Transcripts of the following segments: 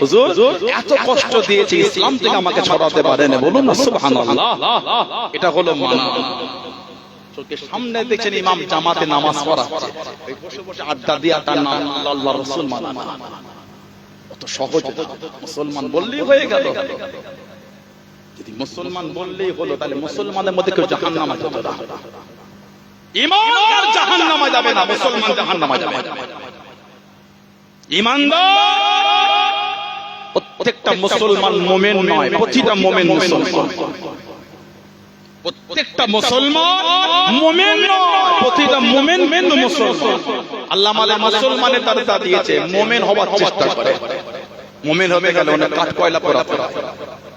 হুজুর এত কষ্ট দিয়েছে, ইসলাম থেকে আমাকে ছড়াতে পারেন, বলুন না সুবহানাল্লাহ। এটা হলো মানা। চোখের সামনে দেখছেন ইমাম জামাতে নামাজ পড়াচ্ছে, ওই বসে বসে আড্ডা দিয়া তার নাম আল্লাহ রাসূল মানা। অত সহজ মুসলমান বললেই হয়ে গেল। যদি মুসলমান বললেই হলো, তাহলে মুসলমানের মধ্যে কেউ জাহান্নামে যেত না। ইমানদার জাহান্নামে যাবে না, মুসলমান জাহান্নামে যাবে। ইমানদার প্রত্যেকটা মুসলমান মুমিন নয়, প্রতিটা মুমিন মুসলমান। প্রত্যেকটা মুসলমান মুমিন নয়, প্রতিটা মুমিন কিন্তু মুসলমান। আল্লাহ আমাদের মুসলমানের দরজা দিয়েছে, মুমিন হওয়ার চেষ্টা করে। মুমিন হবে গেলে অনেক কাঠ কয়লা পোড়াতে হয়।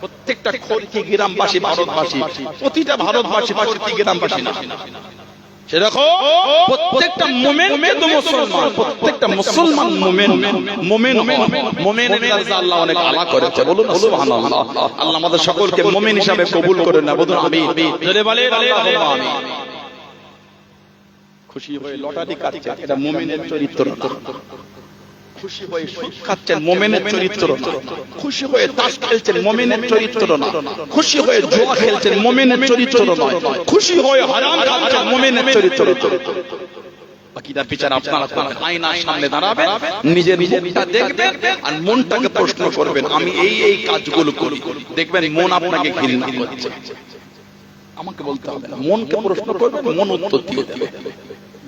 প্রত্যেকটা খোরকি গ্রামবাসী ভারতবাসী, প্রতিটা ভারতবাসী প্রতিটি গ্রামবাসী না। সেরকম প্রত্যেকটা মুমিন কিন্তু মুসলমান, প্রত্যেকটা মুসলমান মুমিন। মুমিন মুমিনের দরজা আল্লাহ অনেক আলা করেছে, বলুন সুবহানাল্লাহ। আল্লাহ আমাদের সকলকে মুমিন হিসাবে কবুল করেন না, বলুন আমিন। জোরে বলেন আল্লাহুম্মা আমিন। খুশি হয়ে লটারি কাটছে, এটা মুমিনের চরিত্র না। খুশি হয়ে সুদ খাচ্ছেন, মুমিনের চরিত্র না। খুশি হয়ে তাস খেলছেন, মুমিনের চরিত্র না। খুশি হয়ে জুয়া খেলছেন, মুমিনের চরিত্র নয়। খুশি হয়ে হারাম খাচ্ছেন, মুমিনের চরিত্র। বাকিটার বিচার আপনারা করবেন। আয়নার সামনে দাঁড়াবেন, নিজের মুখটা দেখবেন আর মনটাকে প্রশ্ন করবেন, আমি এই এই কাজগুলো করি। দেখবেন মন আপনাকে ঘৃণা করছে। আমাকে বলতে হবে না, মনকে প্রশ্ন করবেন, মন উত্তর দিয়ে দেবে।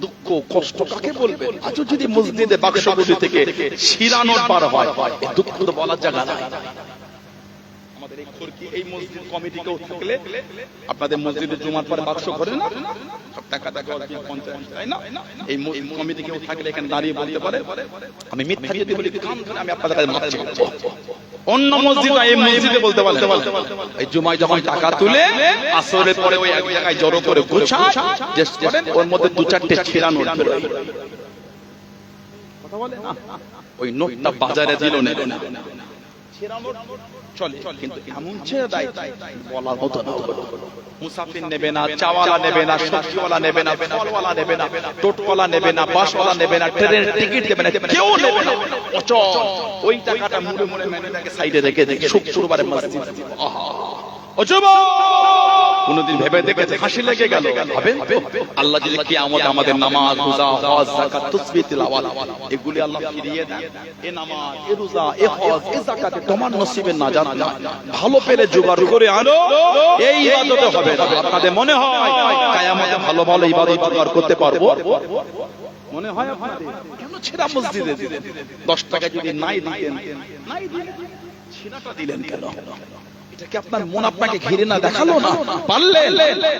দুঃখ কষ্ট কাকে বলবেন? আজ যদি মসজিদে বাক্সগুলি থেকে শিরানোর বার হয়, দুঃখ তো বলার জায়গা নাই। আমাদের এই খোরকি এই মসজিদ কমিটি কেউ থাকলে, আপনাদের মসজিদে জুমার পরে বাক্স করে না, সব টাকা টাকা পঞ্চায়েত, তাই না? এই কমিটি কেউ থাকলে এখানে দাঁড়িয়ে বলতে পারে, আমি মিথ্যা যদি বলি কান ধরে আমি আপনাদের কাছে মাপ চাইবো। অন্য মসজিদ এই মসজিদে বলতে পারে, এই জুমায় যখন টাকা তুলে আসরের পরে ওই এক জায়গায় জড়ো করে গোছায় টেস্ট করেন, ওর মধ্যে দু চারটে ছিড়ানো বেরোয়। কথা বলে না, ওই নোটটা বাজারে দিল না, ছিড়ানো চলে, কিন্তু এমন ছেড়ে দেয় বলার মতো না। মুসাফির নেবে না, চাওয়ালা নেবে না, সবজিওয়ালা নেবে না, ফলওয়ালা নেবে না, টোটওয়ালা নেবে না, বাসওয়ালা নেবে না, ট্রেনের টিকিট দেবে না, কেউ নেবে না। অচল ওই টাকাটা মুড়ে মুড়ে মেনেটাকে সাইডে রেখে দেখে শুক্রবারে মসজিদ। আহা অজব! কোনদিন ভেবে দেখেছে হাসি লেগে গেল? ভাবেন তো আল্লাহ যদি কিয়ামত আমাদের নামাজ, রোজা, হজ, যাকাত, তাসবিহ, তিলাওয়াত এগুলি আল্লাহ ফিরিয়ে দেন, এ নামাজ, এ রোজা, এ হজ, এ যাকাত তোমার নসিবে না জানা না, ভালো পেরে জোগাড় করে আনো, এই ইবাদতে হবে না। আপনাদের মনে হয় কিয়ামতে ভালো ভালো ইবাদত জোগাড় করতে পারবো? মনে হয় আপনাদের? কেন ছেড়া মসজিদে দিলেন? 10 টাকা যদি নাই দিতেন, নাই দিলেন, ছেড়াটা দিলেন কেন? এটাকে আপনার মন আপনাকে ঘিরে না দেখালো না? পারলেন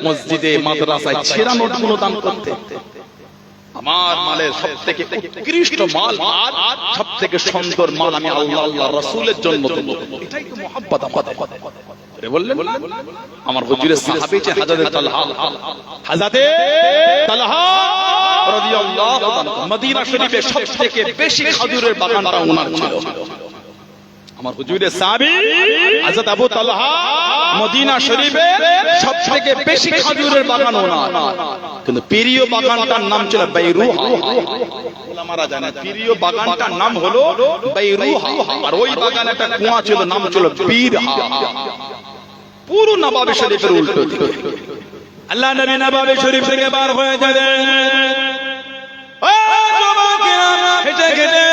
মসজিদে মাদ্রাসায় ছেড়া নোট গুলো দান করতে? আমার মালের সবথেকে উৎকৃষ্ট মাল আর সবথেকে সুন্দর মাল আমি আল্লাহ রাসূলের জন্য দেব। এটাই তো মুহাব্বত আমাদের। বললেন আমার হুজুরের সাহাবী যে হযরত তালহা, হযরতে তালহা রাদিয়াল্লাহু তাআলা মদিনা শরীফে সবথেকে বেশি খেজুরের বাগানটা ওনার ছিল। আমার হুজুরের সাহাবী হযরত আবু তালহা মদিনা শরীফে সবথেকে বেশি খেজুরের বাগান ওনার। কিন্তু প্রিয় বাগানটার নাম ছিল বাইরুহা। ওলামারা জানে প্রিয় বাগানটার নাম হলো বাইরুহা, আর ওই বাগানে একটা কুয়া ছিল, নাম ছিল বীরহা। পুরো নবাবী শরীফের উল্টো দিকে। আল্লাহ নবী নবাবী শরীফ থেকে বার হয়ে যাবেন, ও যুবকেরা হেঁটে হেঁটে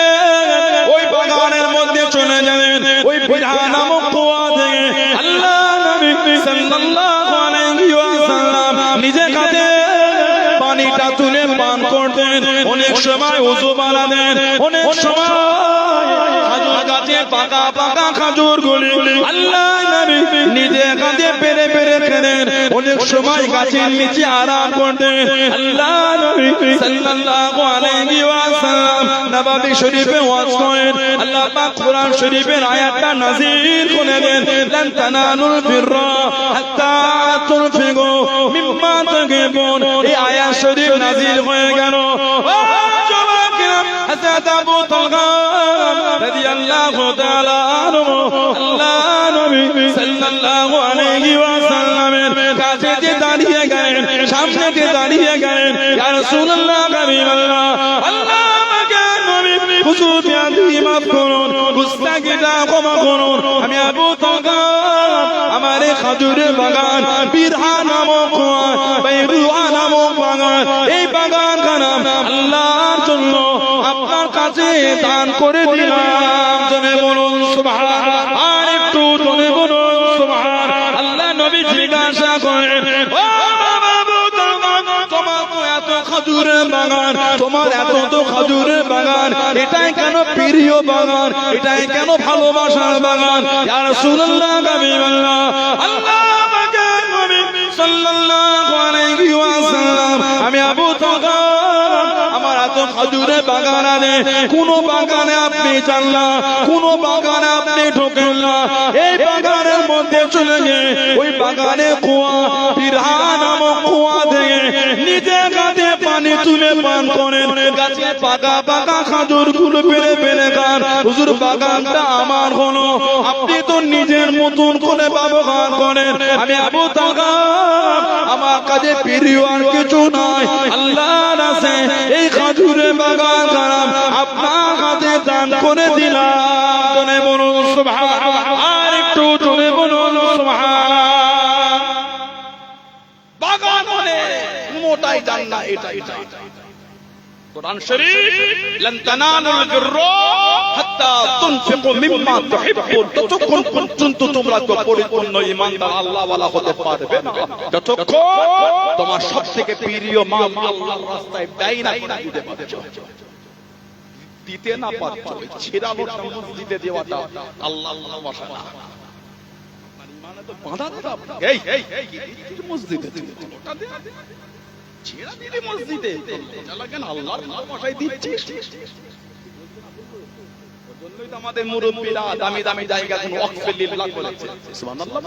ওই বাগানের মধ্যে চলে যাবেন। ওই বীরহা নামক কুয়া থেকে আল্লাহ নবী সাল্লাল্লাহু আলাইহি ওয়াসাল্লাম নিজে হাতে পানিটা তুলে পান করতেন। অনেক সময় ওযু বানাতেন, অনেক সময় খাজুর গাছে পাকা পাকা খাজুর গুলি আল্লাহ নবী নিজে হাতে পেরে পেরে খেলেন। অনেক সময় গাছের নিচে আরাম করতেন। আল্লাহ নবী সাল্লাল্লাহু আলাইহি ওয়াসাল্লাম নববী শরীফে ওয়াজ করেন। আল্লাহ পাক কোরআন শরীফের আয়াতটা নাযিল করে দেন, লান তানালুল বিররা হাত্তা তুনফিকু মিম্মা তুহিব্বুন। এই আয়াত শরীফ নাযিল হয়ে গেল। ও যুবকেরা, হযরত আবু তালহা রাদিয়াল্লাহু তাআলা আনহু আল্লাহ নবী সাল্লাল্লাহু আলাইহি ওয়াসাল্লামের কাছে যে দাঁড়িয়ে গেলেন, সামনে যে দাঁড়িয়ে গেলেন, ইয়া রাসূলুল্লাহ হাবিবাল্লাহ, আল্লাহ আমাকে নবী হুজুর বিয়াদি মাফ করুন, গুস্তাখি গুনাহগারটা ক্ষমা করুন। আমি আবু তালহাব আমার এই খাজুরের বাগান বিরহা নামক বাইরুয়া নামক বাগান, এই বাগান খানা আল্লাহর জন্য আপনার কাছে দান করে দিলাম। জনে বলুন সুবহানাল্লাহ, আর একটু জনে বলুন সুবহানাল্লাহ। আল্লাহ নবী জিজ্ঞাসা করেন, ও আবু তালহাব, তোমার তো এত খাজুরের বাগান, তোমার এত তো খাজুরের বাগান, এটাই কেন প্রিয় বাগান, এটাই কেন ভালোবাসার বাগান? ইয়া রাসূলুল্লাহ, হাবিবাল্লাহ, আল্লাহ পাকের নবী সাল্লাল্লাহু আলাইহি ওয়াসাল্লাম, আমি আবু তালহাব আমার এত খাজুরের বাগান আছে, কোন বাগানে আপনি যান না, কোন বাগানে আপনি ঢোকেন না, এই বাগানের মধ্যে চলে গিয়ে ওই বাগানে কুয়া বিরহা নামক কুয়া থেকে নিজে গাছে পানি তুলে পান করেন, গাছে পাকা পাকা খাজুর গুলো পেরে পেরে খান। হুজুর, বাগানটা আমার হলো, আপনি তো নিজের মতন করে ব্যবহার করেন। আমি আবু তালহাব আমার কাছে প্রিয় আর কিছু নাই, আল্লাহর আছে এই খাজুরের বাগান খারাপ আপনার কাছে দান করে দিলাম। জনে বলুন সুবহানাল্লাহ, আর একটু জনে বলুন সুবহানাল্লাহ। বাগান মানে মোটাই জান্নাত, এটা কোরআন শরীফ, লান তানালুল বিররা হাত্তা তুনফিকু মিম্মা তুহিব্বুন, যতক্ষণ পর্যন্ত তোমরা পরিপূর্ণ ঈমানদার আল্লাহ ওয়ালা হতে পারবে না, যতক্ষণ তোমার সবথেকে প্রিয় মাল আল্লাহর রাস্তায় ব্যয় না করে দিতে পারছো, দিতে না পারছো, ছিড়ানোটা মসজিদে দেওয়াটা আল্লাহ ভালোবাসা না। মানে তো বাঁধা দাও, এই মসজিদে ওটা দে, ছেড়া দিলি মসজিদে, লাগেন আল্লাহর ভালোবাসায় দিচ্ছিস। ওজন্যই তো আমাদের মুরব্বিরা দামি দামি জায়গা কোন ওয়াকফে লিল্লাহ করেছে, সুবহানাল্লাহ।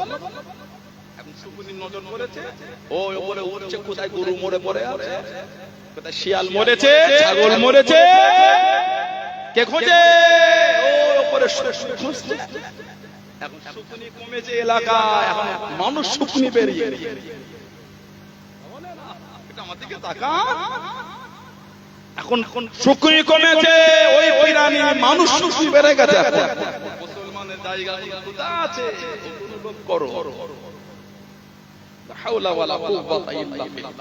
এখন সুকুনি নজর করেছে, ওই উপরে উঠছে, কোথায় গরু মরে পড়ে আছে, কোথায় শিয়াল মরেছে, ছাগল মরেছে, কে খোঁজে? ওই উপরে খুঁজছে। এখন সুকুনি কমেছে এলাকায়, এখন মানুষ সুকুনি বেরিয়ে আমাদেরকে তাকান, এখন শুকরি কমেছে, ওই পিরানি মানুষ শুকরি বেড়ে গেছে। মুসলমানের জায়গা কোথায় আছে করো, লা হাওলা ওয়ালা কুওয়াতা ইল্লা বিল্লাহ।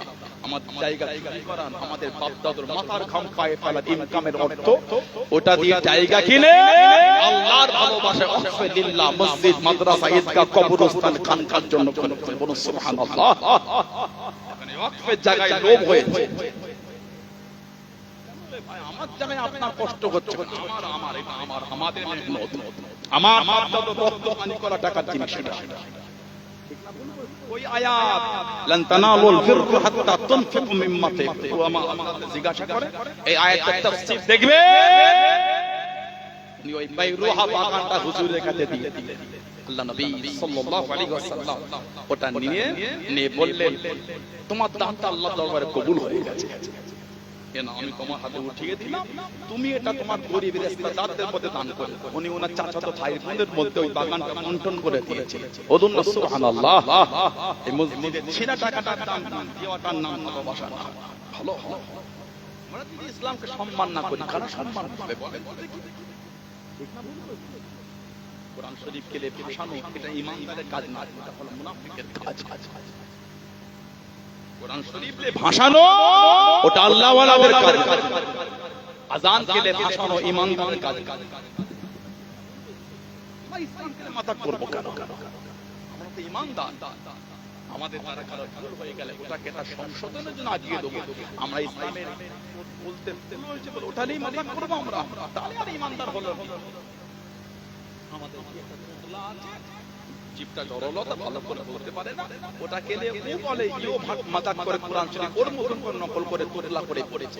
আমাদের জায়গা চুরি করান, আমাদের বাপ দাদুর মাথার ঘাম পায়ে ফেলা ইনকামের অর্থ, ওটা দিয়ে জায়গা কিনে আল্লাহর ভালোবাসা ওয়াকফে লিল্লাহ, মসজিদ, মাদ্রাসা, ঈদগাহ, কবরস্থান, খানকার জন্য করেছে। বলুন সুবহানাল্লাহ। ওয়াকফের জায়গায় লোভ হয়েছে, ভাই আমার জায়গায় আপনার কষ্ট হচ্ছে, আমার এটা আমার, আমাদের মেহনত, আমার বাপ দাদুর রক্ত পানি করা টাকার জিনিস এটা। ওই আয়াত লান তানালুল বিররা হাত্তা তুনফিকু মিম্মা তুহিব্বুন, আমাদের জিজ্ঞাসা করে এই আয়াতের তাফসীর দেখবে, উনি ওই বাইরুহা বাগানটা হুজুরের কাছে দিয়ে দিলেন। আল্লাহ নবী সাল্লাল্লাহু আলাইহি ওয়াসাল্লাম ওটা নিয়ে বললেন, তোমার দানটা আল্লাহর দরবারে কবুল হয়ে গেছে, আমি তোমার হাতে উঠিয়ে দিলাম, তুমি এটা তোমার গরিব রিস্তাদারদের মধ্যে দান করে। উনি ওনার চাচাতো ভাই বোনদের মধ্যে ওই বাগানটা বন্টন করে দিয়েছেন। ওদুন সুবহানাল্লাহ। এই মসজিদে ছিনা টাকাটার দান দেওয়াটার নাম ভালোবাসা না। ভালো, আমরা যদি ইসলামকে সম্মান না করি, কারা সম্মান করবে বলেন? ঠিক না? কোরআন শরীফ কে ভাষানো এটা ঈমানদারের কাজ না, এটা হলো মুনাফিকের কাজ। কোরআন শরীফ লে ভাষানো ওটা আল্লাহ ওয়ালাদের কাজ, আযান কে লে ভাষানো ঈমানদারের কাজ। আমরা ইসলামকে মাথা করব কেন? আমরা তো ঈমানদার, আমাদের দ্বারা কারো ভুল হয়ে গেলে ওটাকে তার সংশোধনের জন্য আগিয়ে দেব। আমরা ইসলামের বলতে ভুল হয়েছে বলে ওটা নিয়ে মাথা করব আমরা, তাহলে আর ঈমানদার হলো। আমাদের কি একটা তোতলা আছে, জিপটা জড়লতা ভালো করে বলতে পারে না, ওটা কেলে ও বলে ইও মাজাক করে কোরআন শরীফ ওর মতন করে নকল করে তোতলা করে পড়েছে।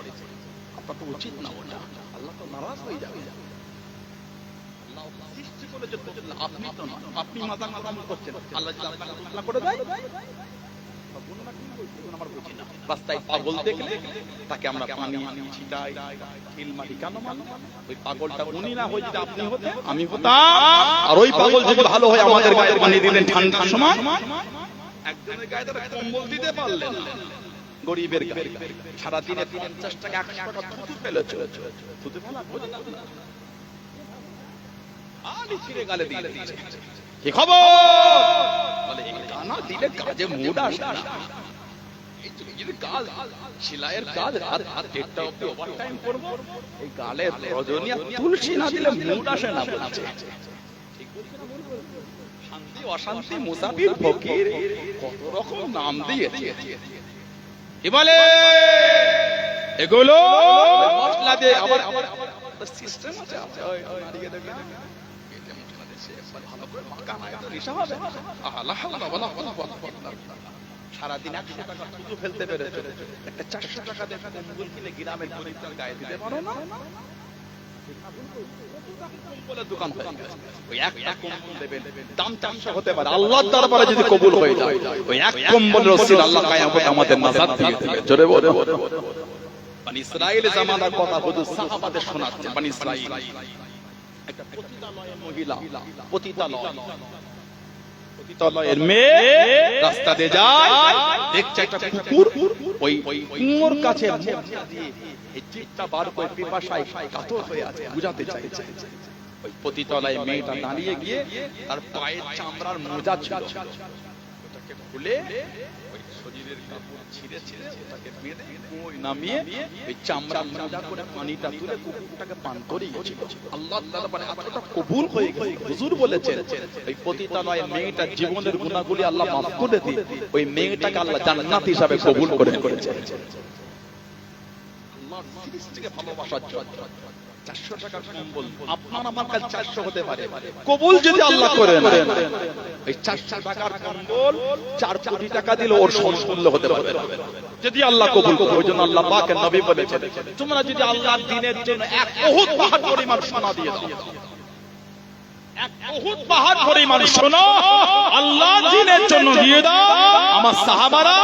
আপনার তো উচিত না ওটা, আল্লাহ তো নারাজ হয়ে যাবে। আল্লাহ সৃষ্টি করেছে তোতলা, আপনি তো না, আপনি মাজাক আমল করছেন, আল্লাহ যদি আপনাকে তোতলা করে দেয়, আমার বুঝি না। রাস্তায় পাগল দেখলে তাকে আমরা পানি ছিটাই, কিলমাটি কেন মানে? ওই পাগলটা উনি না হয়ে যদি আপনি হতেন, আমি হতাম, আর ওই পাগল যদি ভালো হয় আমাদের গায়ে পানি দিলেন ঠান্ডার সময়, একজনের গায়ে তারা কম্বল দিতে পারলেন না, গরিবের গায়ে সারাদিনে 50 টাকা 100 টাকা থুতু ফেলেছে, থুতু ফেলা বোঝেন না? আলি ছিঁড়ে গালে দিয়ে দিয়েছে। কি খবর? বলে এটা না দিলে কাজে মুড আসে না। এই তো এই কাজ সেলাইয়ের কাজ রাত 1:30 অবধি ওভারটাইম করব, এই গালে রজনীয়া তুলসী না দিলে মুড আসে না বলছে। ঠিক বলছে না? শান্তি অশান্তি মুসাফির ফকির কত রকম নাম দিয়েছে। কি বলে এগুলো মশলা দিয়ে আবার সিস্টেম আছে। ওই নারিয়ে দেবে এটা মশলা দিয়ে একবার ভালো করে মাখা না তো রিসা হবে। আল্লাহ আল্লাহ বলা বলা বলা সারাদিন 100 টাকা শুধু ফেলতে পেরেছে, একটা 400 টাকা দিয়ে কম্বল কিনে গ্রামের গরিবদের গায়ে দিতে পারো না? কম্বলের দোকান হয়ে গেছে। ওই একটা কম্বল দেবেন দাম 400 হতে পারে, আল্লাহর দরবারে যদি কবুল হয়ে যায় ওই এক কম্বলের ওসিল আল্লাহ কিয়ামতে আমাদের নাজাত দিয়ে দিবে। জোরে বলো। বনি ইসরাইল জামানার কথা হুজুর সাহাবাদের শোনাচ্ছেন। বনি ইসরাইল একটা পতিতালয়ের মহিলা, পতিতালয়ের মেয়ে রাস্তা দিয়ে যায়, দেখছে একটা কুকুর ওই কুয়োর কাছে মুখ দিয়ে এই জিভটা বার করে পিপাসায় কাতর হয়ে আছে, বুঝাতে চাইছে। ওই পতিতালয়ে মেয়েটা দাঁড়িয়ে গিয়ে তার পায়ের চামড়ার মোজা ছিল, ওটাকে খুলে ওই শরীরের কাপড় ছিঁড়ে ছিঁড়ে ওটাকে বেঁধে কুয়োয় নামিয়ে ওই চামড়া মোজা করে পানিটা তুলে কুকুরটাকে পান করিয়েছিল। আল্লাহর দরবারে এতটা কবুল হয়ে গেছে। হুজুর বলেছেন ওই পতিতালয়ে মেয়েটার জীবনের গুনাহগুলি আল্লাহ মাফ করে দিয়ে ওই মেয়েটাকে আল্লাহ জান্নাত হিসাবে কবুল করেছেন। আল্লাহর সৃষ্টিকে ভালোবাসার জন্য 400 টাকার কম্বল আপনার আমার কাছে 400 হতে পারে, কবুল যদি আল্লাহ করেন এই 400 টাকার কম্বল 4 কোটি টাকা দিলে ওর সমতুল্য হতে পারে যদি আল্লাহ কবুল করে। ওই জন্য আল্লাহ পাকের নবী বলেছেন তোমরা যদি আল্লাহর দ্বীনের জন্য এক উহুদ পাহাড় পরিমাণ সোনা দিয়ে দাও, এক উহুদ পাহাড় পরিমাণ সোনা আল্লাহর দ্বীনের জন্য দিয়ে দাও, আমার সাহাবারা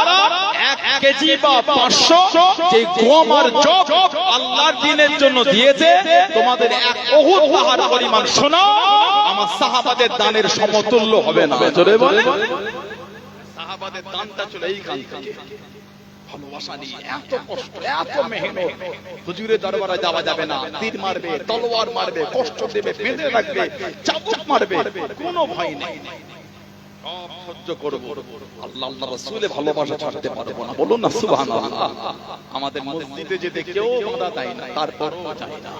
1 কেজি বা 500 যে গম আর জব আল্লাহর দ্বীনের জন্য দিয়েছে, তোমাদের এক উহুদ পাহাড় পরিমাণ সোনা আমার সাহাবাদের দানের সমতুল্য হবে না। জোরে বলে। সাহাবাদের দানটা চলে এইখান থেকে। ভালোবাসা নিয়ে এত কষ্ট, এত মেহনত, হুজুরের দরবারে যাওয়া যাবে না, তীর মারবে, তলোয়ার মারবে, কষ্ট দেবে, বেঁধে রাখবে, চাবুক মারবে, কোনো ভয় নেই, সব সহ্য করব। আল্লাহ আল্লাহ রাসূলের ভালোবাসা ছাড়তে পারবো না। বলুন না সুবহানাল্লাহ। আমাদের মসজিদে যেতে কেউ বাধা দেয় না, তারপরও যায় না।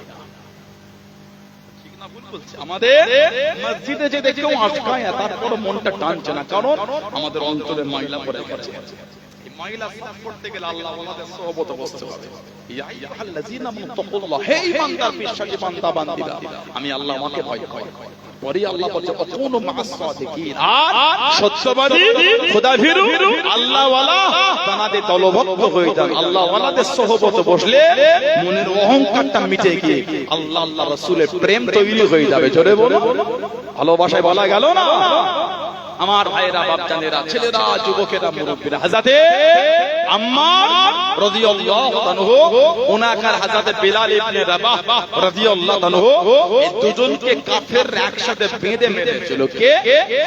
ঠিক না ভুল বলছি? আমাদের মসজিদে যেতে কেউ আটকায় না, তারপরও মনটা টানছে না, কারণ আমাদের অন্তরে ময়লা পড়ে গেছে। মহিলা সাফ করতে গেলে আল্লাহ ওনাদের সোহবতে বসতে হবে। ইয়া আইয়ুহাল্লাযীনা মুত্তাকুল্লাহ, হে ঈমানদার বিশ্বাসী বান্দা বান্দীরা, আমি আল্লাহ আমাকে ভয় করো। পরে আল্লাহ বলছে ওয়াকুনু মা'আস সাদিকিন, আর সত্যবাদী খোদাভীরু আল্লাহ ওয়ালা বানাদের দলবদ্ধ হয়ে যান। আল্লাহ ওয়ালাদের সোহবতে বসলে মনের অহংকারটা মিটে গিয়ে আল্লাহ আল্লাহ রাসূলের প্রেম তৈরি হয়ে যাবে। জোরে বলো। ভালোবাসায় বলা গেল না। আমার ভাইরা, বাপজানেরা, ছেলেরা, যুবকেরা, মুরব্বীরা, হযরতে আম্মার রাদিয়াল্লাহু আনহু ওনাকার হযরতে বিলাল ইবনে রাবাহ রাদিয়াল্লাহু আনহু এই দুজনকে কাফেররা একসাথে বেঁধে মেরেছিল। কে?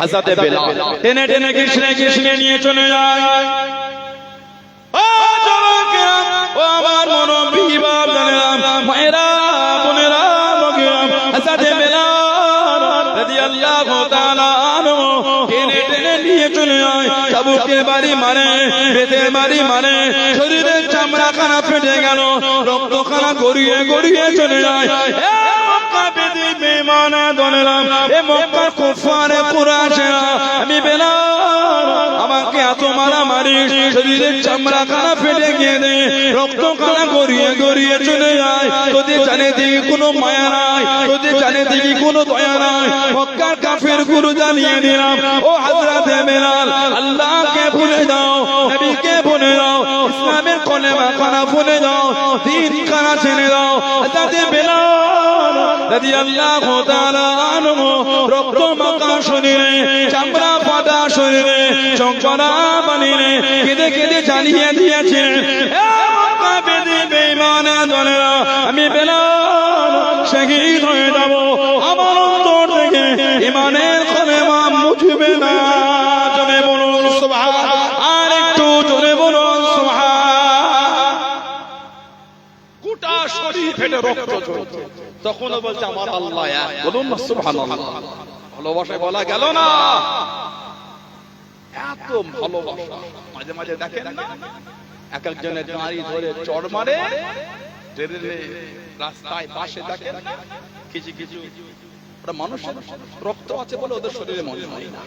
হযরতে বিলাল। টেনে টেনে কৃষ্ণে কৃষ্ণে নিয়ে চলে যায়। ও যুবকেরা, ও আমার মুরব্বী বাপজানেরা, মায়েরা, বোনেরা, লোকেরা, হযরতে বিলাল রাদিয়াল্লাহু তাআলা আনহু টেনে টেনে নিয়ে চলে যায়। চাবুকের বাড়ি মারে, বেতের বাড়ি মারে, শরীরের চামড়া খানা ফেটে গেল, রক্ত খানা গড়িয়ে গড়িয়ে চলে যায়। আমি বেলাল, আমাকে এত মারামারি, শরীরের চামড়া খানা ফেটে গিয়ে দে, রক্ত খানা গড়িয়ে গড়িয়ে চলে যায়। তোদের জানে দেখি কোনো মায়া নাই, তোদের জানে দেখি কোনো দয়া নাই। মক্কার কাফের গুরু জানিয়ে দিলাম, ও হযরতে বেলাল, আল্লাহকে ভুলে যাও, নবীকে ভুলে যাও, ইসলামের কলেমা খানা ভুলে যাও, দ্বীন খানা ছেড়ে দাও। হযরতে বেলাল রাদিয়াল্লাহু তাআলা আনহু রক্ত মাখা শরীরে, চামড়া ফাটা শরীরে, চঞ্চলা বানিয়ে কেঁদে কেঁদে জ্বালিয়ে দিয়েছে। আমি বেলাল শহীদ হয়ে যাব, আমার অন্তর থেকে ঈমানের কলেমা মুছবে না। জোরে বলুন সুবহানাল্লাহ, আর একটু জোরে বলুন সুবহানাল্লাহ। গোটা শরীর ফেটে রক্ত ঝরছে, তখনও বলছে আমার আল্লাহ এক। বলুন না সুবহানাল্লাহ। ভালোবাসায় বলা গেল না, এত ভালোবাসা। মাঝে মাঝে দেখেন না, এক একজনের গাড়ি ধরে চড় মারে, রাস্তায় পাশে দেখেন কিছু কিছু ওরা মানুষের রক্ত আছে বলে ওদের শরীরে মনে হয় না,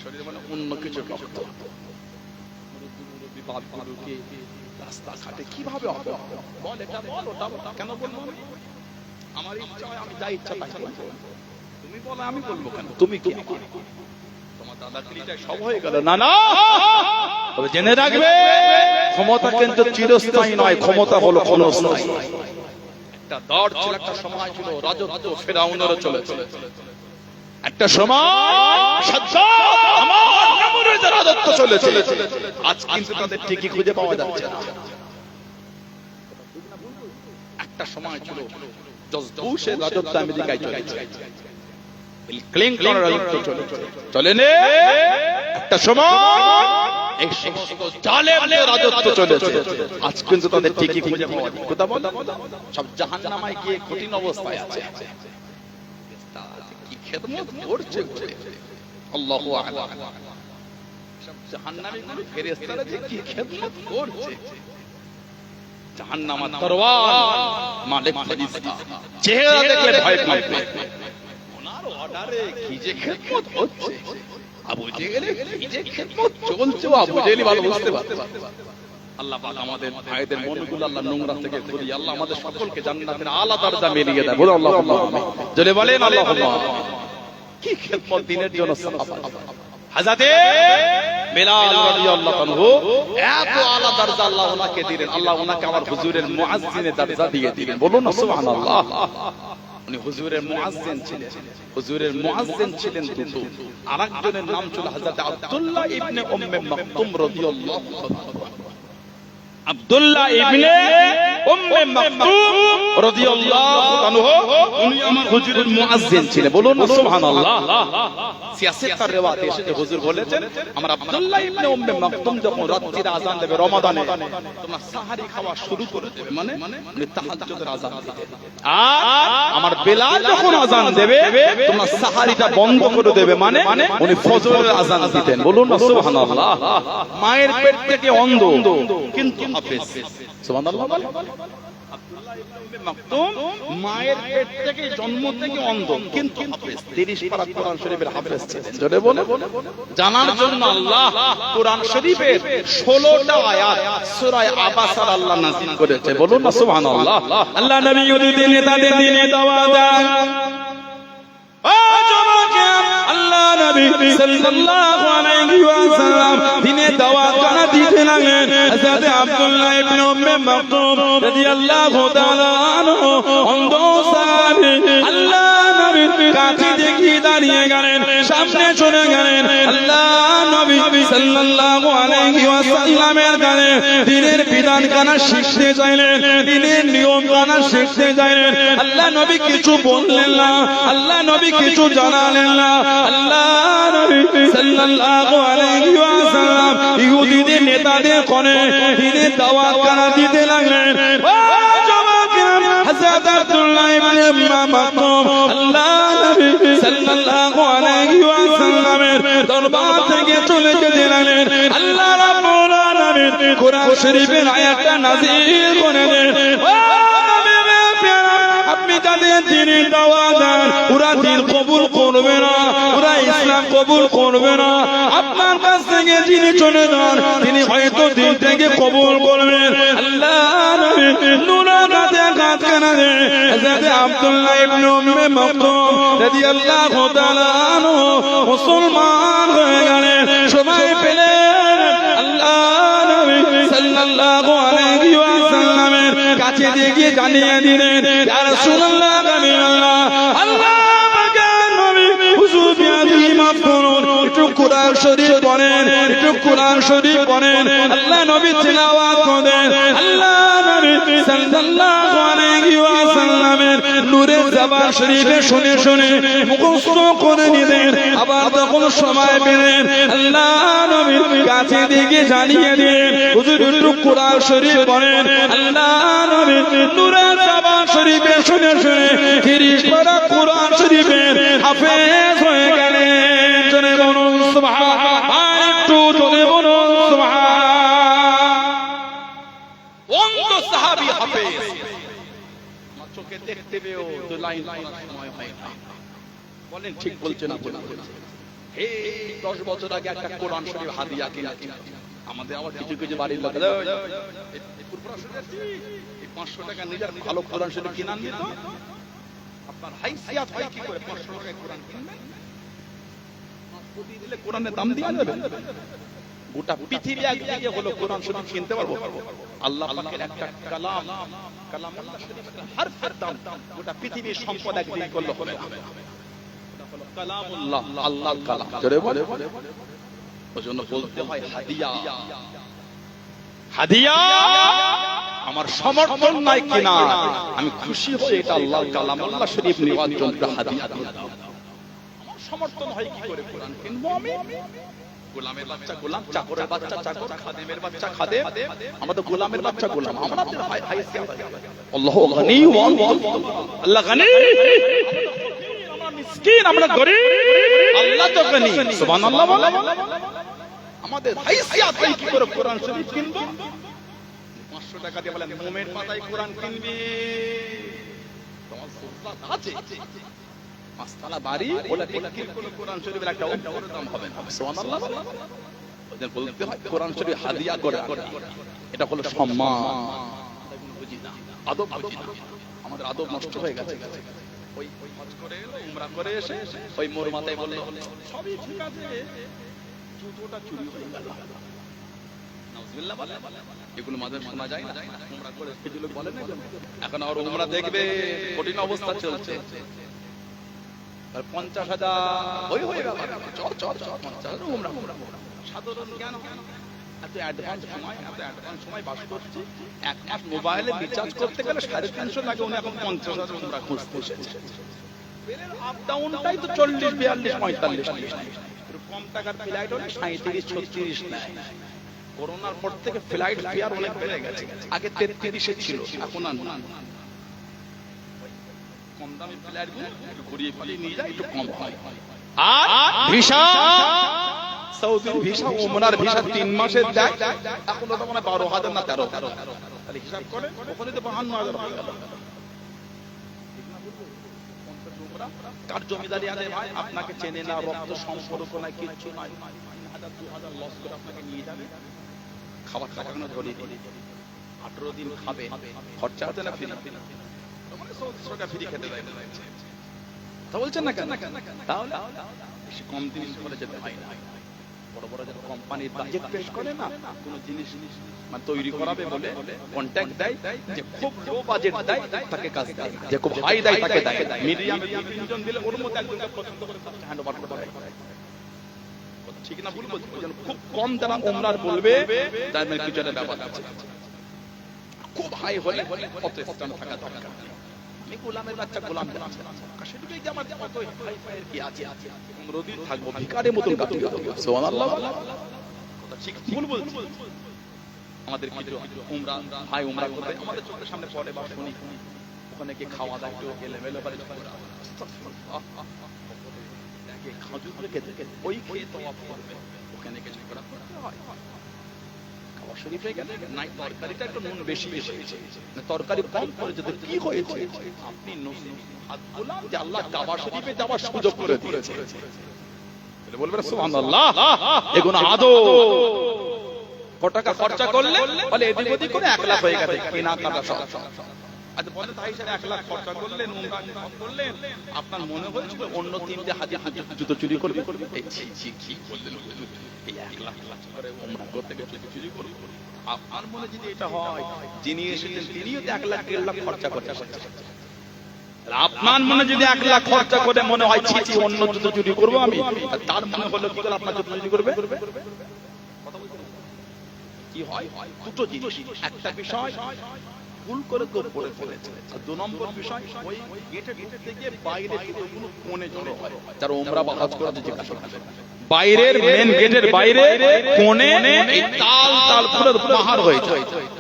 শরীরে মানে অন্য কিছু রক্ত। রাস্তাঘাটে কিভাবে হবে? বল এটা বল, ওটা বল, কেন বলবো? আমার ইচ্ছা হয় আমি যা ইচ্ছা তাই বলবো। তুমি বলো আমি বলবো কেন? তুমি কি তোমার দাদাগিরিটা সব হয়ে গেল? না না, তবে জেনে রাখবে ক্ষমতা কিন্তু চিরস্থায়ী নয়, ক্ষমতা হলো ক্ষণস্থায়ী। একটা দর ছিল, একটা সময় ছিল, রাজত্ব ফেরাউনেরও চলেছে। একটা সময় সাজ্জাদ আমার নমরুদের রাজত্ব চলেছে। আজ কিন্তু তাদের ঠিকই খুঁজে পাওয়া যাচ্ছে না। একটা সময় ছিল জর্জ বুশের রাজত্ব আমেরিকায় চলেছে, বিল ক্লিনটনের রাজত্ব চলেছে, চলেনি? একটা সময় এই সমস্ত জালেমদের রাজত্ব চলেছে। আজ কিন্তু তাদের ঠিকই খুঁজে পাওয়া যায়। কথা বল, সব জাহান্নামায় গিয়ে কঠিন অবস্থায় আছে। কি খেদমত করছে আল্লাহু আকবার। সব জাহান্নামীগুলো ফেরেশতারা যে কি খেদমত করছে। জাহান্নামের দরওয়ান মালিক ফেরেশতা চেহারা দেখলে ভয় কাঁপবে। ওনার অর্ডারে কি যে খেদমত হচ্ছে, আবু জেহেলের কি যে খেদমত চলছে, আবু জেহেলই ভালো বুঝতে পারে। আল্লাহ পাক আমাদের ভাইদের মনগুলো আল্লাহ নোংরা থেকে ঘুরিয়ে আল্লাহ আমাদের সকলকে জান্নাতের আলা দরজা মিলিয়ে দেয়। বলো আল্লাহুম্মা আমিন। জোরে বলেন আল্লাহুম্মা আমিন। কি খেদমত দিনের জন্য সাহাবা। হযরতে বেলাল রাদিয়াল্লাহু আনহু এত আলা দরজা আল্লাহ ওনাকে দিলেন। আল্লাহ ওনাকে আমার হুজুরের মুয়াজ্জিনের দরজা দিয়ে দিলেন। বলুন না সুবহানাল্লাহ। উনি হুজুরের মুয়াজ্জিন ছিলেন। হুজুরের মুয়াজ্জিন ছিলেন দুটো। আরেকজনের নাম ছিল হযরত আব্দুল্লাহ ইবনে উম্মে মাকতুম রাদিয়াল্লাহু তাআলা। আব্দুল্লাহ ইবনে উম্মে মাকতুম রাদিয়াল্লাহু আনহু উনি আমার হুজুরের মুয়াজ্জিন ছিলেন। বলুন না সুবহানাল্লাহ। সিয়াসতের রিওয়ায়াতে এসেছে হুজুর বলেছেন আমার আব্দুল্লাহ ইবনে উম্মে মাকতুম যখন রাত্রির আযান দেবে রমাদানে, তোমরা সাহারি খাওয়া শুরু করে দেবে, মানে উনি তাহাজ্জুদের আযান দিতেন। আর আমার বেলাল যখন আযান দেবে তোমরা সাহারিটা বন্ধ করে দেবে, মানে উনি ফজরের আযান দিতেন। বলুন না সুবহানাল্লাহ। মায়ের পেট থেকে অন্ধ কিন্তু হাফেজ। সুবহানাল্লাহ। আব্দুল্লাহ ইবনে উম্মে মাকতুম মায়ের পেট থেকে জন্ম থেকে অন্ধ কিন্তু হাফেজ, 30 পারা কোরআন শরীফের হাফেজ ছিলেন। জোরে বলে জানার জন্য আল্লাহ কোরআন শরীফের 16টা আয়াত সূরা আবাসার আল্লাহ নাযিল করেছে। বলুন না সুবহানাল্লাহ। আল্লাহ নবী ওদের নেতাদের দিনে দাওয়াত দেন। আল্লাহ নবী সাল্লাল্লাহু আলাইহি ওয়াসাল্লাম দিনে দাওয়াত কানা দিতে লাগলেন। হযরত আব্দুল্লাহ ইবনে উম্মে মাকতুম রাদিয়াল্লাহু তাআলা আনহু অন্ধ সাহাবী আল্লাহ নবীর কাছে দেখিয়ে দাঁড়িয়ে গেলেন, সামনে চলে গেলেন। আল্লাহ নবী সাল্লাল্লাহু আলাইহি ওয়াসাল্লামের কাছে দ্বীনের বিধান কানা শিখতে চাইলেন, দ্বীনের নিয়ম কানা শিখতে চাইলেন। আল্লাহ নবী কিছু বললেন না, আল্লাহ নবী কিছু জানালেন না। আল্লাহ নবী সাল্লাল্লাহু আলাইহি ওয়াসাল্লাম ইহুদিদের নেতাদের কোণে দ্বীনের দাওয়াত কানা দিতে লাগলেন। হযরত আব্দুল্লাহ ইবনে উম্মে মাকতুম আল্লাহ নবী সাল্লাল্লাহু আলাইহি ওয়াসাল্লামের দরবার থেকে চলে যেতে লাগলেন। আল্লাহ রাব্বুল আলামিন কোরআন শরীফের আয়াতটা নাযিল করে দেন। আপনি তাদের দ্বীনের দাওয়াত দেন, ওরা দ্বীন কবুল করবে না, ওরা ইসলাম কবুল করবে না। আপনার কাছ থেকে যিনি চলে যান তিনি হয়তো দ্বীন থেকে কবুল করবেন। আল্লাহ নবী নুরাতে কাজ কেনা দেন। হযরত আব্দুল্লাহ ইবনে উম্মে মাকতুম রাদিয়াল্লাহু তাআলা আনহু মুসলমান হয়ে গেলেন। সময় পেলেন আল্লাহ নবী সাল্লাল্লাহু আলাইহি ওয়াসাল্লামের কাছে গিয়ে জানিয়ে দিলেন, ইয়া রাসূলুল্লাহ, আল্লাহ পাকের নবী হুজুর বিয়াদি মাফ করুন, একটু কোরআন শরীফ পড়েন, একটু কোরআন শরীফ পড়েন, আল্লাহ নবী তিলাওয়াত করেন, আল্লাহ নবী সাল্লাল্লাহু আলাইহি ওয়াসাল্লামের নূরে জবান শরীফে শুনে শুনে মুখস্থ করে নিলেন। আবার তখন সময় পেলেন আল্লাহ নবীর কাছে দিকে জানিয়ে দিলেন, হুজুর একটু কোরআন শরীফ পড়েন। আল্লাহ নবী নূরে জবান শরীফে শুনে শুনে 30 পারা কোরআন শরীফের হাফেজ হয়ে গেলেন। জোরে বলুন সুবহানাল্লাহ, একটু জোরে বলুন সুবহানাল্লাহ। অন্ধ সাহাবী হাফেজ, আমার চোখে দেখতে পেও তো লাইন পড়ার সময় হয় না। বলেন ঠিক বলছে না? এই 10 বছর আগে একটা কোরআন শরীফ হাদিয়া কিনেছি। আমাদের আবার কিছু কিছু বাড়ির লোক 500 টাকা নিজের ভালো কোরআন শরীফ কিনে আনবি তো আপনার হাইসিয়াত হয় কি করে? 500 টাকায় কোরআন কিনবেন, কোটি দিলে কোরআনের দাম দিয়ে দেবেন। গোটা পৃথিবী একদিকে হলো কোরআন শরীফ কিনতে পারবো? আল্লাহ পাকের একটা কালাম, কালামুল্লাহ শরীফের হরফের দাম গোটা পৃথিবীর সম্পদ একদিকে করলে হবে না। কালামুল্লাহ, আল্লাহর কালাম। জোরে বলে, ওজন্য বলতে হয় হাদিয়া। হাদিয়া আমার সমর্থন নাই কিনা, আমি খুশি হই এটা আল্লাহর কালাম আল্লাহ শরীফ নেওয়ার জন্য হাদিয়া দিয়ে দাও। আমার সমর্থন হয় কি করে? কোরআন কিনবো আমি। গোলামের বাচ্চা গোলাম, চাকরের বাচ্চা চাকর, খাদেমের বাচ্চা খাদেম। আমরা তো গোলামের বাচ্চা গোলাম। আমাদের হাইসিয়াত আল্লাহু গনি ওয়া আল্লাহ গনি, আমরা মিসকিন, আমরা গরীব, আল্লাহ তো গনি। সুবহানাল্লাহ বলে আমাদের হাইসিয়াত হয় কি করে? কোরআন শরীফ কিনবো 500 টাকা দিয়ে। বলেন মোমের পাতায় কোরআন কিনবি, তোমার ফুরসাত আছে। মাসতালা বাড়ি ওটা বিক্রি করে কোরআন শরীফের একটা বড় দাম হবে না। সুবহানাল্লাহ। ওদের বলতে হয় কোরআন শরীফ হাদিয়া করে, এটা হলো সম্মান। বুঝি না, আদব বুঝি না। আমাদের আদব নষ্ট হয়ে গেছে। ওই হজ করে উমরা করে এসে ওই মোর মাথায় বলল সবই ঠিক আছে, জুতোটা চুরি হয়ে গেল। নাউজুবিল্লাহ বলে এগুলো মাঝে শোনা যায় না। উমরা করে কিছু লোক বলে না, এখন আর উমরা দেখবে কঠিন অবস্থা চলছে। 50,000 হয়ে গেল, চল চল চল 50,000 উমরা। সাধারণ জ্ঞান এত অ্যাডভান্স সময় বাস করছে। এক মাস মোবাইলে রিচার্জ করতে গেলে 350 লাগে, উনি এখন 50,000 উমরা খুঁজতে এসেছে। আপ ডাউনটাই তো 40, 42, 45 কম টাকার ফ্লাইট হলে 37, 36 নেয়। করোনার পর থেকে ফ্লাইট ফেয়ার অনেক বেড়ে গেছে। আগে 33 ছিল, এখন আর না। কম দামি ফ্লাইট গুলো একটু ঘুরিয়ে ফিরিয়ে নিয়ে যায়, একটু কম হয়। আর ভিসা, সৌদির ভিসা, ওমরার ভিসা 3 মাসের দেয়। এখন তো মানে 12,000 না 13,000, তাহলে হিসাব করে ওখানে তো 52,000 হয়ে গেল। কার জমিদারি আছে ভাই? আপনাকে চেনে না, রক্ত সম্পর্ক নাই, কিচ্ছু নাই। 3,000, 2,000 লস করে আপনাকে নিয়ে যাবে। খাবার খাওয়ানো ধরিয়ে দিলে 18 দিন খাবে, খরচা আছে না? ফ্রি মানে 100 টাকা ফ্রি খেতে দেয়। তা বলছেন না কেন? তাহলে বেশি কম দিন করে যেতে হয় না। বড় বড় যারা কোম্পানির বাজেট পেশ করে না, কোন জিনিস মানে তৈরি করাবে বলে কন্ট্যাক্ট দেয়, যে খুব লো বাজেট দেয় তাকে কাজ দেয়, যে খুব হাই দেয় তাকে দেয়। মিডিয়ামে 2-3 জন দিলে ওর মধ্যে একজনকে পছন্দ করে হ্যান্ড ওভার করতে হয়। ঠিক না ভুল বলছি? খুব কম যারা ওমরার বলবে তার মানে কিছু একটা ব্যাপার আছে। খুব হাই হলে কত স্ট্যান্ড থাকা দরকার। আমি গোলামের বাচ্চা, গোলাম সেটুকুই যে আমার কত হাই ফাই কি আছে, রোদিন থাকবো ভিখারির মতন কাটিয়ে দেবো। সুবহানাল্লাহ। কথা ঠিক ভুল বলছি? আমাদের কিছু উমরা ভাই উমরা করতে আমাদের চোখের সামনে পড়ে বা শুনি, ওখানে কি খাওয়া দাওয়া একটু এলেমেলে পারে, খাজুর খেতে ওই খেয়ে তওয়াফ করবে, ওখানে কিছু করা করতে হয়। খাওয়া শরীফে গেলে নাই তরকারিটা একটু নুন বেশি বেশি, তরকারি কম করে যদি কি হয়েছে আপনি হাত বললাম যে আল্লাহ কাবা শরীফে যাওয়ার সুযোগ করে দিয়েছে, বলবেন সুবহানাল্লাহ। এগুলো আদব। কত টাকা খরচা করলে বলে এদিক ওদিক করে 1 লাখ হয়ে গেছে কেনা কাটা সব। আচ্ছা বলেন তাই হিসাবে 1 লাখ খরচা করলেন, উমরা করলেন, আপনার মনে হয়েছিল অন্য 3টে হাজি জুতো চুরি করবে? কি বললেন? এই 1 লাখ করে উমরা করতে গিয়ে জুতো চুরি করবে? আপনার মনে যদি এটা হয়, যিনি এসেছেন তিনিও তো 1 লাখ 1.5 লাখ খরচা করতে আপনার মনে যদি 1 লাখ খরচা করে মনে হয় ছি অন্য জুতো চুরি করবো আমি, তার মনে হলো কি করে আপনার জুতো চুরি করবে? কি হয় দুটো জিনিস, একটা বিষয় ভুল করে তো পড়ে ফেলেছে, আর 2 নম্বর বিষয় ওই গেটে ঢুকতে গিয়ে বাইরে কোনো কোণে জড়ো হয়, যারা ওমরা বা হজ করে জিজ্ঞাসা করে বাইরের মেন গেটের বাইরে কোণে এই তাল তাল পুরো পাহাড় হয়েছে,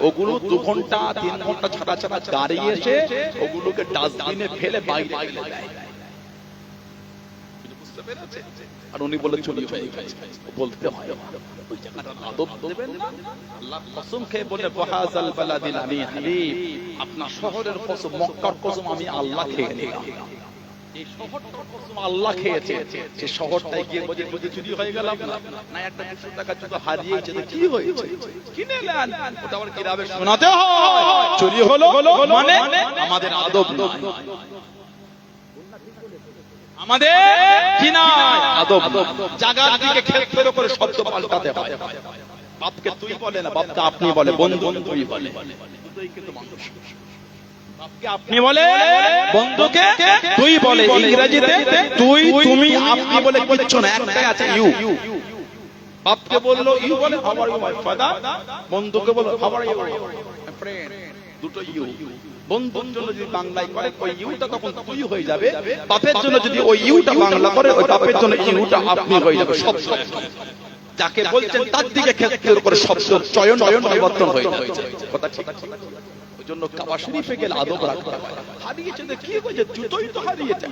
ওগুলো 2 ঘন্টা 3 ঘন্টা ছাড়া ছাড়া গাড়ি এসে ওগুলোকে ডাস্টবিনে ফেলে বাইরে ফেলে দেয়। বুঝতে পেরেছেন? আর উনি বলে চুরি হয়ে গেছে, বলতে হয় ওই জায়গাটা আদব দেবেন না। আল্লাহ কসম খেয়ে বলে ওয়াহাজাল বালাদিল আলী হাবিব, আপনার শহরের কসম, মক্কার কসম আমি আল্লাহ খেয়ে নিলাম। এই শহরটার কসম আল্লাহ খেয়েছে, যে শহরটায় গিয়ে বুঝে বুঝে চুরি হয়ে গেল আপনার না, একটা 200 টাকা জুতো হারিয়েছে তো কি হয়েছে, কিনে নেন, ওটা আবার কিরাবে শোনাতে হয় চুরি হলো মানে আমাদের আদব নয়, আমাদের কি নয় আদব। জায়গার দিকে ক্ষেত্র করে শব্দ পাল্টাতে হয়। বাপকে তুই বলে না, বাপকে আপনি বলে, বন্ধু তুই বলে, দুটোই কিন্তু মানুষ। বাপকে আপনি বলে, বন্ধুকে তুই বলে, ইংরেজিতে তুই তুমি আপনি বলে কিচ্ছু না, একটাই আছে ইউ। বাপকে বললো ইউ বলে how are you my father, বন্ধুকে বলো how are you my friend, দুটো ইউ। বন্ধুর জন্য যদি বাংলায় করে ওই ইউটা তখন তুই হয়ে যাবে, বাপের জন্য যদি ওই ইউটা বাংলা করে ওই বাপের জন্য ইউটা আপনি হয়ে যাবে। সব যাকে বলছেন তার দিকে ক্ষেত্র করে শব্দ চয়ন পরিবর্তন হয়ে যাবে। কথা ঠিক আছে? ওই জন্য কাবা শরীফে গেলে আদব রাখতে হয়। হারিয়েছে তো কি হয়েছে, জুতোই তো হারিয়েছে।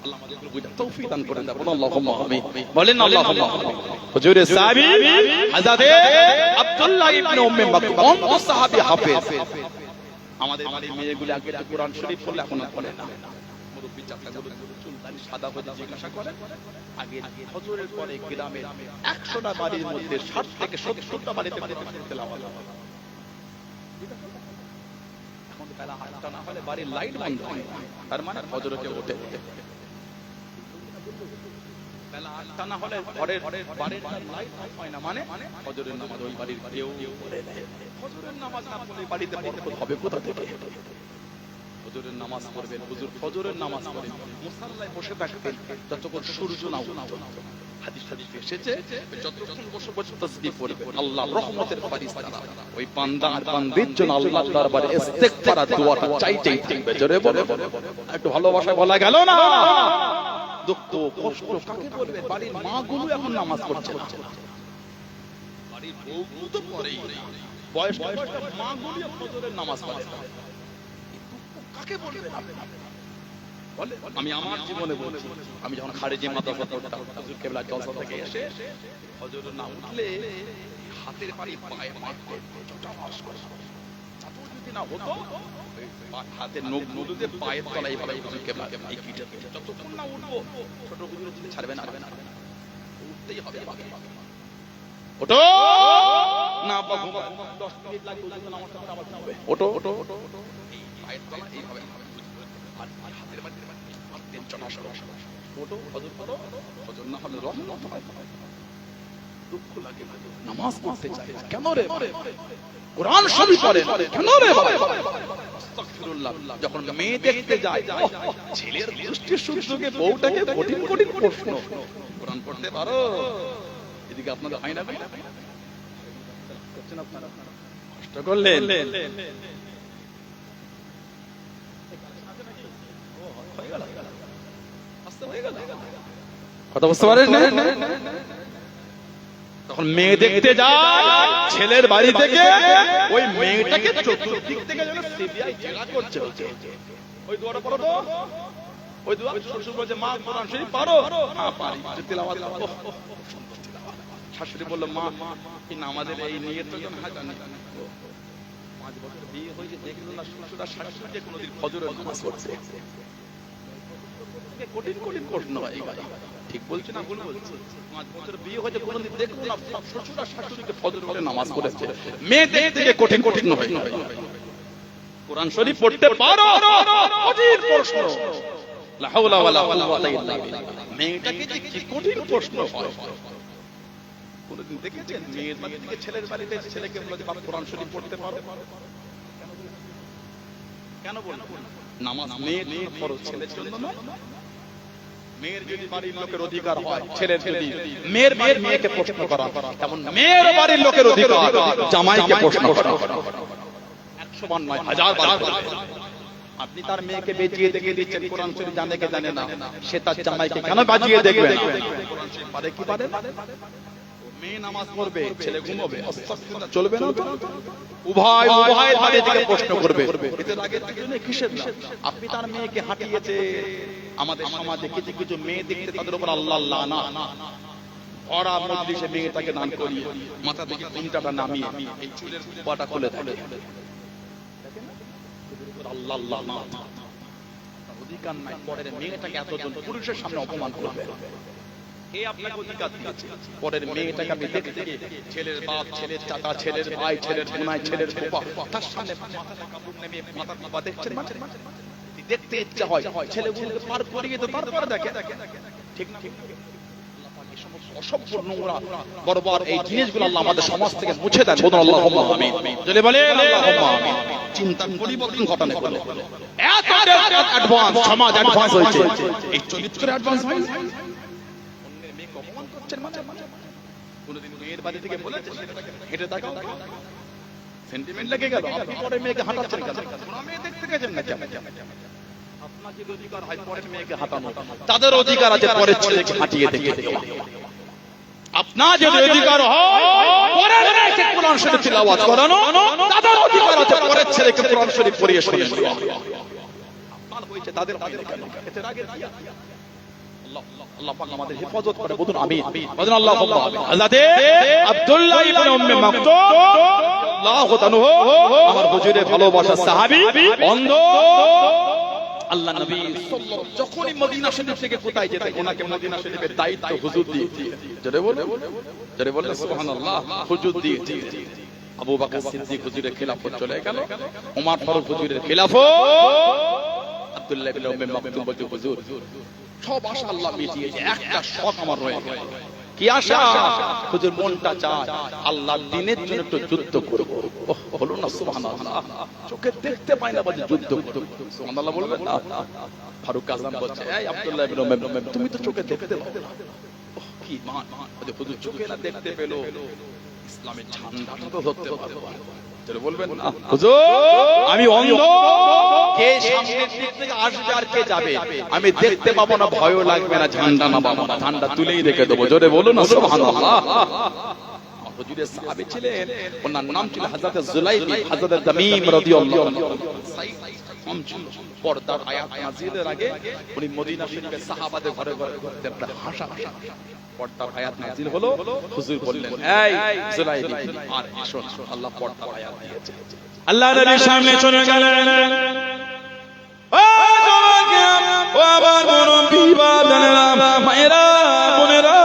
আল্লাহ আমাদেরকে বুঝার তৌফিক দান করেন। আল্লাহুম্মা আমিন বলেন। আল্লাহুম্মা আমিন। হুজুরে সাহাবী হযরতে আব্দুল্লাহ ইবনে উম্মে মাকতুম সাহাবী হাফেজ। আমাদের বাড়ির মেয়েগুলো আগে তো কোরআন শরীফ পড়লে এখন আর পড়ে না। মুরব্বি চাচাগুলো চুলদানি সাদা হয়ে জিজ্ঞাসা করে, আগে হজরের পরে গ্রামের 100টা বাড়ির মধ্যে 60 থেকে 70টা বাড়িতে তেলাওয়াত হয়। এখন বেলা 8টা না হলে বাড়ির লাইট বন্ধ হয়, তার মানে হজরকে ওঠে। বেলা 8টা না হলে ঘরের বাড়ির লাইট হয় না, মানে হজরের নামাজ ওই বাড়ির কেউ পড়ে না। ফজরের নামাজ না পড়লে বাড়িতে বরকত হবে কোথা থেকে? ফজরের নামাজ পড়বেন, হুজুর ফজরের নামাজ পড়েন, মুসাল্লায় বসে থাকবেন যতক্ষণ সূর্য না উঠে। হাদিস এসেছে যতক্ষণ বসে বসে তাসবিহ পড়বেন, আল্লাহর রহমতের ফেরেশতারা ওই বান্দা আর বান্দির জন্য আল্লাহর দরবারে ইস্তেগফার দোয়াটা চাইতেই থাকবে। জোরে বলো, একটু ভালোবাসায় বলা গেল না। দুঃখ কষ্ট কাকে বলবে? বাড়ির মাগুলো এখন নামাজ পড়ছে না, বাড়ির বউগুলো তো পড়েই না, বয়স মাগুলো ফজরের নামাজ পড়ে না। কাকে বলবেন আপনি? বলে আমি আমার জীবনে বলছি, আমি যখন খারেজি মাদ্রাসা পড়তাম, হুজুর কেবলা জলসা থেকে এসে ফজর না উঠলে হাতের বাড়ি পায়ে মারতে চটামাস করে, চাপড় যদি না হতো হাতের নখ নদীতে পায়ের তলায় ভাবে হুজুর কেবলা এই কিটা যতক্ষণ না উঠবো ছোট হুজুর ছাড়বে না, উঠতেই হবে। ওঠো না বাবা, 10 মিনিট লাগবে হুজুর নামাজ পড়তে, আবার হবে। ওঠো ওঠো ওঠো, এই পায়ের তলা এইভাবে আর হাতের বাড়ি মারতে চটামাস। ওঠো ফজর পড়ো, ফজর না হলে রহমত হয়। দুঃখ লাগে, নামাজ পড়তে চাই কেন রে? কোরআন শরীফ পড়ে কেন রে? আস্তাগফিরুল্লাহ। যখন মেয়ে দেখতে যায়, ছেলের দৃষ্টির সূর্যকে বউটাকে কঠিন কঠিন প্রশ্ন, কোরআন পড়তে পারো? এদিকে আপনাদের হয় না ভাই? করছেন আপনারা, কষ্ট করলেন। কথা বুঝতে পারেন না? তখন মেয়ে দেখতে যায় ছেলের বাড়ি থেকে, ওই মেয়েটাকে চতুর্দিক থেকে যেন সিবিআই জেরা করছে। ওই দোয়াটা পড়ো তো, ওই দোয়া শ্বশুর বলছে মা কোরআন শরীফ পারো? হ্যাঁ পারি। তেলাওয়াত করো। শাশুড়ি বলল মা এই নামাজের এই নিয়তটা যেন হয় জানি। 5 বছর বিয়ে হয়েছে, দেখলো না শ্বশুর আর শাশুড়ি যে কোনোদিন ফজরের নামাজ পড়ছে। কঠিন কঠিন প্রশ্ন হয় ভাই, ঠিক বলছি না ভুল বলছি? 5 বছর বিয়ে হয়েছে, কোনোদিন দেখলো না শ্বশুর আর শাশুড়িকে ফজর করে নামাজ পড়েছে। মেয়ে থেকে কঠিন কঠিন হয়। কোরআন শরীফ পড়তে পারো? কঠিন প্রশ্ন। লা হাওলা ওয়ালা কুওয়াতা ইল্লা বিল্লাহ। মেয়েটাকে যে কি কঠিন প্রশ্ন হয়। কোনোদিন দেখেছেন মেয়ের বাড়ি থেকে ছেলের বাড়িতে ছেলেকে বলে যে বাপ কোরআন শরীফ পড়তে পারো? কেন বলবো? নামাজ মেয়ের জন্য ফরজ, ছেলের জন্য নয়। মেয়ের যদি বাড়ির লোকের অধিকার হয়, ছেলের যদি মেয়ের মেয়েকে প্রশ্ন করা, তেমন মেয়ের বাড়ির লোকের অধিকার জামাইকে প্রশ্ন করা। 100 বার নয়, 1000 বার। আপনি তার মেয়েকে বেজিয়ে দেখে দিচ্ছেন কোরআন শরীফ জানে কে জানে না, সে তার জামাইকে কেন বাজিয়ে দেখবেন? কোরআন শরীফ পারে কি পারে না? মেয়ে নামাজ পড়বে, ছেলে ঘুমাবে, আস্তাগফিরুল্লাহ চলবে না তো? উভয়ের বাড়ি থেকে প্রশ্ন করবে। এতে আগে জন্য কিসের না? আপনি তার মেয়েকে হাঁটিয়েছে। আমাদের সমাজে কিছু কিছু মেয়ে দেখতে তাদের উপর আল্লাহ লানা, ওরা মজলিসে মেয়েটাকে দান করিয়ে মাথা থেকে ঘুমটাটা নামিয়ে এই চুলের কুপাটা খুলে দেয়। আল্লাহ লানা, অধিকার নাই পরের মেয়েটাকে এতজন পুরুষের সামনে অপমান করবে। কে আপনাকে অধিকার দিয়েছে? পরের মেয়েটাকে আপনি দেখতে গিয়ে ছেলের বাপ, ছেলের চাচা, ছেলের ভাই, ছেলের বোনাই, ছেলের ফুফা, তার সামনে মাথাটা কাপড় নেমে মাথার কুপা দেখছেন, দেখতে ইচ্ছা হয়। ছেলেগুলোকে পার করিয়ে তো তারপরে দেখে, ঠিক না? আল্লাহ পাক এই সমস্ত অসভ্য নোংরা বর্বর এই জিনিসগুলো আল্লাহ আমাদের সমাজ থেকে মুছে দেন। বলুন আল্লাহুম্মা আমিন। যদি বলে আল্লাহুম্মা আমিন। চিন্তার পরিবর্তন ঘটানো হলো। এত অ্যাডভান্স সমাজ, অ্যাডভান্স হয়েছে, এই চরিত্র অ্যাডভান্স হয় না। অন্যের মেয়েকে অপমান করছেন মাঝে মাঝে। কোনদিন মেয়ের বাড়ি থেকে বলেছে সেটাকে হেঁটে দেখাও, সেন্টিমেন্ট লেগে গেল। আপনি পরে মেয়েকে হাঁটাচ্ছেন কেন? তোমরা মেয়ে দেখতে গেছেন না কেন? আপনার যে অধিকার হয় পরের মেয়েকে হাঁটানো, তাদের অধিকার আছে পরের ছেলেকে হাঁটিয়ে দেখে দেওয়া। আপনার যদি অধিকার হয় পরের মেয়েকে কোরআন শরীফ তিলাওয়াত করানো, তাদের অধিকার আছে পরের ছেলেকে কোরআন শরীফ পড়িয়ে শোনানো। আপনার হয়েছে, তাদের হয়নি কেন? এতে রাগের কি আছে? আল্লাহ পাক আমাদের হেফাজত করে। বলুন আমিন। বলুন আল্লাহুম্মা আমিন। হযরত আব্দুল্লাহ ইবনে উম্মে মাকতুম আল্লাহু তাআলা আমার হুজুরের ভালোবাসার সাহাবী, অন্ধ। আল্লাহ নবী সাল্লাল্লাহু যখনই মদিনা শরীফ থেকে কোথায় যেতেন, ওনাকে মদিনা শরীফের দায়িত্ব হুজুর দিয়েছে। জোরে বলে সুবহানাল্লাহ। হুজুর দিয়েছে। আবু বকর সিদ্দিক হুজুরের খিলাফত চলে গেল, ওমর ফারুক হুজুরের খিলাফত। আব্দুল্লাহ ইবনে উম্মে মাকতুম বলতে, হুজুর সব আশা আল্লাহ মিটিয়েছে, একটা শখ আমার রয়ে গেল। কি আশা? হুজুর মনটা চায় আল্লাহর দ্বীনের জন্য একটু যুদ্ধ করব। বলুন না সুবহানাল্লাহ। চোখে দেখতে পাই না, বলে যুদ্ধ করব। সুবহানাল্লাহ বলবেন না? ফারুক আযম বলছে, এই আব্দুল্লাহ ইবনে উম্মে তুমি তো চোখে দেখতে পাও না। কি মান! হুজুর চোখে না দেখতে পেল, ইসলামের ঝান্ডাটা তো ধরতে পারবে না। চলে বলবেন না, হুজুর আমি অন্ধ, কে সামনের দিক থেকে আসবে আর কে যাবে আমি দেখতে পাবো না, ভয়ও লাগবে না, ঝান্ডা না পাবো না, ঝান্ডা তুলেই রেখে দেবো। জোরে বলুন না সুবহানাল্লাহ। হুজুরের সাহাবী ছিলেন, ওনার নাম ছিল হযরত জুলাইবি, হযরত তামিম রাদিয়াল্লাহু আনহু। পর্দার আয়াত নাযিলের আগে উনি মদিনা শরীফের সাহাবাদের ঘরে ঘরে ঘুরতে হাসা। পর্দার আয়াত নাযিল হলো, হুজুর বললেন, এই জুলাইবি আর এসো না। আল্লাহ পর্দার আয়াত দিয়েছে। আল্লাহ নবীর সামনে চলে গেলেন। ও জওয়ানরা, ও আমার মুরব্বি বাবারা, মায়েরা, বোনেরা,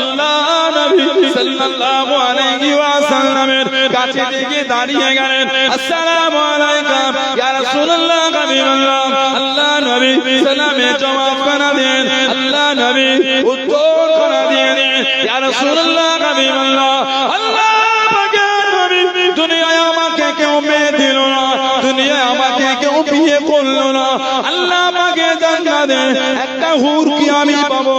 আল্লাহ নবী সাল্লাল্লাহু আলাইহি ওয়াসাল্লামের কাছে গিয়ে দাঁড়িয়ে গেলেন। আসসালামু আলাইকুম ইয়া রাসূলুল্লাহ, হাবিবাল্লাহ। আল্লাহ নবী সালামে জবাব করে দেন। আল্লাহ নবী উত্তর করে দিলেন, ইয়া রাসূলুল্লাহ, হাবিবাল্লাহ। আল্লাহ পাকের নবী দুনিয়ায় আমাকে কেউ মেয়ে দিল না, দুনিয়ায় আমাকে কেউ বিয়ে করলো না। আল্লাহ আমাকে জান্নাত দেন, একটা হুর কি আমি পাবো,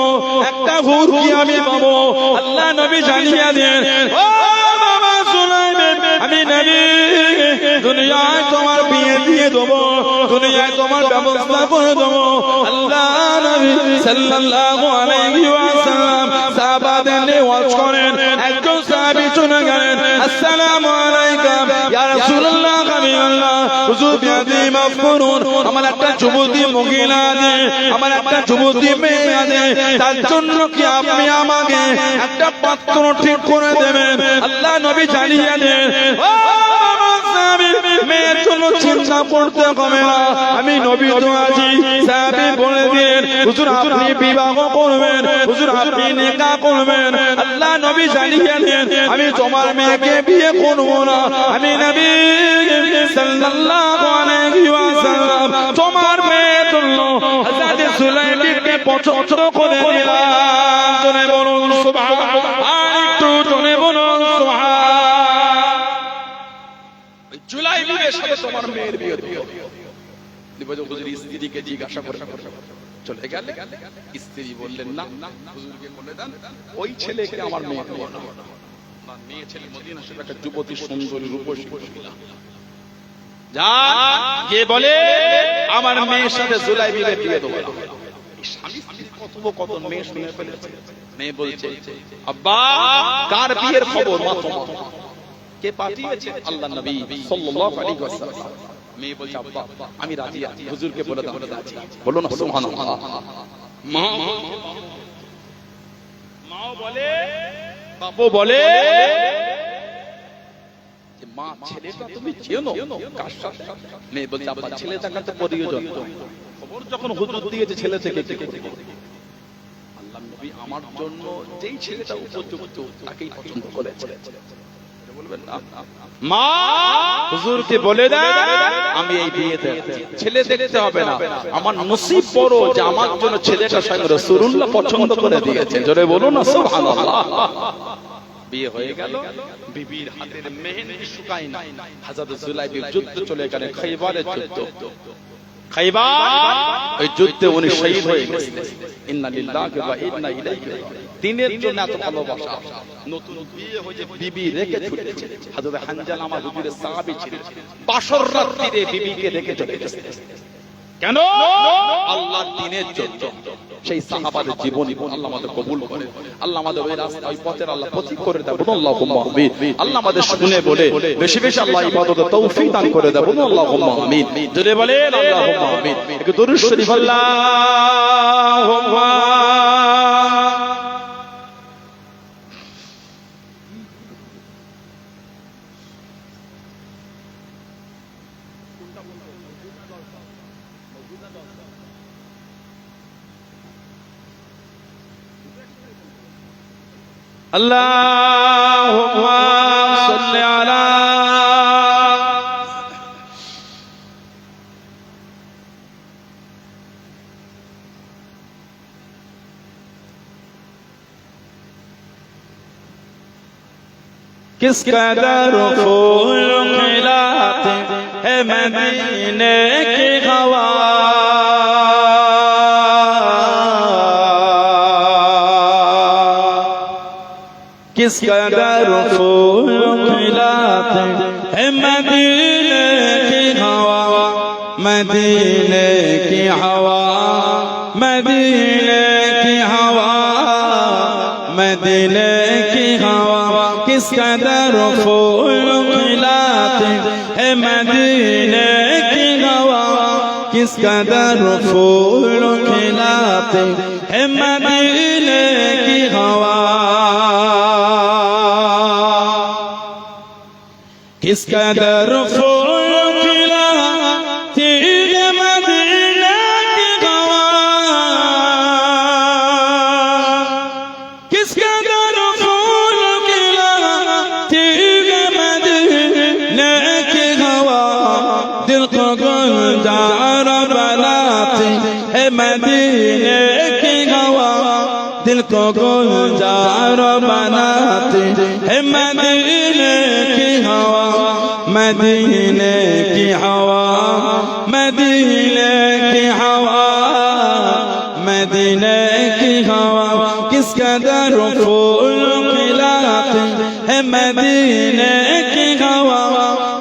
একটা হুর কি আমি পাবো। আল্লাহ নবী জানিয়ে দেন, ও বাবা সুলাইমান, আমি নবী দুনিয়ায় তোমার বিয়ে দিয়ে দেবো, দুনিয়ায় তোমার ব্যবস্থা করে দেবো। আল্লাহ নবী সাল্লাল্লাহু আলাইহি ওয়াসাল্লাম সাহাবাদের নিয়ে ওয়াজ করেন। একজন সাহাবী চলে গেলেন, আসসালামু আলাইকুম ইয়া রাসূলুল্লাহ, হাবিবাল্লাহ। হুজুর বিয়াদি মাফ করুন, আমার একটা যুবতী মহিলা আছে, আমার একটা যুবতী মেয়ে আছে, তার জন্য কি আপনি আমাকে একটা পাত্র ঠিক করে দেবেন? আল্লাহ নবী জানিয়ে দেন, ও সাহাবী, মেয়ের জন্য চিন্তা করতে হবে না, আমি নবী তো আছি। সাহাবী বলে দেন, হুজুর আপনি বিবাহ করবেন, হুজুর আপনি নিকাহ করবেন। আল্লাহ নবী জানিয়ে দেন, আমি তোমার মেয়েকে বিয়ে করব না, আমি নবী সাল্লাল্লাহু আলাইহি ওয়াসাল্লাম তোমার মেয়ের জন্য হযরত সুলাইমানকে পছন্দ করে নিলাম। জোরে বলুন সুবহানাল্লাহ, আর একটু জোরে বলুন সুবহানাল্লাহ। জুলাইবির সাথে তোমার মেয়ের বিয়ে দিও। হুজুর স্ত্রীকে জিজ্ঞাসা করে চলে গেলে, স্ত্রী বললেন না, হুজুরকে বলে দেন ওই ছেলেকে আমার মেয়ে দেবো না। মেয়ে ছেলে মদিনা শরীফের একটা যুবতী সুন্দরী রূপসী মহিলা যা গিয়ে বলে আমার মেয়ের সাথে জুলাইবিকে বিয়ে দেবো। স্বামী স্ত্রীর কথোপকথন মেয়ে শুনে ফেলেছে। মেয়ে বলছে আব্বা কার বিয়ের খবর? মা তোমার। কে পাঠিয়েছে? আল্লাহর নবী সাল্লাল্লাহু আলাইহি ওয়াসাল্লাম। মেয়ে বলছে আব্বা আমি রাজি আছি, হুজুরকে বলে দাও রাজি। বলো না সুবহানাল্লাহ। মাও বলে বাবু বলে মা ছেলেটা তুমি চেনো কার সাথে? মেয়ে বলছে আব্বা ছেলেটাকে তো প্রয়োজন, খবর যখন হুজুর দিয়েছে ছেলে থেকে আল্লাহর নবী আমার জন্য যেই ছেলেটা উপযুক্ত তাকেই পছন্দ করেছে। বলবেন না মা হুজুরকে বলে দেন আমি এই বিয়েতে ছেলে দেখতে হবে না, আমার নসিব বড় যে আমার জন্য ছেলেটা স্বয়ং রাসূলুল্লাহ পছন্দ করে দিয়েছেন। জোরে বলুন না সুবহানাল্লাহ। বিয়ে হয়ে গেল, বিবির হাতের মেহেন্দি শুকায় না। হযরত জুলাইবির যুদ্ধ চলে গেল, খাইবারের যুদ্ধ। খাইবার ওই যুদ্ধে উনি শহীদ হয়ে গেছেন। ইন্না লিল্লাহি ওয়া ইন্না ইলাইহি রাজিউন। দিনের জন্য এত ভালোবাসা। নতুন বিয়ে হয়ে বিবি রেখে ছুটেছে। হযরত হানজালা আমার হুজুরের সাহাবী ছিলেন। বাসর রাত্রিতে বিবিকে রেখে চলে গেছেন। কেন? আল্লাহর দ্বীনের জন্য। সেই সাহাবাদের জীবনী আল্লাহ আমাদের কবুল করে, আল্লাহ আমাদের ওই রাস্তা ওই পথের আল্লাহ পথিক করে দেয়। বলুন আল্লাহুম্মা আমিন। আল্লাহ আমাদের শুনে বলে বেশি বেশি আল্লাহ ইবাদতের তৌফিক দান করে দেয়। বলুন আল্লাহুম্মা আমিন। জোরে বলেন আল্লাহুম্মা আমিন। একটু দরুদ শরীফ আল্লাহুম্মা আল্লাহুম্মা সাল্লি আলা किस कदर फूल खिलाते हैं मदीने की हवा, किस कदर फूल खिलाते हैं मदीने की हवा, मदीने की हवा, मदीने की हवा, मदीने की हवा, किस कदर फूल खिलाते हैं मदीने की हवा, किस कदर फूल खिलाते हैं मदीने की हवा, किस कदर फूल खिलाती है मदीने की हवा, किस कदर फूल खिलाती है मदीने की हवा, दिल को गुलजार बनाती है मदीने की हवा, दिल को गुलजार बनाती है मदीने की हवा, मदीने की हवा, मदीने की हवा, मदीने की हवा, किस कदर फूल खिलाते हैं मदीने की हवा,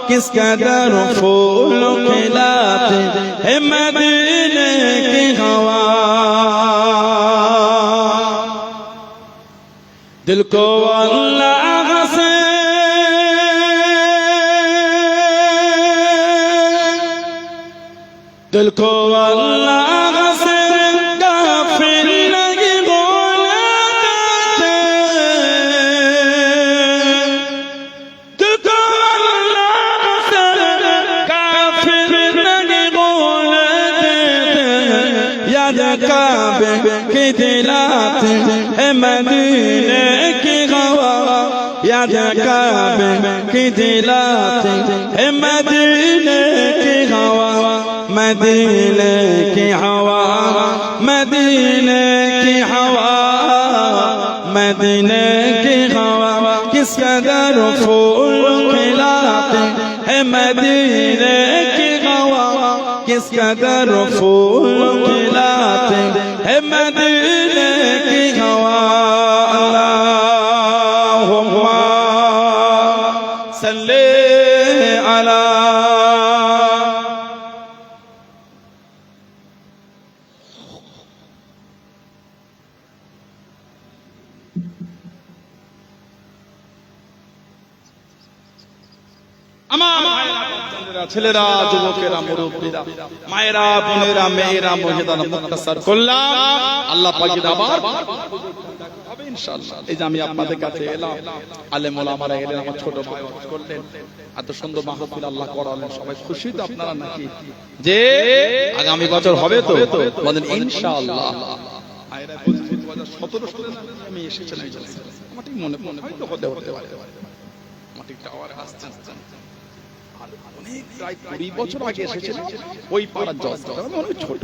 किस कदर फूल खिलाते हैं मदीने की हवा, दिल को अल्लाह से दिल को अल्लाह से काफिर नहीं बोलते, दिल को अल्लाह से काफिर नहीं बोलते, याद काबे की दिलाते है मदीने की हवा, याद काबे की दिलाते है मदीने की हवा, मदीने की हवा, मदीने की हवा, मदीने की हवा, किस कदर फूल खिलाते हैं मदीने की हवा, किस कदर फूल खिलाते है मदीने की हवा अल्लाहुम्मा सल्ले अला ছেলেরা যুবকেরা মুরব্বীরা মায়েরা বোনেরা মেয়েরা মহিলারা মুক্তাসার করলাম আল্লাহ পাকের আবার হবে ইনশাআল্লাহ। এই যে আমি আপনাদের কাছে এলাম, আলেম ওলামারা এলেন, আমার ছোট ভাই করলেন, এত সুন্দর মাহফিল আল্লাহ করালেন, সবাই খুশি তো আপনারা নাকি যে আগামী বছর হবে তো বলেন ইনশাআল্লাহ। আয়রা 2017 সালে আমি এসেছিলাম, আমার ঠিক মনে হয়তো হতে পারে, আমার ঠিক টাওয়ার আসছে অনেক প্রায় 20 বছর আগে এসেছিলাম ওই পাড়ার জজটা মনে হয় ছোট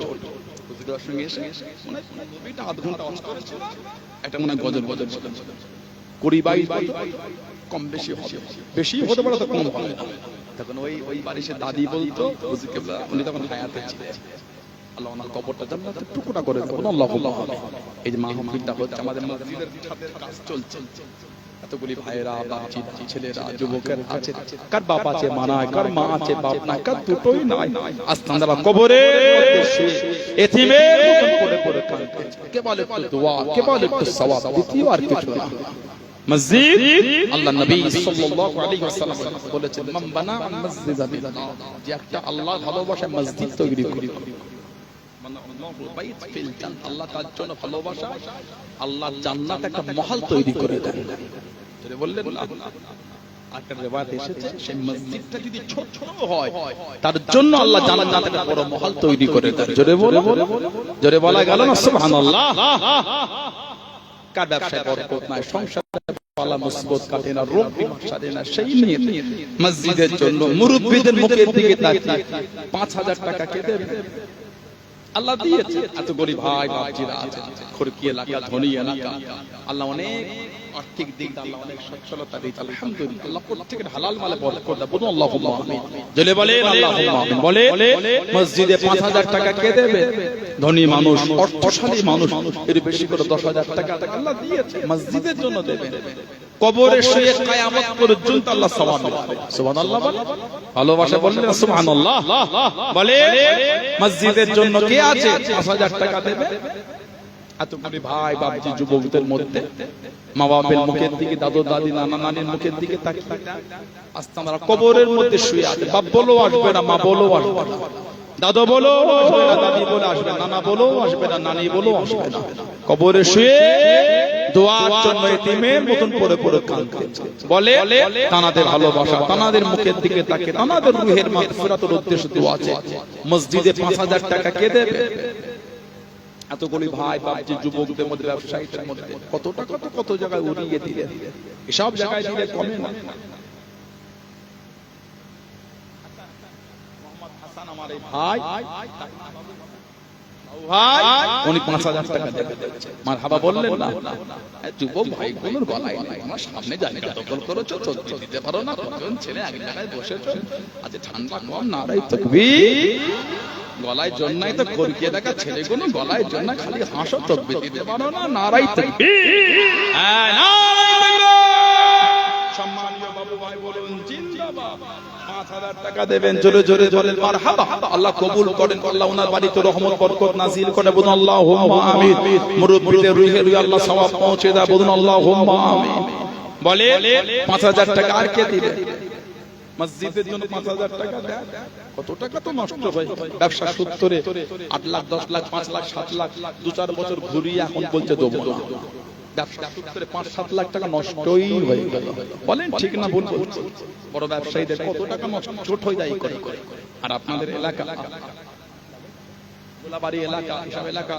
হুজুরের সঙ্গে এসে মনে হয় এটা আধ ঘন্টা অন করেছিল, একটা মনে হয় গজল ছিল 20-22 বছর, কম বেশি হবে, বেশি হতে পারে তো কম হবে না। তখন ওই বাড়ির সে দাদি বলতো হুজুর কেবলা, উনি তখন হায়াতে ছিলেন, আল্লাহ ওনার কবরটা জান্নাতের টুকরা করে দেবেন আল্লাহুম্মা। এই যে মাহফিলটা হচ্ছে আমাদের মসজিদের ছাদের কাজ চলছে, এতগুলি ভাইয়েরা বাচ্চা ছেলেরা যুবকের আছে, কার বাপ আছে মা নাই, কার মা আছে বাপ নাই, কার দুটোই নাই, আস্তানরা কবরের মধ্যে শুয়ে এতিমের মতন পড়ে পড়ে কাঁদছে। কে বলে একটু দোয়া, কে বলে একটু সওয়াব, দ্বিতীয় আর কিছু না। মসজিদ আল্লাহ নবী সাল্লাল্লাহু আলাইহি ওয়াসাল্লাম বলেছেন মান বানা মসজিদা লিল্লাহ, যে একটা আল্লাহ ভালোবাসা মসজিদ তৈরি করে, আল্লাহ তার জন্য ভালোবাসা, আল্লাহর জান্নাতে একটা মহল তৈরি করে দেন। যদি বললেন একটা রিওয়ায়াত এসেছে সেই মসজিদটা যদি ছোট ছোট হয় তার জন্য আল্লাহ জান্নাতে একটা বড় মহল তৈরি করে দেন। জোরে বলে, জোরে বলা গেল না সুবহানাল্লাহ। কার ব্যবসায় বরকত নাই, সংসারে পালা মুসিবত কাটে না, রোগ বিমার সারে না, সেই নিয়ে মসজিদের জন্য মুরব্বিদের মুখের দিকে তাকিয়ে 5000 টাকা কে দেবে? আল্লাহ দিয়েছে। এত গরিব ভাই বাপজিরা আছে, খরকি এলাকা, ধনী এলাকা, আল্লাহ অনেক আর্থিক দিক দিয়ে আল্লাহ অনেক সচ্ছলতা দিয়েছে, আলহামদুলিল্লাহ। আল্লাহ প্রত্যেকের হালাল মালে বরকত দাও, বলুন আল্লাহুম্মা আমিন। জলে বলেন আল্লাহুম্মা আমিন। বলে মসজিদে 5000 টাকা কে দেবে? ধনী মানুষ, অর্থশালী মানুষ, এর বেশি করে 10000 টাকা আল্লাহ দিয়েছে, মসজিদের জন্য দেবে। কবরে শুয়ে কিয়ামত পর্যন্ত আল্লাহ সওয়াব দেবে। সুবহানাল্লাহ বল, ভালোবাসা বললেন সুবহানাল্লাহ। বলে মসজিদের জন্য কে আছে 5000 টাকা দেবে? এতগুলি ভাই বাপজি যুবকদের মধ্যে মা বাপের মুখের দিকে, দাদু দাদি নানা নানির মুখের দিকে তাকিয়ে আস্তানারা কবরের মধ্যে শুয়ে আছে। বাপ বলো আসবে না, মা বলো আসবে না, দাদু বলো আসবে না, দাদি বলে আসবে না, নানা বলো আসবে না, নানি বলো আসবে না, কবরে শুয়ে দোয়ার জন্য এতিমের মতন পড়ে পড়ে কাঁদছে। বলে তানাদের ভালোবাসা, তানাদের মুখের দিকে তাকিয়ে তানাদের রূহের মাগফিরাতের উদ্দেশ্যে দোয়া আছে। মসজিদে 5000 টাকা কে দেবে? এতগুলি ভাই বাপজি যুবকদের মধ্যে, ব্যবসায়ীদের মধ্যে কত টাকা তো কত জায়গায় উড়িয়ে দিলেন, এসব জায়গায় দিলে কমে না। মোহাম্মদ হাসান আমার এই ভাই উনি 5000 টাকা দেবে, মারহাবা বললেন না? যুবক ভাই গুলোর গলায় নাই, আমার সামনে জায়গা দখল করেছো, চলতে দিতে পারো না, কতজন ছেলে এক জায়গায় বসেছো, আজ ঠান্ডা কম, নারাই তাকবীর, গলায় জন্নাই তো করকে দেখা ছেলেগুলো গলায় জন্না, খালি হাসো, তকবীর দিতে পারো না, নারাই তাকবীর, নারাই তাকবীর। সম্মানীয় বাবু ভাই বলুন জিন্দাবাদ। 5000 টাকা দেবেন, জোরে জোরে বলেন মারহাবা। আল্লাহ কবুল করেন, আল্লাহ ওনার বাড়িতে রহমত বরকত নাযিল করে, বলুন আল্লাহুম্মা আমিন। মুরব্বিদের রুহে রুহে আল্লাহ সওয়াব পৌঁছে দেয়, বলুন আল্লাহুম্মা আমিন। বলে 5000 টাকা আর কে দিবে? মসজিদের জন্য 5000 টাকা দেয়, কত টাকা তো নষ্ট হয় ব্যবসা সূত্রে। 8 লাখ 10 লাখ 5 লাখ 7 লাখ 2-4 বছর ঘুরিয়ে এখন বলছে দেবো না, ব্যবসা সূত্রে 5-7 লাখ টাকা নষ্টই হয়ে গেল। বলেন ঠিক না ভুল? বড় ব্যবসায়ীদের কত টাকা নষ্ট ছোট হয়ে যায় করে। আর আপনাদের এলাকা, গোলাবাড়ি এলাকা, এসব এলাকা,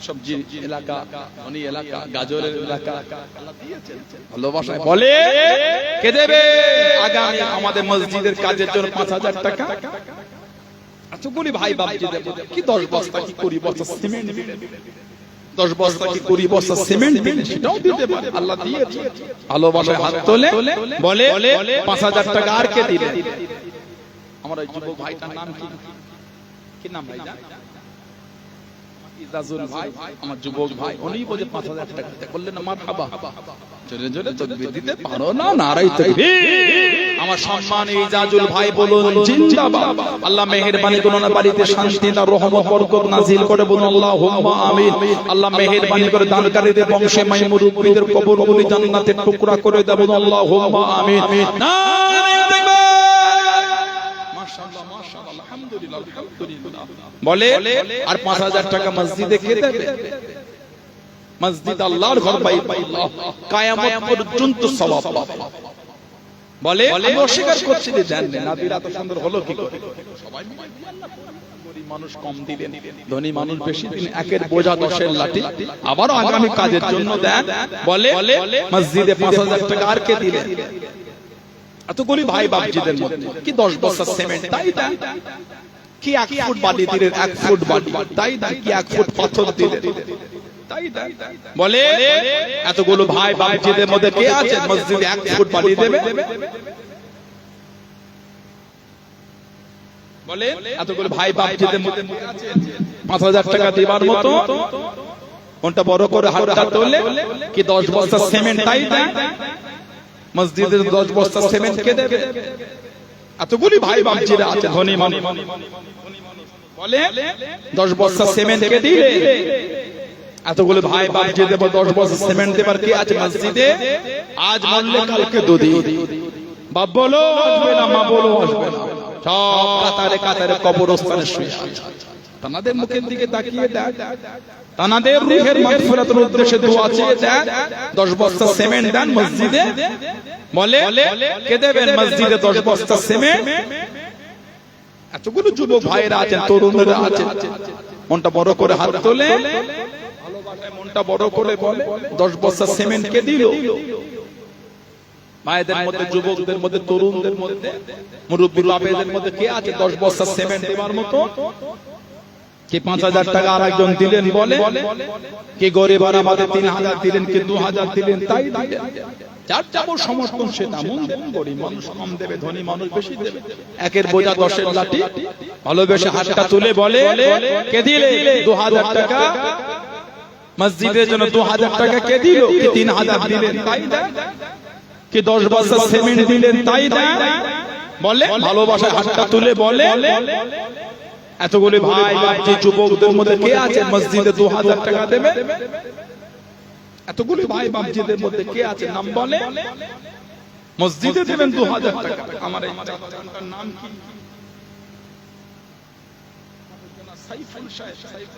সবজি এলাকা, ধনী এলাকা, গাজরের এলাকা, আল্লাহ দিয়েছেন ভালোবাসায়। বলে কে দেবে আগামী আমাদের মসজিদের কাজের জন্য 5000 টাকা? এতগুলি ভাই বাপজি দেবে কি 10 বস্তা কি 20 বস্তা সিমেন্ট, 10 বস্তা কি 20 বস্তা সিমেন্ট দিন, সেটাও দিতে পারে, আল্লাহ দিয়েছে। ভালোবাসায় হাত তোলে, বলে 5000 টাকা আর কে দিবে? আমার ওই যুবক ভাইটার নাম কি? কি নাম ভাই জান? ইজাজুল ভাই, আমার যুবক ভাই, উনি বলে 5000 টাকা দিতে বললেন না মারহাবা, জোরে জোরে তাকবীর দিতে পারো না? নারায়ে তাকবীর। আমার সম্মানী ইজাজুল ভাই বলুন জিন্দাবাদ। আল্লাহ মেহেরবানি করে ওনার বাড়িতে শান্তি আর রহমত বরকত নাজিল করে বলুন আল্লাহুম্মা আমিন। আল্লাহ মেহেরবানি করে দানকারীদের বংশে মাইমুরুদ্দিদের কবরগুলি জান্নাতের টুকরা করে দেন বলুন আল্লাহুম্মা আমিন। নারায়ে তাকবীর। মাশাআল্লাহ মাশাআল্লাহ, আলহামদুলিল্লাহ আলহামদুলিল্লাহ। বলে আর 5000 টাকা মসজিদে কে দেবে? মসজিদ আল্লাহর ঘর, বাইতুল্লাহ, কিয়ামত পর্যন্ত সওয়াব পাবে। বলে আমি অস্বীকার করছি যে দেন না, নবীর এত সুন্দর হলো কি করে? সবাই মিলে দিলেন না, গরিব মানুষ কম দিলেন, ধনী মানুষ বেশি দিলেন, একের বোঝা 10-এর লাঠি। আবারও আগামী কাজের জন্য দেন। বলে মসজিদে 5000 টাকা আর কে দিলেন? এতগুলি ভাই বাপজিদের মধ্যে কি 10 বস্তা সিমেন্ট তাই দেন? কি 1 ফুট বালি দিলেন? 1 ফুট বালি তাই দেন? কি 1 ফুট পাথর দিলেন? তাই দেন। বলে এতগুলো ভাই বাপজিদের মধ্যে কে আছেন মসজিদে 1 ফুট বালি দেবে? বলে এতগুলো ভাই বাপজিদের মধ্যে কে আছেন 5000 টাকা দেবার মতো? কোনটা বড় করে হাতটা তোলে? কি 10 বস্তা সিমেন্ট তাই দেন? মসজিদের 10 বস্তা সিমেন্ট কে দেবে? এতগুলি ভাই বাপজিরা আছে ধনী মানুষ। বলে 10 বস্তা সিমেন্ট কে দিলে? এতগুলো ভাই বাপজি দেব 10 বস্তা সিমেন্ট দেবার কি আছে মসজিদে? আজ মরলে কালকে দুদিন। বাপ বলো আসবে না, মা বলো আসবে না, সব কাতারে কাতারে কবরস্থানে শুয়ে আছে। তানাদের মুখের দিকে তাকিয়ে দেখ, তানাদের রূহের মাগফিরাতের উদ্দেশ্যে দোয়া চেয়ে দেখ। 10 বস্তা সিমেন্ট দেন মসজিদে। বলে কে দেবেন মসজিদে 10 বস্তা সিমেন্ট? এতগুলো যুবক ভাইরা আছেন, তরুণরা আছেন, মনটা বড় করে হাত তোলে, ভালোবাসায় মনটা বড় করে বলে 10 বস্তা সিমেন্ট কে দিল? মায়েদের মধ্যে, যুবকদের মধ্যে, তরুণদের মধ্যে, মুরব্বি বাপেদের মধ্যে কে আছে 10 বস্তা সিমেন্ট দেওয়ার মতো? কি 5000 টাকা আরেকজন দিলেন? বলে কি গরিব আর আমাদের 3000 দিলেন, কি 2000 দিলেন? তাই দিলেন। যার যাবো সমর্থন সেটা মন দেন। গরিব মানুষ কম দেবে, ধনী মানুষ বেশি দেবে, একের বোঝা 10-এর লাঠি। ভালোবেসে হাতটা তুলে বলে কে দিলে? 2000 টাকা মসজিদের জন্য। 2000 টাকা কে দিল? কি 3000 দিলেন? তাই দেন। কি 10 বস্তা সিমেন্ট দিলেন? তাই দেন। বলে ভালোবাসায় হাতটা তুলে বলে এতগুলি ভাই বাপজি যুবকদের মধ্যে কে আছে মসজিদে 2000 টাকা দেবে? এতগুলি ভাই বাপজিদের মধ্যে কে আছে নাম বলে মসজিদে দেবেন 2000 টাকা? আমার এই চাচার নাম কি? সাইফুল সাহেব।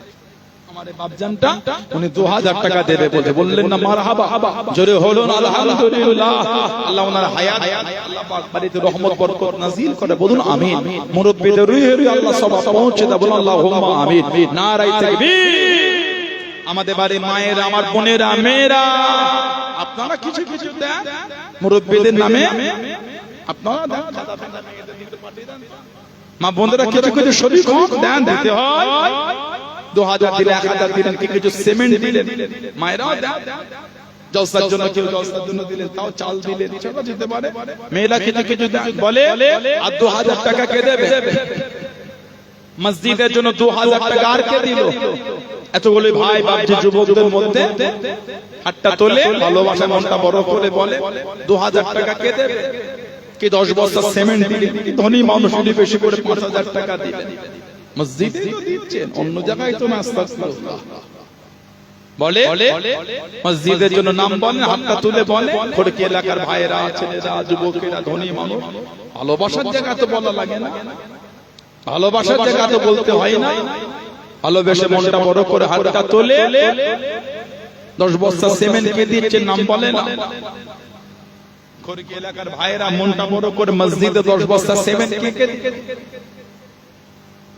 আমার বাপজানটা উনি 2000 টাকা দেবে বলে বললেন না মারহাবা, জোরে হলো না আলহামদুলিল্লাহ। আল্লাহ ওনার হায়াত, আল্লাহ পাক বাড়িতে রহমত বরকত নাযিল করে বলুন আমিন। মুরব্বিদের রুহে আল্লাহ সওয়াব পৌঁছে দেন বলুন আল্লাহুম্মা আমিন। নারায়ে তাকবীর। আমাদের বাড়ি মায়েরা, আমার বোনেরা, মেয়েরা, আপনারা কিছু কিছু দেন মুরব্বিদের নামে। আপনারা দেন, মা বোনেরা কিছু কিছু শরীক হন, দেন, দিতে হয়। 2000 দিলে 1000 দিলেন, কি কিছু সিমেন্ট দিলেন। মায়েরাও দেন, জলসার জন্য কেউ জলসার জন্য দিলেন, তাও চাল দিলেন, সেটা দিতে পারে। মেয়েরা কিছু কিছু দেন। বলে আর 2000 টাকা কে দেবে মসজিদের জন্য? 2000 টাকা আর কে দিল? এতগুলো ভাই বাপজি যুবকদের মধ্যে হাতটা তোলে, ভালোবাসায় মনটা বড় করে বলে 2000 টাকা কে দেবে? কি 10 বস্তা সিমেন্ট দিলেন? ধনী মানুষ বেশি করে 5000 টাকা দিলেন। মসজিদে তো দিচ্ছেন, অন্য জায়গায় তো না। আস্তাগফিরুল্লাহ। বলে মসজিদের জন্য নাম বলেন, হাতটা তুলে বলে খড়কি এলাকার ভাইয়েরা, ছেলেরা, যুবকেরা, ধনী মানুষ। ভালোবাসার জায়গা তো বলা লাগে না, ভালোবাসার জায়গা তো বলতে হয় না। ভালোবেসে মনটা বড় করে হাতটা তোলে 10 বস্তা সিমেন্ট কে দিচ্ছেন নাম বলে না। খড়কি এলাকার ভাইয়েরা মনটা বড় করে মসজিদে 10 বস্তা সিমেন্ট কে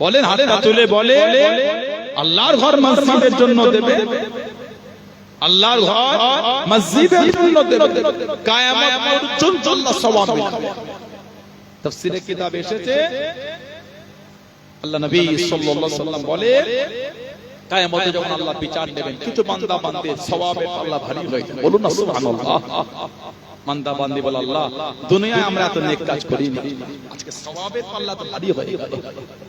বলেন? হাতটা তুলে বলে আল্লাহর ঘর মসজিদের জন্য দেবে, আল্লাহর ঘর মসজিদের জন্য দেবে, কিয়ামত পর্যন্ত আল্লাহ সওয়াব দিবে। তাফসীরে কিতাব এসেছে, আল্লাহ নবী সাল্লাল্লাহু আলাইহি ওয়াসাল্লাম বলে কিয়ামতে যখন আল্লাহ বিচার নেবেন, কিছু বান্দা বান্দে সওয়াবে আল্লাহ ভারী হয়ে যাবে। বলুন না সুবহানাল্লাহ। বান্দা বান্দি বলে আল্লাহ দুনিয়ায় আমরা এত নেক কাজ করি না, আজকে সওয়াবের পাল্লা তো ভারী হয়ে গেল।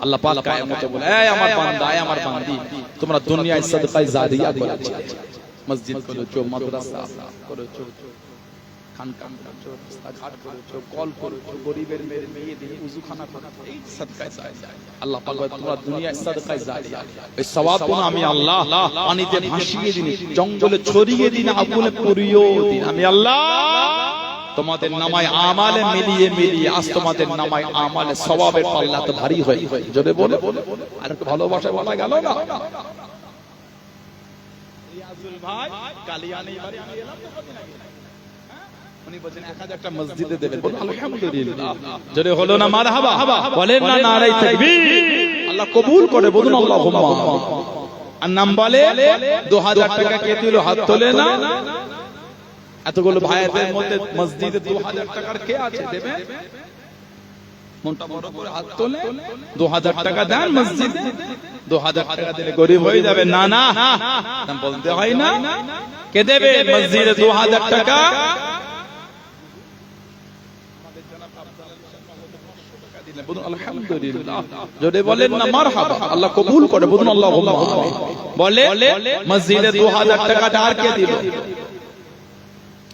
আল্লাহ পাক কিয়ামতে বলে, এই আমার বান্দা, এই আমার বান্দি, তোমরা দুনিয়ায় সাদকায়ে জারিয়া করেছো, মসজিদ করেছো, মাদ্রাসা করেছো, খানকা করেছো, রাস্তাঘাট করেছো, কল করেছো, গরিবের মেয়ে দিয়ে উযুখানা করেছো, এই সাদকায়ে জারিয়া। আল্লাহ পাক বলে তোমরা দুনিয়ায় সাদকায়ে জারিয়া, এই সওয়াবগুলো আমি আল্লাহ পানিতে ভাসিয়ে দিই, জঙ্গলে ছড়িয়ে দিই, আগুনে পুড়িয়ে দিই, আমি আল্লাহ তোমাদের নামায় আমালে মিলিয়ে মিলিয়ে আজ তোমাদের নামায় আমালে সওয়াবের পাল্লা তো ভারী হয়ে যায়। জোরে বলে আর একটু ভালোবাসা বলা গেল না। রিয়াজুল ভাই কালিয়ানি বাড়ি আমি এলাম তো কদিন আগে, উনি বলেন 1000 টাকা মসজিদে দেবেন, বলুন আলহামদুলিল্লাহ। জোরে হলো না মারহাবা, বলেন না নারায়ে তাকবীর। আল্লাহ কবুল করে, বলুন আল্লাহুম্মা। আর নাম বলে 2000 টাকা কে দিল, হাত তোলে না। এতগুলো ভাইদের মধ্যে মসজিদে 2000 টাকার কে আছে, দেবে? মনটা বড় করে হাত তোলে, 2000 টাকা দেন মসজিদে। 2000 টাকা দিলে গরিব হয়ে যাবে? না না, বলতে হয় না। কে দেবে মসজিদে 2000 টাকা? বলুন আলহামদুলিল্লাহ। জোরে বলেন না মারহাবা। আল্লাহ কবুল করে, বলুন আল্লাহুম্মা। বলে মসজিদে 2000 টাকাটা আর কে দিল?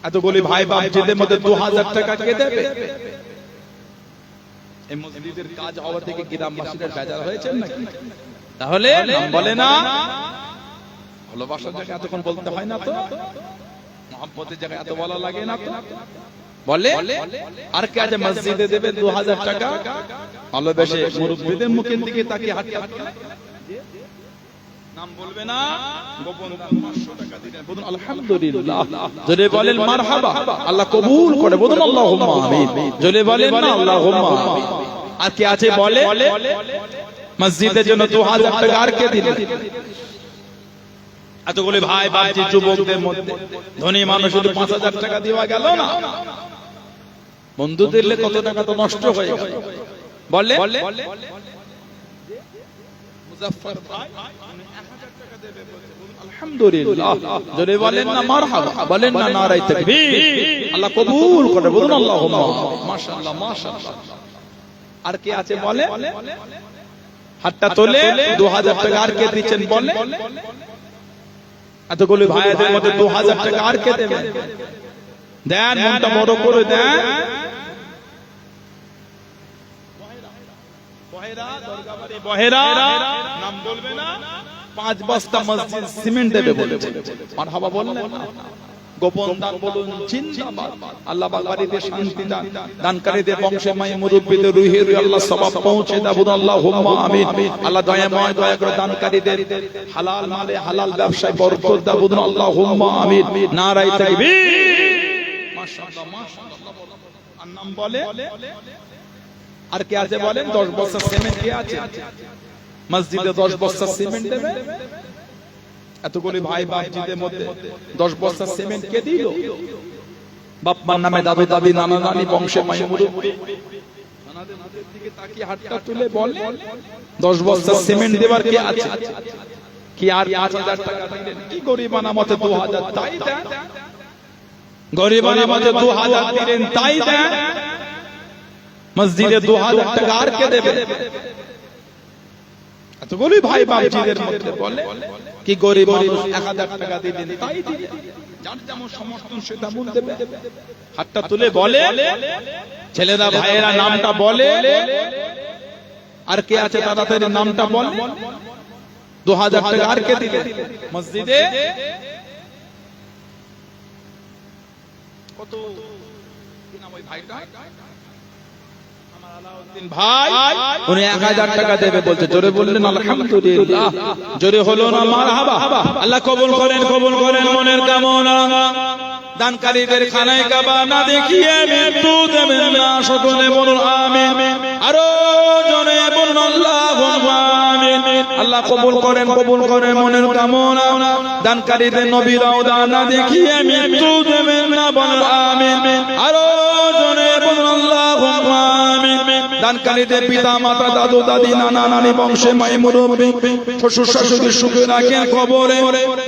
এতগুলি ভাই বাপজিদের মধ্যে 2000 টাকা কে দেবে? এই মসজিদের কাজ হওয়া থেকে গ্রামবাসীরা বেজার হয়েছেন নাকি? তাহলে নাম বলে না, ভালোবাসার জায়গায় এতক্ষণ বলতে হয় না তো, মহব্বতের জায়গায় এত বলা লাগে না তো। বলে আর কে আছে মসজিদে দেবে 2000 টাকা? ভালোবেসে মুরব্বিদের মুখের দিকে তাকিয়ে হাত নাম বলবে না, গোপন 500 টাকা দিলেন, বলুন আলহামদুলিল্লাহ। জোরে বলেন মারহাবা। আল্লাহ কবুল করে, বলুন আল্লাহুম্মা আমিন। জোরে বলেন না আল্লাহুম্মা আমিন। আর কে আছে বলে মসজিদের জন্য 2000 টাকা আর কে দিলেন? এতগুলি ভাই বাপজি যুবকদের মধ্যে ধনী মানুষ শুধু 5000 টাকা দেওয়া গেল না, বন্ধু দিলে কত টাকা তো নষ্ট হয়ে গেল। বলে মুজাফফর ভাই 1000 টাকা দেবে, আলহামদুলিল্লাহ। জোরে বলেন না মারহাবা, বলেন না নারায়ে তাকবীর। আল্লাহ কবুল করে, বলুন আল্লাহুম্মা। মাশাআল্লাহ মাশাআল্লাহ। আর কে আছে বলে হাতটা তোলে 2000 টাকা আর কে দিচ্ছেন? বলে এতগুলি ভাইদের মধ্যে 2000 টাকা আর কে দেবেন? দেন, মনটা বড় করে দেন। বহেরা নাম বলবে না, 5 বস্তা মসজিদ সিমেন্ট দেবে বলে মারহাবা বললেন না। গোপন দান বলুন জিন্দাবাদ। আল্লাহ বাড়িতে শান্তি দান, দানকারীদের বংশে মাই মুরব্বিদের রুহে রুহে আল্লাহ সওয়াব পৌঁছে দাও, বলুন আল্লাহুম্মা আমিন। আল্লাহ দয়াময় দয়া করে দানকারীদের হালাল মালে হালাল ব্যবসায় বরকত দাও, বলুন আল্লাহুম্মা আমিন। নারায়ে তাকবীর। মাশাআল্লাহ মাশাআল্লাহ। আর নাম বলে আর কে আছে বলেন? 10 বস্তা সিমেন্ট কে আছে মসজিদে? 10 বস্তা সিমেন্ট দেবে। এতগুলি ভাই বাপজিদের মধ্যে 10 বস্তা সিমেন্ট কে দিল? বাপ মার নামে দাদু দাদি নানা নানি বংশে মাই মুরব্বি নানাদের দিকে তাকিয়ে হাতটা তুলে বলে 10 বস্তা সিমেন্ট দেবার কে আছে? কি আর 5000 টাকা দিলেন? কি গরিবানা মতে 2000 তাই দেন, গরিবানা মতে 2000 দিলেন তাই দেন। মসজিদে 2000 টাকা আর কে দেবে? এতগুলি ভাই বাপজিদের মধ্যে বলে কি গরিব মানুষ 1000 টাকা দিলেন তাই দিলেন, যার যেমন সমর্থন সে তেমন দেবে। হাতটা তুলে বলে ছেলেরা ভাইয়েরা নামটা বলে। আর কে আছে তাড়াতাড়ি নামটা বলে। 2000 টাকা আর কে দিলেন মসজিদে? কত কি নাম ওই ভাইটা? ভাই উনি 1000 টাকা দেবে বলছে। জোরে বললেন আলহামদুলিল্লাহ। জোরে হলো না মারহাবা। আল্লাহ কবুল করেন, কবুল করেন মনের কামনা। দানকারীদের খানায় কাবা না দেখিয়ে মৃত্যু দেবেন না, সকলে বলুন আমিন। আরো জোরে বলুন আল্লাহুম্মা আমিন। আল্লাহ কবুল করেন, কবুল করেন মনের কামনা। দানকারীদের নবীর রওজা না দেখিয়ে মৃত্যু দেবেন না, বলুন আমিন। আরো জোরে বলুন আল্লাহুম্মা আমিন। দানকারীদের পিতা মাতা দাদু দাদি নানা নানি বংশে মাই মুরব্বী শ্বশুর শাশুড়ি সুখে রাখেন কবরে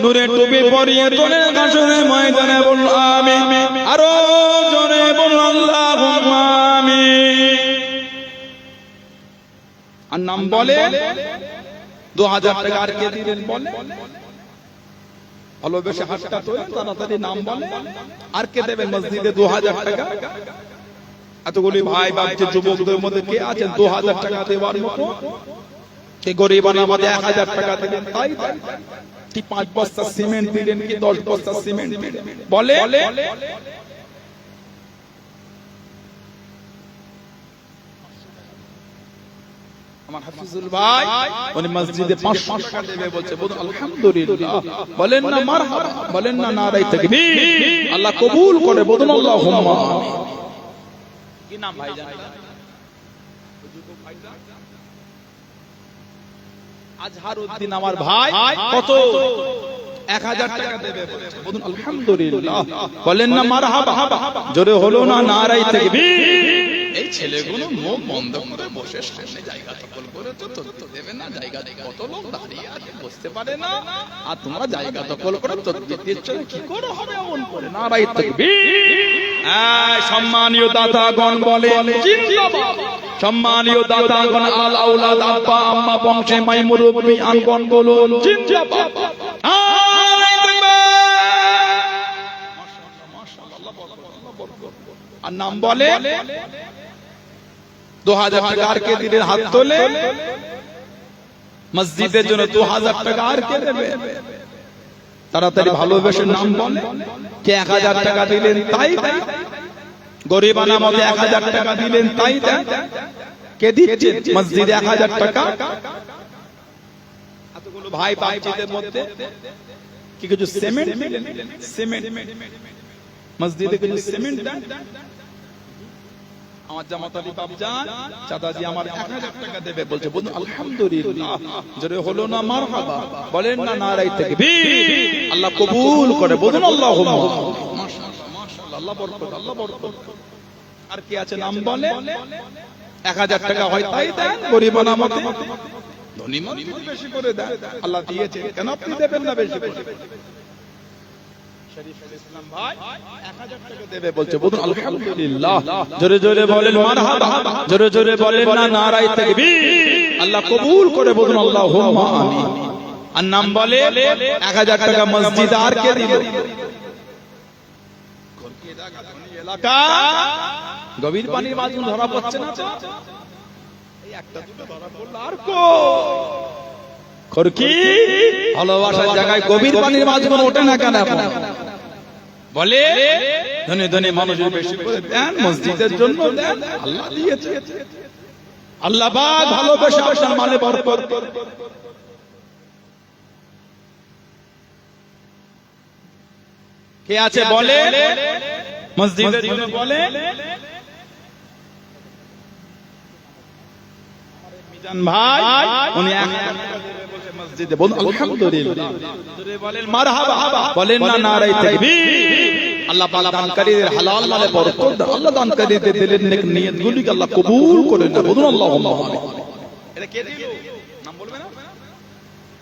নূরের টুপি পরিয়ে তোলেন হাসরে ময়দানে বলুন আমিন আরো জোরে বলুন আল্লাহুম্মা আমিন আর নাম বলে 2000 টাকা আর কে দিলেন বলে ভালোবেসে হাতটা তোলেন তাড়াতাড়ি নাম বলে আর কে দেবেন মসজিদে 2000 টাকা এতগুলি ভাই বাচ্চা যুবকদের মধ্যে কে আছেন 2000 টাকা দেওয়ার মতো কে গরিব আমাদের 1000 টাকা দিবেন তাই কি 5 বস্তা সিমেন্ট দিলেন কি 10 বস্তা সিমেন্ট দিলেন বলে আমার হাফিজুল ভাই উনি মসজিদে 500 টাকা দেবে বলছে বলুন আলহামদুলিল্লাহ বলেন না মারহাবা বলেন না নারায়ে তাকবীর আল্লাহ কবুল করে বলুন আল্লাহুম্মা আমিন কি নাম ভাই জানেন আজহারউদ্দিন আমার ভাই কত 1000 টাকা দেবে বলুন আলহামদুলিল্লাহ বলেন না মারহাবা জোরে হলো না নারায়ে তাকবীর এই ছেলেগুলো মুখ বন্ধ করে বসে সামনে জায়গা দখল করে তো দেবে না জায়গা কত লোক দাঁড়িয়ে আছে বুঝতে পারে না আর তোমরা জায়গা দখল করে তো দিচ্ছ কি করে হবে এমন করে নারায়ে তাকবীর সম্মানীয় দাতাগণ বলেন জিন্দাবাদ সম্মানীয় দাতাগণ আল আওলাদ আব্বা আম্মা বংশে মাই মুরব্বি আনগণ বলুন জিন্দাবাদ আর নাম বলে 2000 টাকা আর কে দিলেন হাত তোলে মসজিদের জন্য 2000 টাকা আর কে দেবে তাড়াতাড়ি ভালোবেসে নাম বলে কে 1000 টাকা দিলেন তাই গরিবানা মতে 1000 টাকা দিলেন তাই কে দিচ্ছেন মসজিদে 1000 টাকা এতগুলো ভাই বাচ্চাদের মধ্যে কি কিছু সিমেন্ট দিলেন সিমেন্ট মসজিদে কিছু সিমেন্ট দেন আমার জামাত আলী বাবজান চাচাজি আমার 1000 টাকা দেবে বলছে বলুন আলহামদুলিল্লাহ জোরে হলো না মারহাবা বলেন না নারায়ে তাকবীর আল্লাহ কবুল করে বলুন আল্লাহুম্মা মাশাআল্লাহ মাশাআল্লাহ আল্লাহ বরকত আর কি আছে নাম বলে 1000 টাকা হয় তাই দেন গরিবানা মতে ধনী মতে বেশি করে দেন আল্লাহ দিয়েছে কেন আপনি দেবেন না বেশি করে শরীফুল ইসলাম ভাই 1000 টাকা দেবে বলছে বলুন আলহামদুলিল্লাহ জোরে জোরে বলেন মারহাবা জোরে জোরে বলেন না নারায়ে তাকবীর আল্লাহ কবুল করে বলুন আল্লাহুম্মা আমিন আর নাম বলে 1000 টাকা মসজিদ আর কে দিল এলাকা গভীর পানির মাঝে ধরা পড়ছে না তো এই একটা দুটো ধরা পড়লো আর কো খরকি ভালোবাসার জায়গায় গভীর পানির মাঝে ওঠে না কেন বলে ধনী ধনী মানুষ বেশি করে দেন মসজিদের জন্য দেন আল্লাহ দিয়েছে আল্লাহ পাক ভালোবাসা আপনার মানে বরকত কে আছে বলে মসজিদের জন্য বলে মিজান ভাই উনি মসজিদে বলুন আলহামদুলিল্লাহ জোরে বলেন মারহাবা বলেন না নারায়ে তাকবীর আল্লাহ পাক দানকারীদের হালাল মালে বরকত দেন আল্লাহ দানকারীদের দিলের নেক নিয়তগুলিকে আল্লাহ কবুল করে নেন বলুন আল্লাহুম্মা আমিন এটা কে দিল নাম বলবে না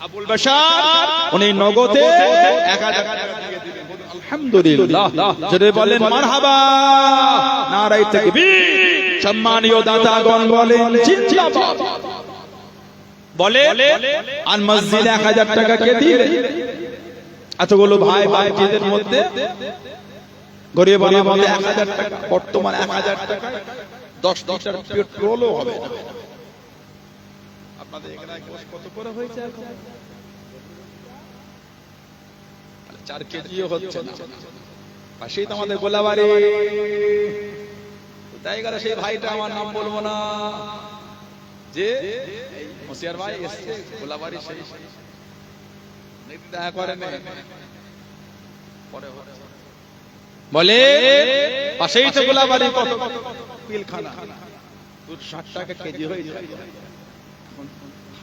আবুল বাশার উনি নগদে 1000 টাকা দিয়ে দিলেন বলুন আলহামদুলিল্লাহ জোরে বলেন মারহাবা নারায়ে তাকবীর সম্মানীয় দাতাগণ বলেন জিন্দাবাদ বলে আর মসজিদে 1000 টাকা কে দিলে এতগুলো ভাই ভাইদের মধ্যে গরিবানা মধ্যে 1000 টাকা বর্তমান 1000 টাকা 10 লিটার পেট্রোলও হবে না আপনাদের এখানে কত করে হয়েছে এখন 4 কেজিও হচ্ছে না পাশেই তো আমাদের গোলাবাড়ি তাই গেল সেই ভাইটা আমার নাম বলবো না যে মুসিয়ার ভাই এসছে গোলাবাড়ি সেই দেখা করে বলে পাশেই তো গোলাবাড়ি কত পিলখানা 60 টাকা কেজি হয়ে যায় এখন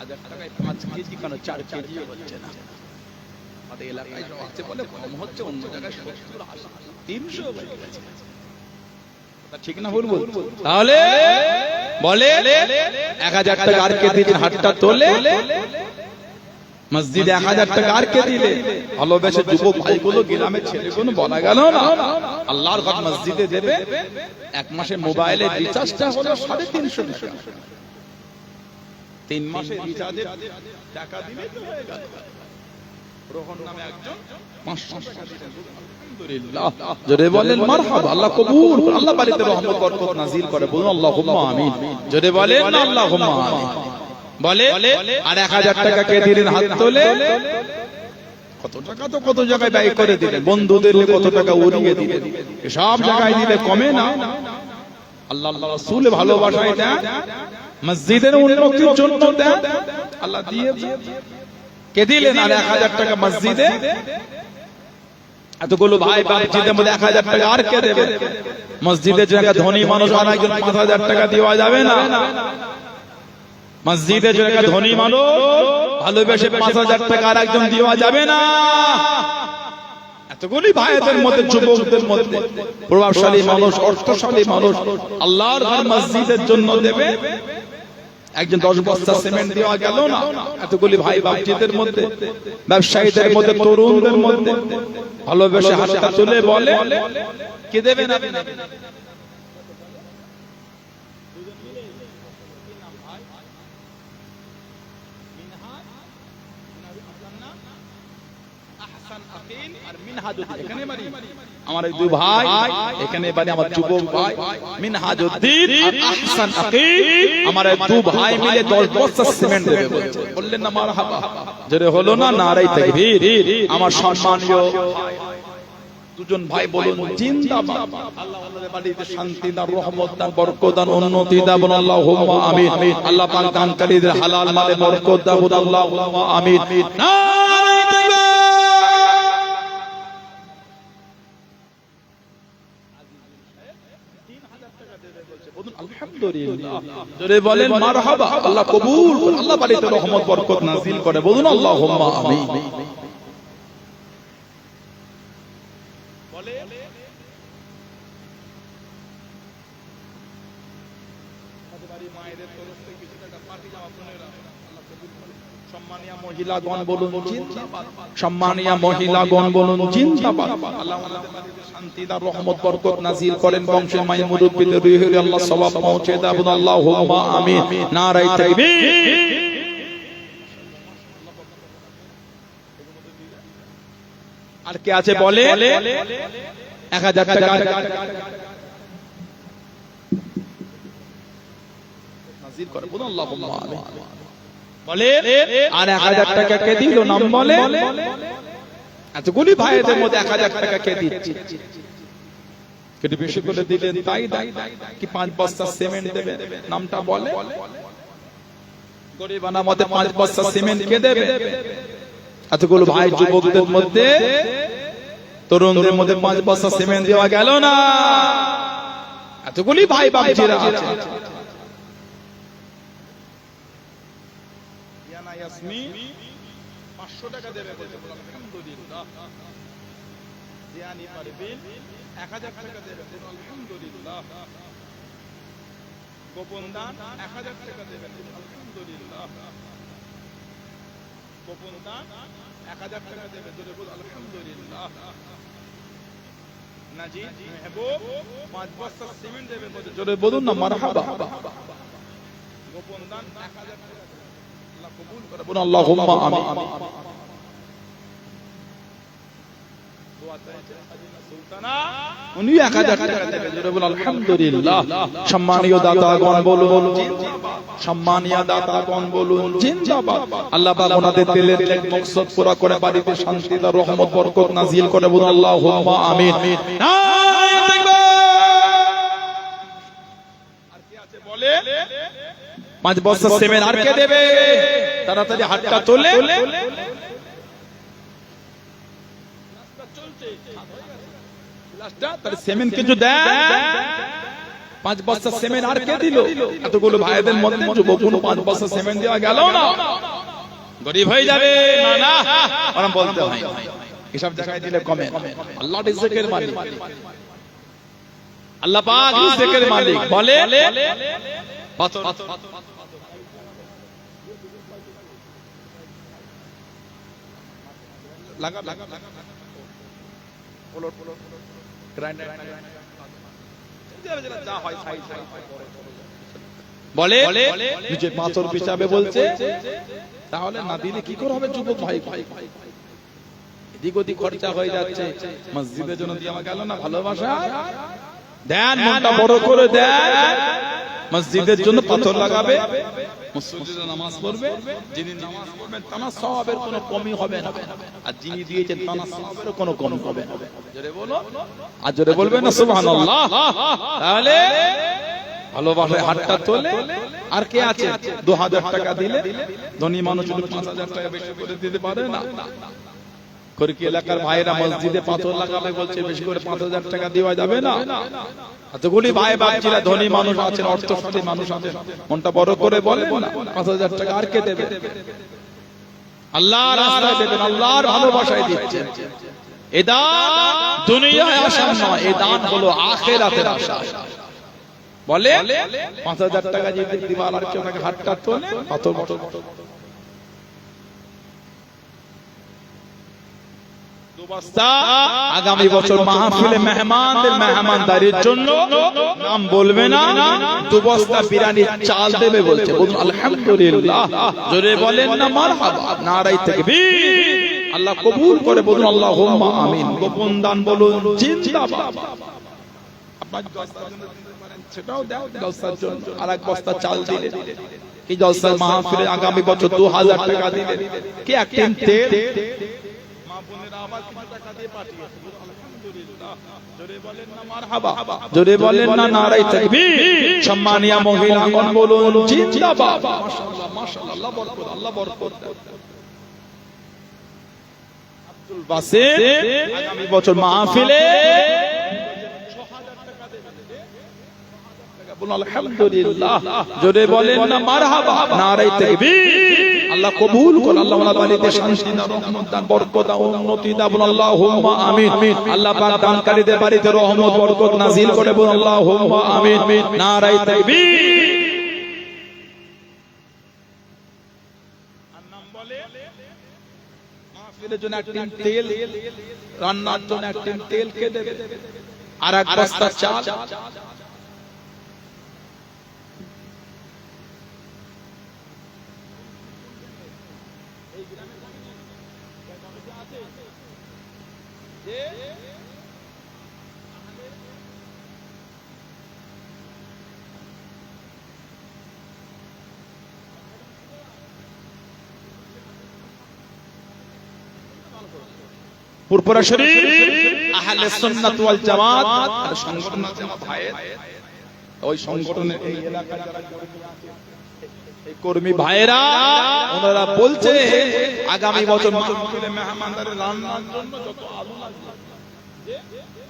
1000 টাকায় 5 কেজি কেন 4 কেজি হচ্ছে না আমাদের এলাকায় হচ্ছে বলে কম হচ্ছে অন্য জায়গায় 70 80 300 হয়ে গেছে ঠিক না ভুল বল তাহলে বলে 1000 টাকা আর কে দিলেন হাতটা তোলে মসজিদে 1000 টাকা আর কে দিলে ভালোবেসে যুবক ভাইগুলো গ্রামের ছেলেগুলো বলা গেল না আল্লাহর ঘর মসজিদে দেবে এক মাসে মোবাইলের রিচার্জটা হলো 350 টাকা 3 মাসে রিচার্জের টাকা দিলে তো হয়ে গেল রোহন নামে একজন 500 টাকা দিলেন আলহামদুলিল্লাহ জোরে বলেন মারহাবা আল্লাহ কবুল করুন আল্লাহ বাড়িতে রহমত বরকত নাজিল করে বলুন আল্লাহুম্মা আমিন জোরে বলেন না আল্লাহুম্মা আমিন বলে আর 1000 টাকা কে দিলেন হাত তোলে কত টাকা তো কত জায়গায় ব্যয় করে দিলেন বন্ধুদের কত টাকা উড়িয়ে দিলেন সব জায়গায় দিলে কমে না আল্লাহ আল্লাহ রাসূল ভালোবাসায় দেন মসজিদের উন্নতির জন্য দেন আল্লাহ দিয়ে কে দিলেন আর 1000 টাকা মসজিদে এতগুলো ভাই মসজিদের মধ্যে 1000 টাকা আর কে দেবে মসজিদের জায়গা ধনী মানুষ আর একজন 5000 টাকা দেওয়া যাবে না মসজিদে জায়গা ধনী মানুষ ভালোবেসে 5000 টাকা আর একজন দেওয়া যাবে না এতগুলি ভাইদের মধ্যে যুবকদের মধ্যে প্রভাবশালী মানুষ অর্থশালী মানুষ আল্লাহর ঘর মসজিদের জন্য দেবে একজন 10 বস্তা সিমেন্ট দেওয়া গেল না এতগুলি ভাই বাপজিদের মধ্যে ব্যবসায়ীদের মধ্যে তরুণদের মধ্যে ভালোবেসে হাতটা তুলে বলে কে দেবে না আমার এই দুই ভাই এখানে বাড়ি আমার যুবক ভাই মিনহাজউদ্দিন আর আহসান আকিব আমার এই দুই ভাই মিলে 10 বস্তা সিমেন্ট দেবে বলছে বললেন না মারহাবা জোরে হলো না নারায়ে তাকবীর আমার সম্মানীয় দুজন ভাই বলুন জিন্দাবাদ আল্লাহ আমাদের বাড়িতে শান্তি দান রহমত দান বরকত দান উন্নতি দান বলুন আল্লাহুম্মা আমিন আল্লাহ পাক দানকারীদের হালাল মালে বরকত দান বলুন আল্লাহুম্মা আমিন নারায়ে তাকবীর আলহামদুলিল্লাহ জোরে বলেন মারহাবা আল্লাহ কবুল করুন আল্লাহ বাড়িতে রহমত বরকত নাযিল করে বলুন আল্লাহুম্মা আমিন বলে আমাদের বাড়ি মায়েদের তরফ থেকে কিছু টাকা পার্টি জামা বোনেরা আল্লাহ কবুল করে সম্মানিয়া মহিলাগণ বলুন জিন্দাবাদ সম্মানিয়া মহিলাগণ বলুন জিন্দাবাদ আল্লাহ আমাদের বাড়িতে শান্তি দান রহমত বরকত নাযিল করেন বংশের মায়ের মুরব্বিদের রুহে আল্লাহ সওয়াব পৌঁছে দেন আল্লাহুম্মা আমিন নারায়ে তাকবীর আর কে আছে বলে 1000 টাকা নাযিল করে বলুন আল্লাহুম্মা আমিন বলে আর 1000 টাকা কে দিল নাম বলে এতগুলি ভাইদের মধ্যে 1000 টাকা কে দিচ্ছে কেটে বেশি করে দিলেন তাই কি 5 বস্তা সিমেন্ট দেবে নামটা বলে গরিবানা মতে 5 বস্তা সিমেন্ট কে দেবে এতগুলো ভাই যুবকদের মধ্যে তরুণদের মধ্যে 5 বস্তা সিমেন্ট দেওয়া গেল না এতগুলি ভাই বাপজিরা আছে ইয়ানা ইয়াসমিন 500 টাকা দেবে বলতে আলহামদুলিল্লাহ জিয়ানি পারবিন 1000 টাকা দেবে আলহামদুলিল্লাহ গোপন দান 1000 টাকা দেবে আলহামদুলিল্লাহ গোপন দান 1000 টাকা দেবে আলহামদুলিল্লাহ নাজি মেহবুব 5 বস্তা সিমেন্ট দেবে জোরে বলুন না মারহাবা গোপন দান 1000 টাকা আল্লাহ কবুল করে বলুন আল্লাহুম্মা আমিন দোয়া চাইছে হাজিনা সুলতানা উনি 1000 টাকা দেবে জোরে বলুন আলহামদুলিল্লাহ সম্মানীয় দাতাগণ বলুন সম্মানীয় দাতাগণ বলুন জিন্দাবাদ আল্লাহ পাক ওনাদের দিলের নেক মকসদ পুরা করে বাড়িতে শান্তি আর রহমত বরকত নাযিল করে বলুন আল্লাহুম্মা আমিন নারায়ে তাকবীর আর কি আছে বলে 5 বছর সিমেন্ট আর কে দেবে তাড়াতাড়ি হাতটা তোলে তাহলে সিমেন্ট কিছু দেন 5 বস্তা সিমেন্ট আর কে দিল এতগুলো ভাইদের মধ্যে যুবক 5 বস্তা সিমেন্ট দেওয়া গেল না গরিব হয়ে যাবে না না ওরা বলতে হয় এসব জায়গায় দিলে কমে আল্লাহ রিজকের মালিক আল্লাহ পাক রিজকের মালিক বলে পাথর লাগা বলে যে পাথর পিছাবে বলছে, তাহলে না দিলে কি করে হবে? যুবক ভাই এদিক ওদিক খরচা হয়ে যাচ্ছে, মসজিদের জন্য দিয়ে গেল না ভালোবাসা দেন, মনটা বড় করে দেন, মসজিদের জন্য পাথর লাগাবে, মসজিদে নামাজ পড়বে, যিনি নামাজ পড়বেন তার সওয়াবের কোনো কমি হবে না, আর যিনি দিয়েছেন তার সওয়াবের কোনো কম হবে না। জোরে বলো, আর জোরে বলবেন না সুবহানাল্লাহ। তাহলে ভালোবাসায় হাতটা তোলে। আর কে আছে 2000 টাকা দিলে ধনী মানুষ 5000 টাকা বেশি করে দিতে পারে না? খরকি এলাকার ভাইরা মসজিদে পাথর লাগাবে বলছে, বেশি করে 5000 টাকা দেওয়া যাবে না? এতগুলি ভাই বাচ্চারা ধনী মানুষ আছেন, অর্থশালী মানুষ আছেন, মনটা বড় করে বলেন না 5000 টাকা আর কে দেবে? আল্লাহর রাস্তায় দেবেন, আল্লাহর ভালোবাসায় দিচ্ছেন। এ দান দুনিয়ায় আশা নয়, এ দান হলো আখিরাতের আশা। বলে 5000 টাকা যদি দিবার আর কেউ নাকি হাতটা তোলে পাথর আগামী বছর মাহফিলে মেহমানদের মেহমানদারির জন্য নাম বলবে না, 2 বস্তা বিরিয়ানির চাল দেবে বলছে। বলুন আলহামদুলিল্লাহ, জোরে বলেন না মারহাবা, নারায়ে তাকবীর। আল্লাহ কবুল করে, বলুন আল্লাহুম্মা আমিন। গোপন দান বলুন জিন্দাবাদ। আপনার সেটাও দাও, জলসার জন্য আর 1 বস্তা চাল দিলে কি জলসার মাহফিলে আগামী বছর 2000 টাকা দিলে কি এক টিন তেল মা বোনেরা আবার কিছু টাকা দিয়ে পাঠিয়েছে। আলহামদুলিল্লাহ, জোরে বলেন না মারহাবা, জোরে বলেন না নারায়ে তাকবীর। সম্মানিয়া মহিলাগণ বলুন জিন্দাবাদ। মাশাআল্লাহ মাশাআল্লাহ, আল্লাহ বরকত, আল্লাহ বরকত। আব্দুল বাসিত আগামী বছর মাহফিলে আলহামদুলিল্লাহ, জোরে বলেন না মারহাবা, নারায়ে তাকবীর। আল্লাহ কবুল করুন, আল্লাহ ওনার বাড়িতে শান্তি দাও, রহমত দান, বরকত দাও, উন্নতি দাও, বলুন আল্লাহুম্মা আমিন। আল্লাহ পাক দানকারীদের বাড়িতে রহমত বরকত নাযিল করে, বলুন আল্লাহুম্মা আমিন, নারায়ে তাকবীর। আর নাম বলে মাহফিলের জন্য এক টিন তেল, রান্নার জন্য এক টিন তেল কে দেবে, আর 1 বস্তা চাল। পুরপুরা শরীফ আহলে সুন্নাত ওয়াল জামাত আর সংগঠন আছে আমার ভাইয়ের, ওই সংগঠনের এই এলাকায় যারা কর্মী আছে, এই কর্মী ভাইয়েরা ওনারা বলছে আগামী বছর মাহফিলে মেহমানদারের রান্নার জন্য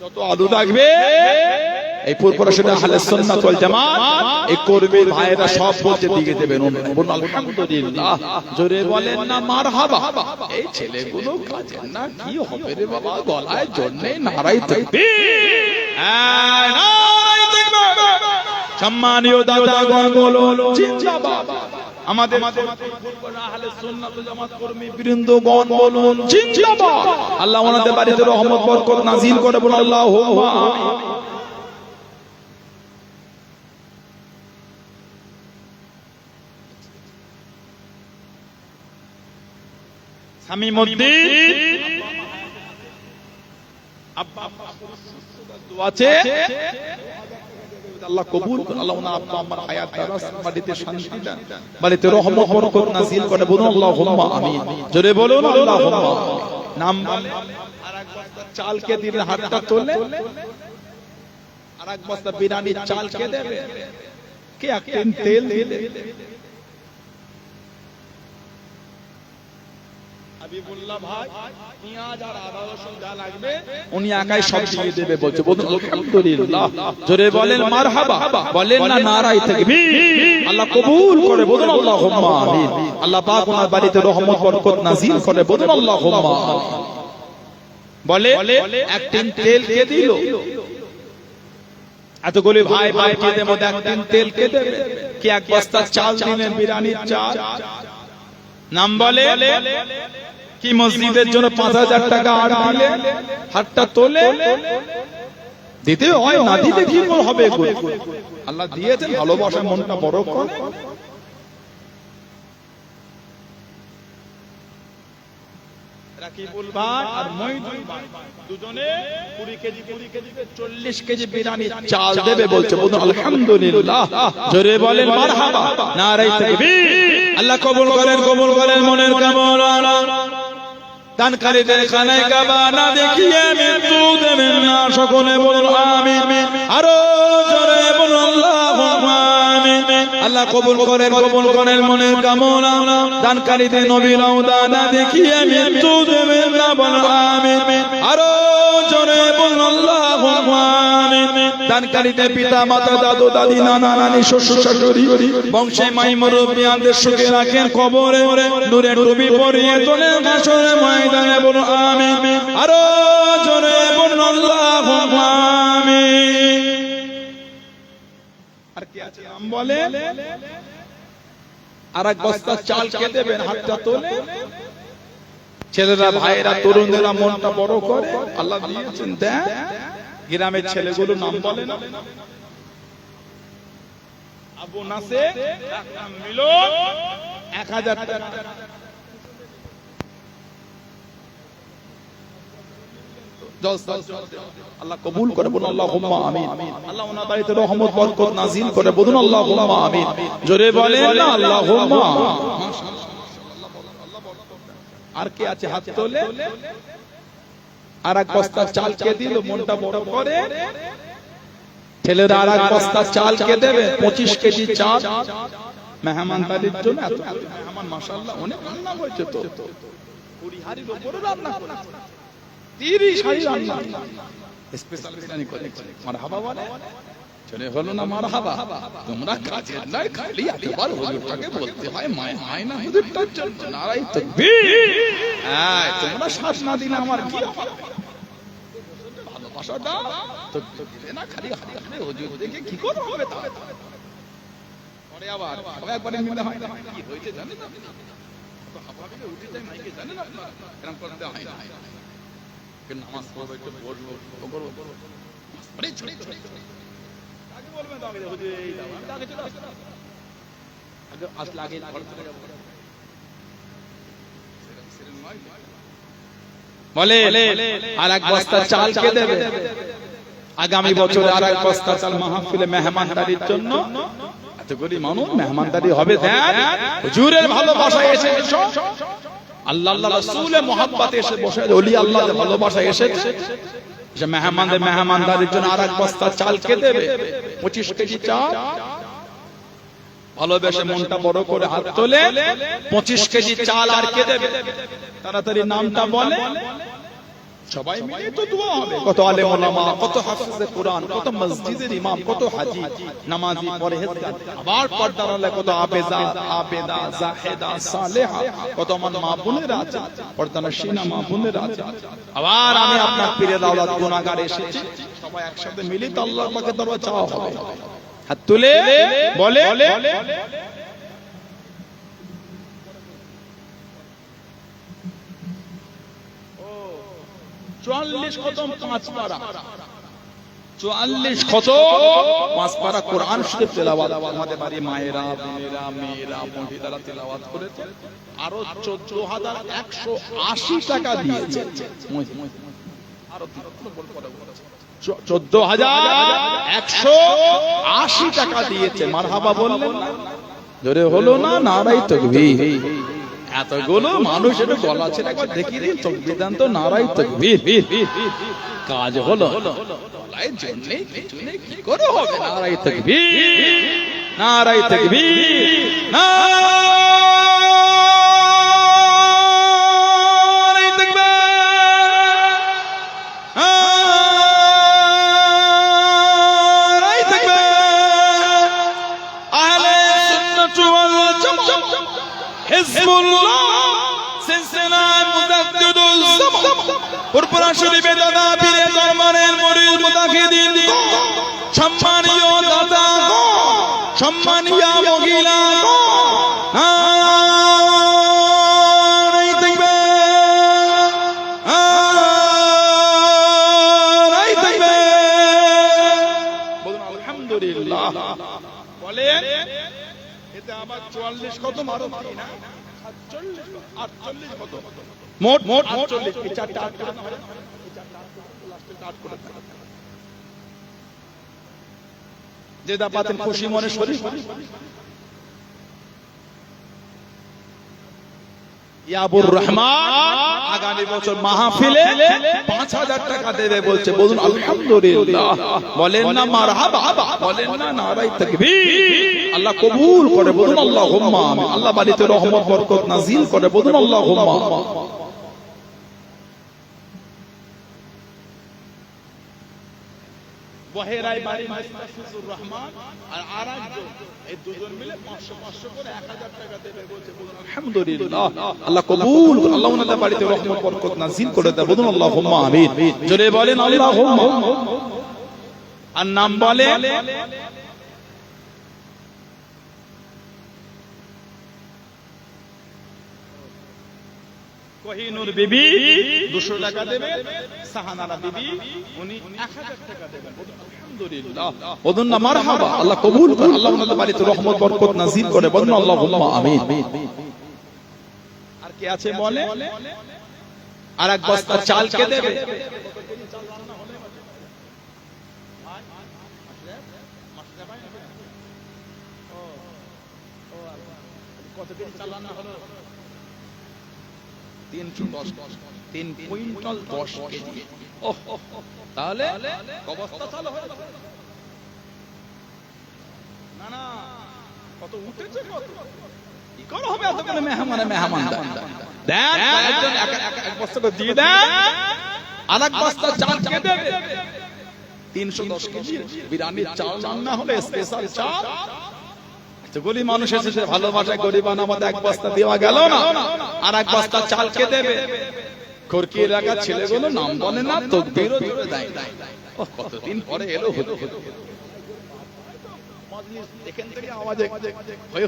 যত আলু লাগবে এই পুরপুরা শরীফ আহলে সুন্নাত ওয়াল জামাত এই কর্মী ভাইয়েরা সব বলতে দিয়ে দেবেন। বলুন আলহামদুলিল্লাহ, জোরে বলেন না মারহাবা। এই ছেলেগুলো কাজের না, কি হবে রে বাবা, গলায় জন্যে নারায়ে তাকবীর। নারায়ে তাকবীর। সম্মানীয় দাদাগণ বলুন জিন্দাবাদ। আমাদের আহলে সুন্নাত ওয়াল জামাত কর্মী বৃন্দগণ বলুন জিন্দাবাদ। আল্লাহ ওনাদের বাড়িতে রহমত বরকত নাযিল করে, বলুন আল্লাহুম্মা আমিন। শামীমউদ্দিন আব্বা দোয়া আছে, আল্লাহ কবুল করুন। আল্লাহ ওনার আব্বা আম্মার হায়াত দারাজ, বাড়িতে শান্তি দেন, বাড়িতে রহমত বরকত নাযিল করে, বলুন আল্লাহুম্মা আমিন। জোরে বলুন আল্লাহুম্মা আমিন। নাম বলে আর 1 বস্তা চাল কে দিলে হাতটা তোলে, আর 1 বস্তা বিরিয়ানির চাল কে দেবে, কে এক টিন তেল দিলে হাবিবুল্লাহ ভাই পেঁয়াজ আর আদা রসুন যা লাগবে উনি একাই সব দিয়ে দেবে বলছে। বলুন আলহামদুলিল্লাহ, জোরে বলেন মারহাবা, বলেন না নারায়ে তাকবীর। আল্লাহ কবুল করে, বলুন আল্লাহুম্মা আমিন। আল্লাহ পাক ওনার বাড়িতে রহমত বরকত নাযিল করে, বলুন আল্লাহুম্মা আমিন। বলে এক টিন তেল কে দিল, এতগুলি ভাই ভাই কেদের মধ্যে একদিন তেল কে দেবে? কি এক বস্তা চাল দিলেন, বিরিয়ানির চাল? নাম বলে কি মসজিদের জন্য 5,000 টাকা আর দিলে হাতটা তোলে দিতে হয়, না দিতে কি হবে? আল্লাহ দিয়েছেন, ভালোবাসা মনটা বড় করে। রাকিবুল ভাই আর মঈদুল ভাই দুজনে 20 কেজি 40 কেজি বিরিয়ানি চাল দেবে বলছে। বলুন আলহামদুলিল্লাহ, জোরে বলেন মারহাবা, নারে তাকবীর। আল্লাহ কবুল করেন, কবুল করেন মনের কামনা। দানকারীদের খানায় কাবা না দেখিয়ে মৃত্যু দেবেন না, সকলে বলুন আমিন। আরো জোরে বলুন আল্লাহুম্মা আমিন। আল্লাহ কবুল করেন, কবুল করেন মনের কামনা। দানকারীদের নবীর রওজা না দেখিয়ে মৃত্যু দেবেন না, বলুন আমিন। আরো জোরে বলুন আল্লাহুম্মা আমিন। দানকারীদের পিতা মাতা দাদু দাদি নানা নানি শ্বশুর শাশুড়ি বংশে মাই মুরব্বিয়ানদের সুখে রাখেন কবরে, নূরে টুপি পরিয়ে তোলেন হাসরে ময়দানে, বলুন আমিন। আরো জোরে বলুন আল্লাহুম্মা আমিন। আর কি আছে নাম বলে? আর এক বস্তা চাল কে দেবেন? হাতটা তোলে। ছেলেরা ভাইরা তরুণেরা মনটা বড় করে, আল্লাহ দিয়েছেন দেন। গ্রামের ছেলেগুলো নাম বলে না? আবু নাসের, নাম মিলন, 1000 টাকা। আল্লাহ কবুল করে, বলুন আল্লাহুম্মা আমিন। আল্লাহ ওনার বাড়িতে রহমত বরকত নাযিল করে, বলুন আল্লাহুম্মা আমিন। জোরে বলেন না আল্লাহুম্মা। আর কে আছে হাত তোলে? আর এক বস্তা চাল কে দিল? মনটা বড় করে। ছেলেরা আর এক বস্তা চাল কে দেবে? 25 কেজি চাল মেহমানদারির জন্য। এত মেহমান মাশাআল্লাহ, অনেক রান্না হয়েছে তো। 20 হাড়ির উপরে রান্না করেছে, 30 হাড়ি রান্না, স্পেশাল বিরিয়ানি করেছে। মারহাবা বলে চলে হলো না মারহাবা? তোমরা কাজের নয়, খালি এতবার হুজুরটাকে বলতে হয় মায় না হুজুরটার জন্য। নারাই তাকবীর। হ্যাঁ, তোমরা শ্বাস না দিলে আমার কি হবে? ভালোবাসাটা তো দিলে না, খালি হাতে হুজুর দেখে কি করে হবে? তা পরে আবার একবারে মিলে হয় না, কি হয়েছে জানেন আপনি? তো হাবাবিলে উঠে যায় মাইকে, জানেন আপনারা এরকম করতে হয় না। কিন্তু নামাজ পড়বো, একটু বলবো, ও করবো, আরে ছড়ে ছড়ে আগে বলবেন তো, আগে হুজুর এই দাও, আমি আগে চলে আসলাম, আগে আসলে আগে ঘর চলে যাব। বলে আর এক বস্তা চাল কে দেবে? আগামী বছর আর এক বস্তা চাল মাহফিলে মেহমানদারির জন্য। এতগুলি মানুষ মেহমানদারি হবে, দেন হুজুরের ভালোবাসায় এসে এসো, আল্লাহ আল্লাহ রাসূলের মহব্বতে এসে বসে, ওলি আল্লাহর ভালোবাসায় এসেছে। যে মেহমানদের মেহমানদারির জন্য আর এক বস্তা চাল কে দেবে? 25 কেজি চাল। ভালোবেসে মনটা বড় করে হাত তোলে। 25 কেজি চাল আর কে দেবে? তাড়াতাড়ি নামটা বলে। সবাই মিলে তো দোয়া হবে। কত আলেম ওলামা, কত হাফেজে কোরআন, কত মসজিদের ইমাম, কত হাজী, নামাজি, পরহেজগার, আবার পর্দার আলে কত আবেদা, জাহেদা, সালেহা, কত আমার মা বোনেরা আছে, পর্দানশীনা মা বোনেরা আছে। আবার আমি আপনার পীরের আওলাদ গুনাহগার এসেছি, সবাই একসাথে মিলে তো আল্লাহর পাকে দরবার চাওয়া হবে। হাত তুলে বলে 44 খতম 5 পারা, 44 খতম 5 পারা কোরআন শরীফ তেলাওয়াত আমাদের বাড়ি মায়েরা, বোনেরা, মেয়েরা, মহিলারা তেলাওয়াত করেছে। আরো 14,180 টাকা দিয়েছে। আরো 14,180 টাকা দিয়েছে। মারহাবা বললেন না? জোরে হলো না? নারাই তাকবীর। এতগুলো মানুষ একটু গলা ছেড়ে একবার দেখিয়ে দিন তাকবীর দেন তো, নারাই তাকবীর। কাজ হলো, গলায় জন্যে কিছু নেই, কি করে হবে? নারাই তাকবীর, নারাই তাকবীর, নারাই তাকবীর, নারাই তাকবীর। আহলে সুন্নাত ওয়াল জামাত, হিজবুল্লাহ, সিলসিলা মুজাদ্দিদুল জামান, পুরপুরা শরীফে দাদা পীরে দরবারের মুরিদ মুতাকিদিন সম্মান সম্মানিয়া মহিলা নারায়ে তাকবীর, নারায়ে তাকবীর। বলুন আলহামদুলিল্লাহ। বলেন এতে আবার 44 কত মারো কি না 48 কত মোট 48 এই চারটা আট করে না হয়? এই চারটা আট করে লাস্টে আট করে দাও। যেটা পাতেন খুশি মনে শরীফ ইয়াবুর রহমান আগামী বছর মাহফিলে 5000 টাকা দেবে বলছে। বলুন আলহামদুলিল্লাহ। বলেন না মারহাবা, বলেন না নারায়ে তাকবীর। আল্লাহ কবুল করে। বলুন আল্লাহুম্মা আমিন। আল্লাহ বাড়িতে রহমত বরকত নাজিল করে। বলুন আল্লাহুম্মা। বহেরাই বাড়ি মুস্তাফিজুর রহমান আর আরেকজন, এই দুজন মিলে 500 করে 1000 টাকা দেবে বলছে। বলুন আলহামদুলিল্লাহ। আল্লাহ কবুল করে। আল্লাহ ওনাদের বাড়িতে রহমত বরকত নাজিল করে দেয়। বলুন আল্লাহুম্মা আমিন। জোরে বলেন আল্লাহুম্মা। আর নাম বলে কোহিনুর বিবি 200 টাকা দেবে, সাহানারা বিবি উনি 1000 টাকা দেবেন। বলুন আলহামদুলিল্লাহ। বলুন না মারহাবা। আল্লাহ কবুল করে। আল্লাহ ওনাদের বাড়িতে রহমত বরকত নাজিল করে। বলুন আল্লাহুম্মা আমিন। আর কে আছে বলে আর এক বস্তা চাল কে দেবে? কত কেজি চাল রান্না হলো? 3 কুইন্টাল 10 কেজি। তাহলে অবস্থা চালু হয়ে যাবে। না না কত উঠেছে, কত কি করা হবে? এত করে মেহমান দেন, একজন এক বস্তা করে দিয়ে দেন, আর এক বস্তা চাল কে দেবে? 310 কেজি বিরিয়ানির চাল রান্না হলে স্পেশাল চাল। গরিব মানুষ এসেছে ভালোবাসায় গরিবান আমাদের এক বস্তা দেওয়া গেল না, আর এক বস্তা চাল কে দেবে? খরকি এলাকার ছেলেগুলো নাম বলে না, তাকবীরও জোরে দেয়। কতদিন পরে এলো হলো মজলিস, এখান থেকে আওয়াজ হয়ে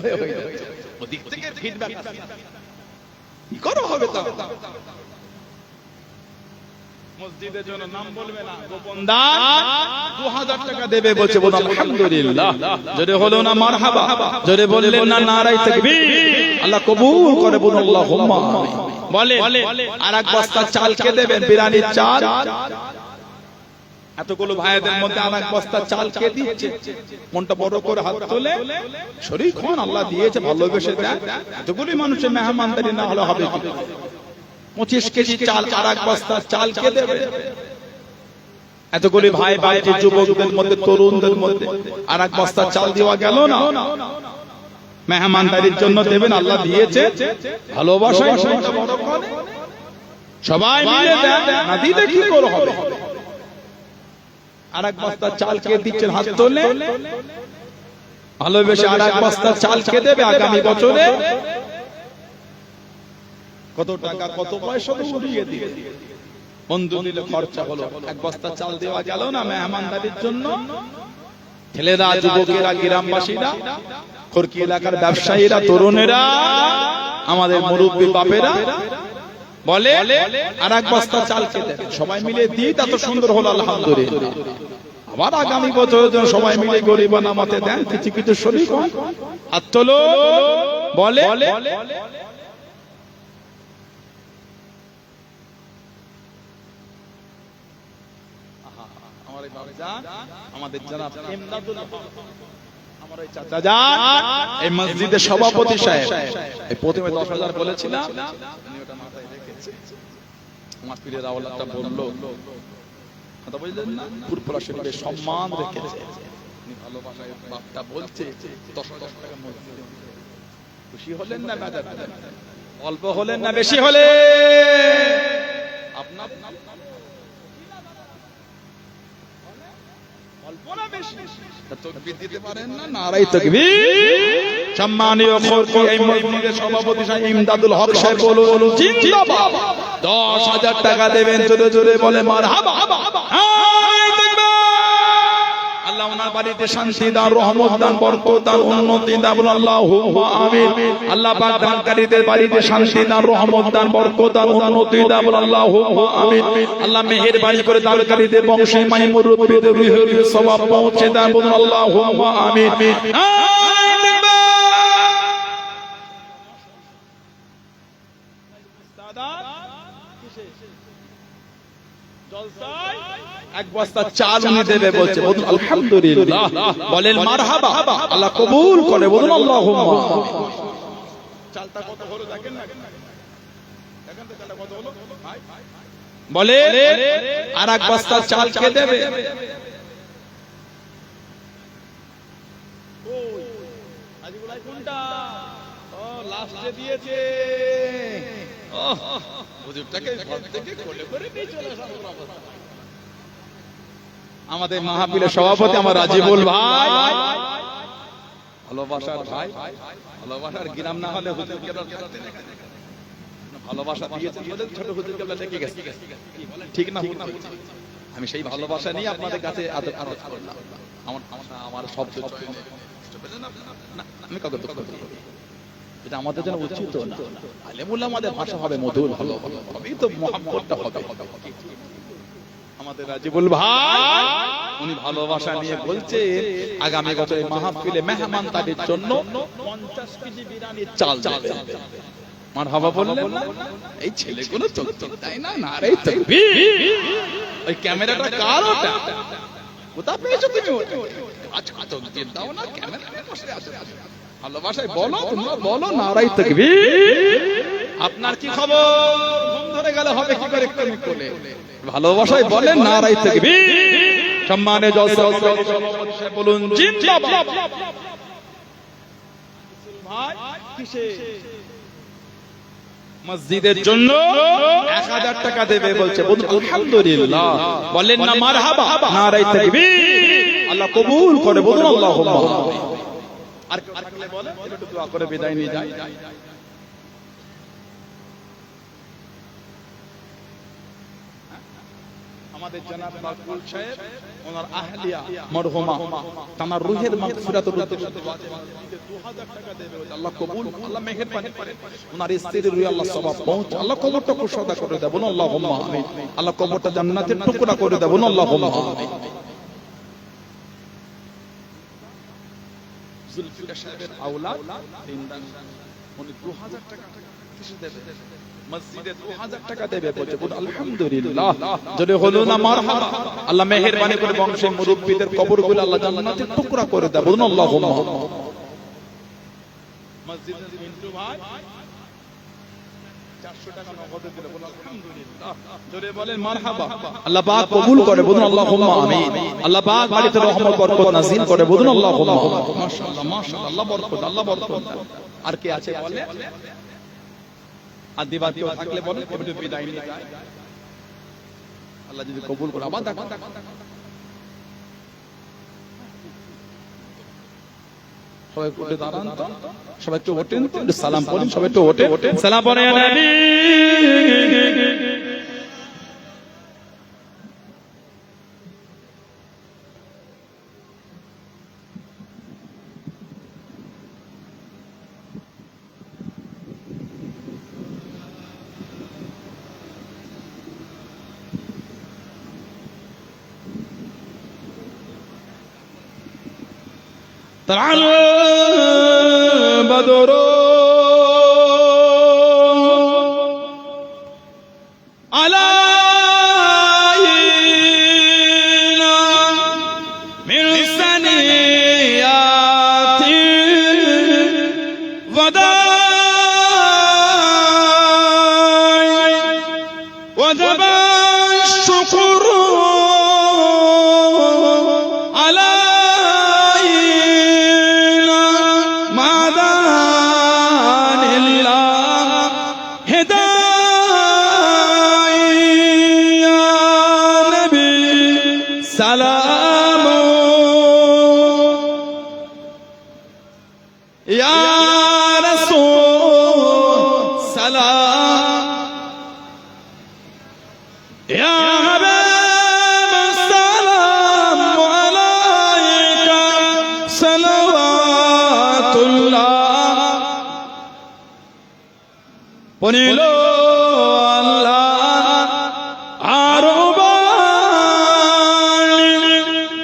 ওদিক থেকে ফিডব্যাক আসছে। কি করো হবে তা? মসজিদের জন্য নাম বলবে না, গোপন দান 2000 টাকা দেবে বলছে। বলুন আলহামদুলিল্লাহ। জোরে হলো না মারহাবা, জোরে বললেন না নারায়ে তাকবীর। আল্লাহ কবুল করে। বলুন আল্লাহুম্মা আমিন। বলে আর এক বস্তা চাল কে দেবেন? বিরিয়ানির চাল। এতগুলো ভাইদের মধ্যে আর এক বস্তা চাল কে দিচ্ছে? মনটা বড় করে হাত তোলে শরীর খান আল্লাহ দিয়েছে, ভালোবেসে দেন। এতগুলো মানুষের মেহমানদারি না হলে হবে কি? 25 কেজি চাল আর এক বস্তা চাল কে দেবে? এতগুলি ভাই বাইরে যুবকদের মধ্যে তরুণদের মধ্যে আর এক বস্তা চাল দেওয়া গেল না, মেহমানদারির জন্য দেবেন, আল্লাহ দিয়েছে ভালোবাসায় সবাই মিলে দেন, না দিলে কি করে হবে? আর এক বস্তা চাল কে দিচ্ছেন? হাত তোলে ভালোবেসে। আর এক বস্তা চাল কে দেবে আগামী বছরে? কত টাকা কত পয়সা উড়িয়ে দিয়ে বন্ধু দিলে খরচা হলো, এক বস্তা চাল দেওয়া গেল না মেহমানদারির জন্য। ছেলেরা, যুবকেরা, গ্রামবাসীরা, খরকি এলাকার ব্যবসায়ীরা, তরুণেরা, আমাদের মুরব্বী বাপেরা বলে আর এক বস্তা চাল কে দেবে? সবাই মিলে দিই, তা তো সুন্দর হলো আলহামদুলিল্লাহ। আবার আগামী বছরের জন্য সবাই মিলে গরিবান আমাতে দেন, কিছু কিছু শরীর হাত তোলো। বলে আমাদের জনাব ইমদাদুল হক, আমার ওই চাচা যান, এই মসজিদের সভাপতি সাহেব, এই প্রথমে 10,000 বলেছিলাম, উনি ওটা মাথায় রেখেছে। আমার পীরের আওলাদটা বলল, কথা বুঝলেন না, পুরপুরা শরীফের সম্মান রেখেছে। উনি ভালোবাসায় বাপটা বলছে 10 টাকা মসজিদে। খুশি হলেন না বেজার? অল্প হলেন না বেশি হলে? আপনার সম্মানীয় খরকি এই মসজিদের সভাপতি সাহেব ইমদাদুল হক সাহেব বলুন জিন্দাবাদ। 10,000 টাকা দেবেন, জোরে জোরে বলে মারহাবা। আল্লাহ ওনার আপনার বাড়িতে শান্তি দান, রহমত দান, বরকত দান, উন্নতি দান, বলুন আল্লাহুম্মা আমিন। আল্লাহ পাক দানকারীদের বাড়িতে শান্তি দান, রহমত দান, বরকত দান, উন্নতি দান, বলুন আল্লাহুম্মা আমিন। আল্লাহ মেহেরবানি করে দানকারীদের বংশে মাই মুরব্বিদের রুহের সওয়াব পৌঁছে দেন, বলুন আল্লাহুম্মা আমিন। এক বস্তা চাল উনি দেবে বলছে, বলুন আলহামদুলিল্লাহ, বলেন মারহাবা, আল্লাহ কবুল করে, বলুন আল্লাহুম্মা আমিন। চালটা কত হলো দেখেন না, দেখেন তো চালটা কত হলো, বলে আর এক বস্তা চাল কে দেবে? ওই আজিবুলাই কোনটা? ও লাস্টে দিয়েছে। হুজুরটাকে ঘর থেকে কোলে করে নিয়ে চলে আসা। আমাদের মাহফিলের সভাপতি আমার রাজিবুল ভাই, ভালোবাসার ভাই, ভালোবাসার গ্রাম না হলে হুজুর কেবল ভালোবাসা দিয়েছেন বলে ছোট হুজুর কেবল লেগে গেছে, ঠিক না? আমি সেই ভালোবাসা নিয়ে আপনাদের কাছে আদর করলাম। আমার শব্দ আমি কাউকে দুঃখ করি, এটা আমাদের জন্য উচিত না। আলেমুল্লাহ আমাদের ভাষা হবে মধুর, ভালো হবেই তো, মহব্বতটা হবে। আমাদের রাজিবুল ভাই উনি ভালোবাসা নিয়ে বলছে আগামী বছর মাহফিলে মেহমান তাদের জন্য 50 কেজি বিরিয়ানির চাল দেবে। মারহাবা বললেন না? এই ছেলেগুলো চলতে দেয় না, নারে তাকবীর। ওই ক্যামেরাটা কার? ওটা কোথা পেয়েছো তুমি? ওটা কাজ কত দিয়ে দাও না, ক্যামেরাতে বসে আছে। ভালোবাসায় বলো, তোমরা বলো নারে তাকবীর। আপনার কি খবর? ঘুম ধরে গেলে হবে কি করে একটু কোলে? ভালোবাসায় বলেন নারে তাকবীর। সম্মানে জলসা বলুন জিন্দাবাদ। ভাই কিসে? মসজিদের জন্য 1000 টাকা দেবে বলছে, বলুন আলহামদুলিল্লাহ, বলেন না মারহাবা, নারে তাকবীর। আল্লাহ কবুল করে, বলুন আল্লাহুম্মা আমিন। আর থাকলে বলেন একটু দোয়া করে বিদায় নিয়ে যাই। আমাদের জনাব মাকবুল সাহেব, ওনার আহলিয়া মরহুমা, তার রূহের মাগফিরাতের উদ্দেশ্যে 2000 টাকা দেবে। আল্লাহ কবুল, আল্লাহ মেহেরবানি করে ওনার স্ত্রীর রূহে আল্লাহ সওয়াব পৌঁছে, আল্লাহ কবরটা কুশাদা করে দেন, বলুন আল্লাহুম্মা আমিন। আল্লাহ কবরটা জান্নাতের টুকরা করে দেন, বলুন আল্লাহুম্মা আমিন। জুলফিকার সাহেবের আওলাদ তিনদান, উনি 2000 টাকা কিসে দেবে? মসজিদে 2000 টাকা দেবে বলছে, বলুন আলহামদুলিল্লাহ। যদি হলো না মারহাবা, আল্লাহ মেহেরবানি করে বংশের মুরব্বিদের কবরগুলো আল্লাহ জান্নাতের টুকরা করে দেন, বলুন আল্লাহুম্মা আমিন। মসজিদের মিন্টু ভাই 400 টাকা নগদে দিলে, বলুন আলহামদুলিল্লাহ। যদি বলেন মারহাবা, আল্লাহ পাক কবুল করে, বলুন আল্লাহুম্মা আমিন। আল্লাহ পাক বাড়িতে রহমত বরকত নাযিল করে, বলুন আল্লাহুম্মা আমিন। মাশাআল্লাহ মাশাআল্লাহ, আল্লাহ বরকত, আল্লাহ বরকত। আর কে আছে বলে? আদিবাদ কেউ থাকলে বলেন, একটু বিদায় নিয়ে যায়। আল্লাহ যদি কবুল করে আবার দেখো। সবাই উঠে দাঁড়ান তো, সবাই একটু ওঠেন তো, সালাম পড়েন, সবাই একটু ওঠে, সালাম পড়ে ইয়া নবী। طلع البدر علينا من ثنيات الوداع وجب الشكر سلام يا رسول سلام يا حبيب السلام عليك অনিল আল্লাহ আরো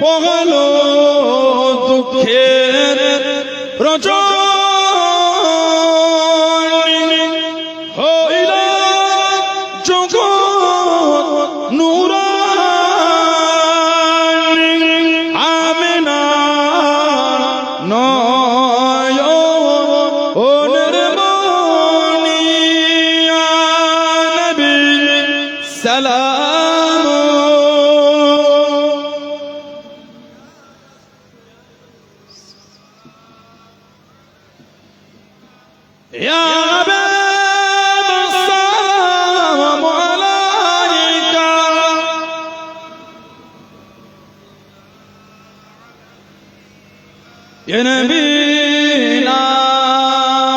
পগলো দুঃখের রজনী হইল জগৎ নূরানী আমিনা নয়নের মনি ইয়া নবী সালাম يا حبيب السلام عليك يا نبينا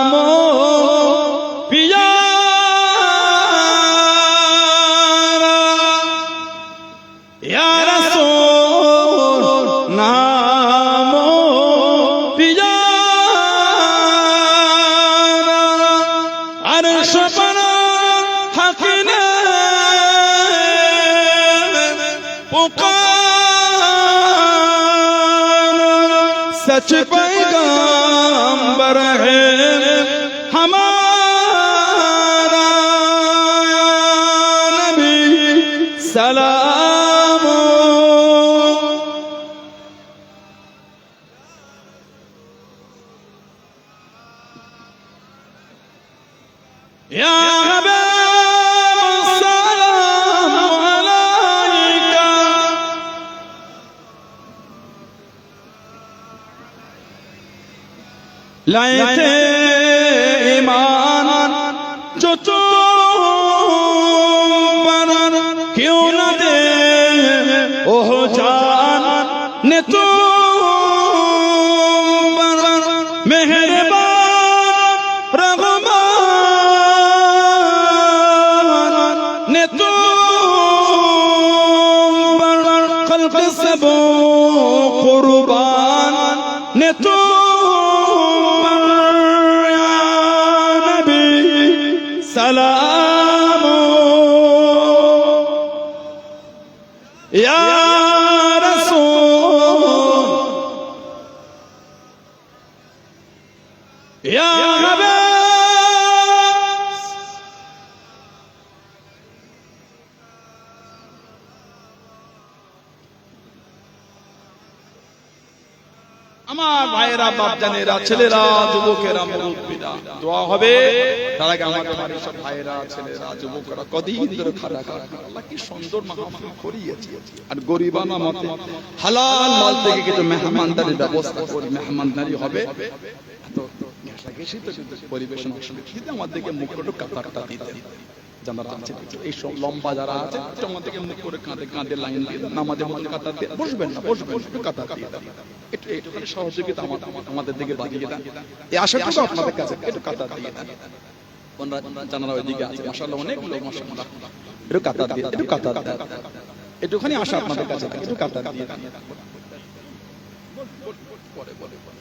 موفيا يا رسول نامو فيا عرش بنا حقنا पुकार सच पैगंबर है हमारा नबी सलाम या हबीब सलाम अलैका लायते ईमान जो तुम पर क्यों न दे ओह जान ने तुम पर मेहरबान रहमान ने तुम पर खल्क सब कुर्बान ने तुम या नबी सलाम या रसूल या हबीब আমার ভাইয়েরা বাপজানেরা ছেলেরা যুবকেরা মুরব্বীরা দোয়া হবে তার আগে আমার সব ভাইয়েরা ছেলেরা যুবকরা কদিন ধরে খাড়া খাড়া আল্লাহ কি সুন্দর মাহফিল করিয়েছে আর গরিবানা মতে হালাল মাল থেকে কিছু মেহমানদারির ব্যবস্থা করি মেহমানদারি হবে তো ঘেঁষাঘেঁষি তো পরিবেশন অসুবিধা আমাদেরকে মুখটা কাতারটা দিতে যারা আছে এই সব লম্বা যারা আছে আমাদেরকে মুখ করে কাঁধে কাঁধে লাইন দিয়ে নামাজের মধ্যে কাতার দিয়ে বসবেন না বসবেন একটু কাতার দিয়ে একটু সহযোগিতা আমাদের দিকে বাড়িয়ে দেন এই আশাটুকু আপনাদের কাছে একটু কাতার দিয়ে দেন জানারা ওইদিকে আছে মাশাআল্লাহ অনেক লোক মাশাআল্লাহ একটু কাতার দিয়ে একটু কাতার দেন একটুখানি আশা আপনাদের কাছে একটু কাতার দিয়ে দেন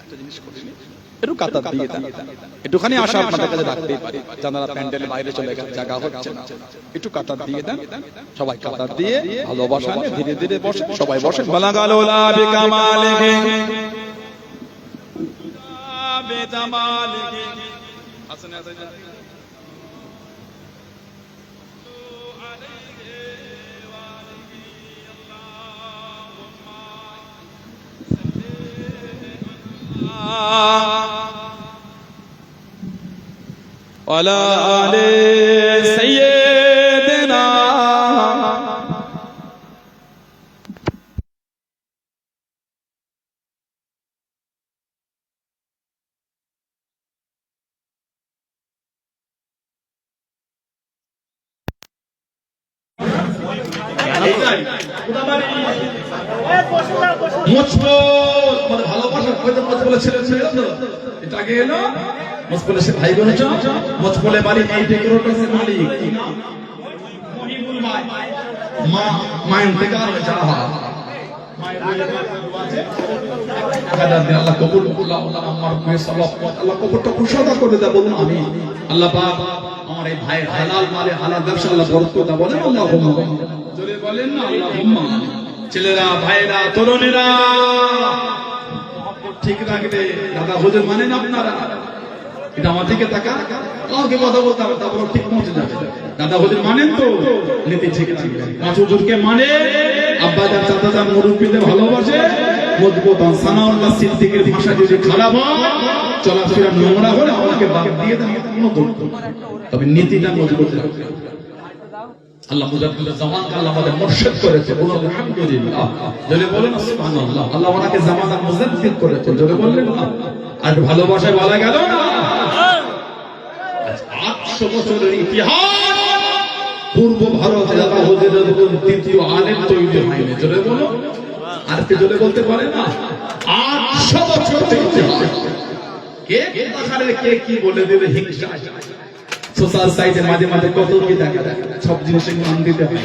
একটা জিনিস করিনি একটু কাতার দিয়ে দেন একটুখানি আশা আপনাদের কাছে রাখতেই পারি যারা প্যান্ডেলের বাইরে চলে গেছে জায়গা হচ্ছে না একটু কাতার দিয়ে দেন সবাই কাতার দিয়ে ভালোবাসা নিয়ে ধীরে ধীরে বসে সবাই বসে বালাগালুলা বিকামালিহি বিজামালিহি হাসান হাসান وعلى آل سيدنا মানে ভালোবাসা বলে ছেলে ছেলে এটা আগে এলো মজবলে সে ভাই বোন মজবলে বাড়ি এই ডেকোরেটরের মালিক মহিবুল ভাই মা মায়ের থেকে আর যা আল্লাহ কবুল আল্লাহ আমার সাল্লাল্লাহু আল্লাহ কবুলটা খুশাদা করে দেয় বলুন আমি আল্লাহ পাক আমার এই ভাই হালাল মালে হালাল ব্যবসা আল্লাহ বরকত বলেন আল্লাহুম্মা জোরে বলেন না আল্লাহুম্মা। ছেলেরা ভাইরা তরুণেরা ঠিক রাখবে, দাদা হুজুর মানেন আপনারা? এটা আমার দিকে তাকা, কাউকে কথা বলতে হবে, তারপর ঠিক পৌঁছে যাবে। দাদা হুজুর মানেন তো? নীতি ঠিক রাখবে। পাঁচ হুজুরকে মানে, আব্বাজান চাচাজান মুরব্বীদের ভালোবাসে, মজবুত সানাউল্লাহ সিদ্দিকের ভাষা যদি খারাপ হয়, চলাফেরা নোংরা হলে আমাকে বাদ দিয়ে দেন, কোনো দরকার নেই। তবে নীতিটা মজবুত রাখবে। আল্লাহ মুজাদ্দিদ জামানকে আল্লাহ আমাদের মুর্শিদ করেছে, বলুন আলহামদুলিল্লাহ। জোরে বলেন সুবহানাল্লাহ। আল্লাহ ওনাকে জামানার মুজাদ্দিদ করেছে, জোরে বললেন না? আর ভালোবাসায় বলা গেল না? 800 বছরের ইতিহাস, পূর্ব ভারতে দাদা হুজুরের দ্বিতীয় আলেম তৈরি হয়নি, জোরে বলো। আর কে জোরে বলতে পারে না? 800 বছরের ইতিহাস। কে কোথাকারে কে কি বলে দেবে হিংসা। সোশ্যাল সাইটে মাঝে মাঝে কত কি দেখা যায়, সব জিনিসে কান দিতে হয়,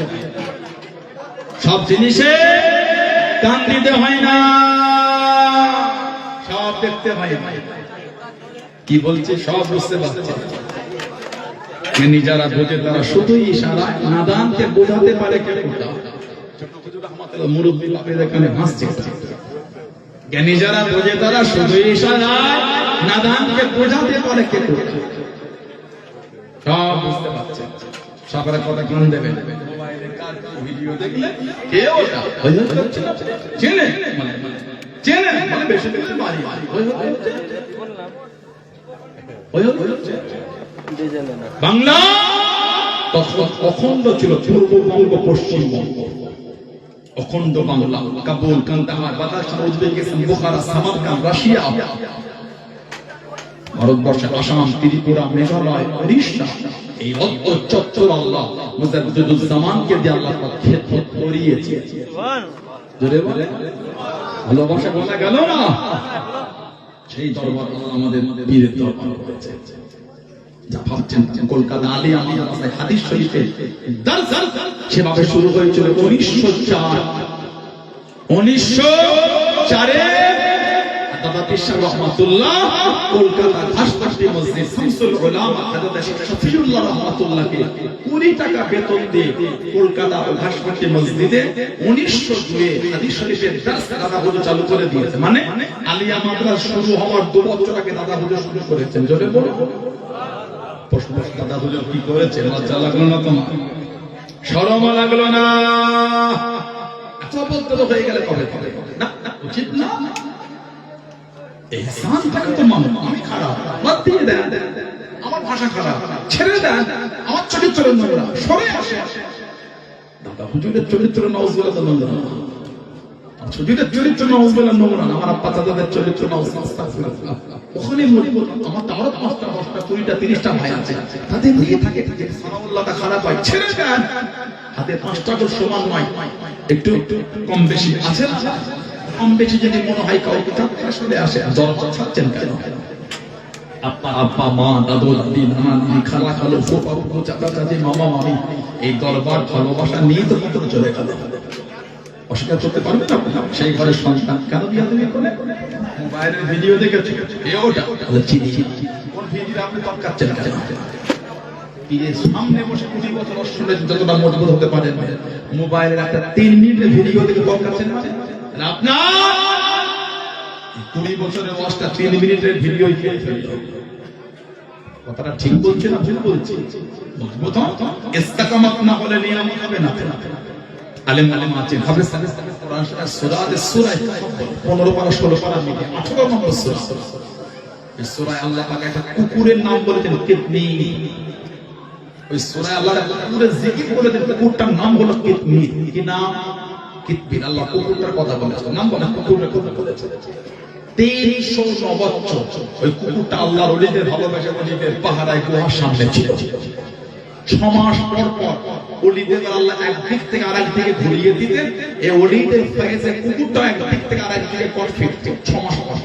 সব জিনিসে কান দিতে হয় না, সব দেখতে হয়। কি বলছে সব বুঝতে পারছে। যারা বোঝে তারা শুধুই ইশারায় নাদানকে বোঝাতে পারে কে কোথা। মুরব্বী বাপের এখানে হাসছে। জ্ঞানী যারা বোঝে তারা শুধুই ইশারায় নাদানকে বোঝাতে পারে কে কোথা। সব বুঝতে পারছে, সবার কথা কান দেবে। মোবাইলে কার ভিডিও দেখলে কে ওটা চেনে, চেনে মানে বেশি বেশি মারি বাংলা তখন অখণ্ড ছিল, পূর্ববঙ্গ পশ্চিমবঙ্গ অখণ্ড Bangla, Kabul, Kandahar, Badakhshan, Uzbekistan, Bukhara, Samarkand, Russia, ভারতবর্ষে আসাম, ত্রিপুরা, মেঘালয়, উড়িষ্যা, এই চত্বর আল্লাহ মুজাদ্দিদুজ্জামানকে দিয়ে আল্লাহ খেদমত করিয়েছে। জোরে বলে ভালোবাসা বলা গেল না? সেই দরবার আমাদের পীরের দরবার করেছে। যা ভাবছেন কলকাতা আলিয়া মাদ্রাসায় হাদিস শরীফে দারস সেভাবে শুরু হয়েছিল 1904 দাদা পিসা রহমাতুল্লাহ কলকাতা ঘাসপাটি মসজিদ শামসুল উলামা হযরত শেখ শফিউল্লাহ রহমাতুল্লাহকে 20 টাকা বেতন দিয়ে কলকাতা ঘাসপাটি মসজিদে 1902 হাদিস শরীফের দারস দাদা হুজুর চালু করে দিয়েছে। মানে আলিয়া মাদ্রাসা শুরু হওয়ার 2 বছর আগে দাদা হুজুর শুরু করেছেন। জোরে বলো প্রশ্ন, দাদা হুজুর কি করেছে? লজ্জা লাগলো না তোমার? শরম লাগলো না? এত বলতে হয়ে গেলে কবে কবে না, উচিত না। ইহসানটাকে তো মানো। আমি খারাপ, বাদ দিয়ে দেন, আমার ভাষা খারাপ, ছেড়ে দেন, আমার চরিত্র নোংরা, সরে আসে। দাদা হুজুরের চরিত্র নাউজুবিল্লাহ নোংরা, হুজুরের চরিত্র নাউজুবিল্লাহ নোংরা, আমার আব্বা দাদাদের চরিত্র নাউজুবিল্লাহ। ওখানে আমার তো আরো 5টা 10টা 20টা 30টা ভাই আছে, তাদের নিয়ে থাকে সানাউল্লাহটা খারাপ হয়, ছেড়ে দেন। হাতে 5টা তো সমান নয়, একটু কম বেশি আছে না? কম বেশি যদি মনে হয় কাউকে চলে আসে, দরজা ছাড়ছেন কেন? আপনার আব্বা মা দাদু দাদি নানা নানি খালা খালু ফুফা ফুফু চাচা চাচি মামা মামি এই দরবার ভালোবাসা নিয়ে তো ভিতরে চলে গেল। অস্বীকার করতে পারবেন না? সেই ঘরের সন্তান কেন বিয়ে তুমি করে? মোবাইলের ভিডিও দেখেছি, ওটা চিনি কোন ভিডিও আপনি তর্কাচ্ছেন কেন? পীরের সামনে বসে 20 বছর অশ্বরে যতটা মজবুত হতে পারে, মোবাইলের একটা 3 মিনিটের ভিডিও দেখে তর্কাচ্ছেন মানে আপনার 20 বছরের ওয়াজটা 3 মিনিটের ভিডিও খেয়ে ফেলল। কথাটা ঠিক বলছে না ভুল বলছে? মজবুত ইস্তেকামত না হলে নিয়ামত হবে না। আলেম আলেম আছে হাফেজ কোরআন সূরা সূরা 15 পারা 16 পারা মিলে 18 নম্বর সূরা। এই সূরায় আল্লাহ পাক একটা কুকুরের নাম বলেছেন কিতনি। ওই সূরায় আল্লাহ কুকুরের জিকির করেছেন, কুকুরটার নাম হলো কিতনি। কি নাম? কিতবির। আল্লাহ কুকুরটার কথা বলেছেন, নাম বলে কুকুরের কথা বলেছেন। 309 বছর ওই কুকুরটা আল্লাহর ওলিদের ভালোবাসা ওলিদের পাহারায় গুহার সামনে ছিল। 6 মাস পর পর ওলিদের আল্লাহ একদিক থেকে আরেক দিকে ঘুরিয়ে দিতেন। এই ওলিদের ফয়েজে কুকুরটা একদিক থেকে আরেক দিকে পথ ফিরত। 6 মাস পর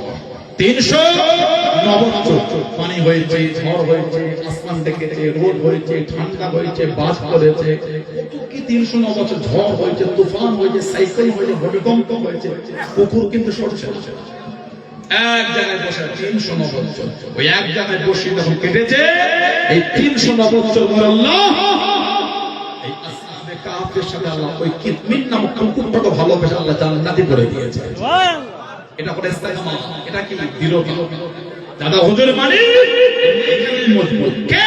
309 বছর পানি হয়েছে, ঝড় হয়েছে, আসমান ডেকেছে, রোদ হয়েছে, ঠান্ডা হয়েছে, বাজ পড়েছে, কত কি 309 বছর ঝড় হয়েছে, তুফান হয়েছে, সাইক্লোন হয়েছে, ভূমিকম্প হয়েছে, কুকুর কিন্তু সরছে। এক জায়গায় বসে 309 বছর, ওই এক জায়গায় বসে যখন কেটেছে এই 309 বছর পর আল্লাহ এই আসহাবে কাহফের সাথে আল্লাহ ওই কিতমিন নামক কুকুরটাকে ভালোবেসে আল্লাহ জান্নাতি করে দিয়েছে। এটা হলো ইস্তেকামা, এটা কি দৃঢ়তা। দাদা হুজুর মানে এখানেই মজবুত। কে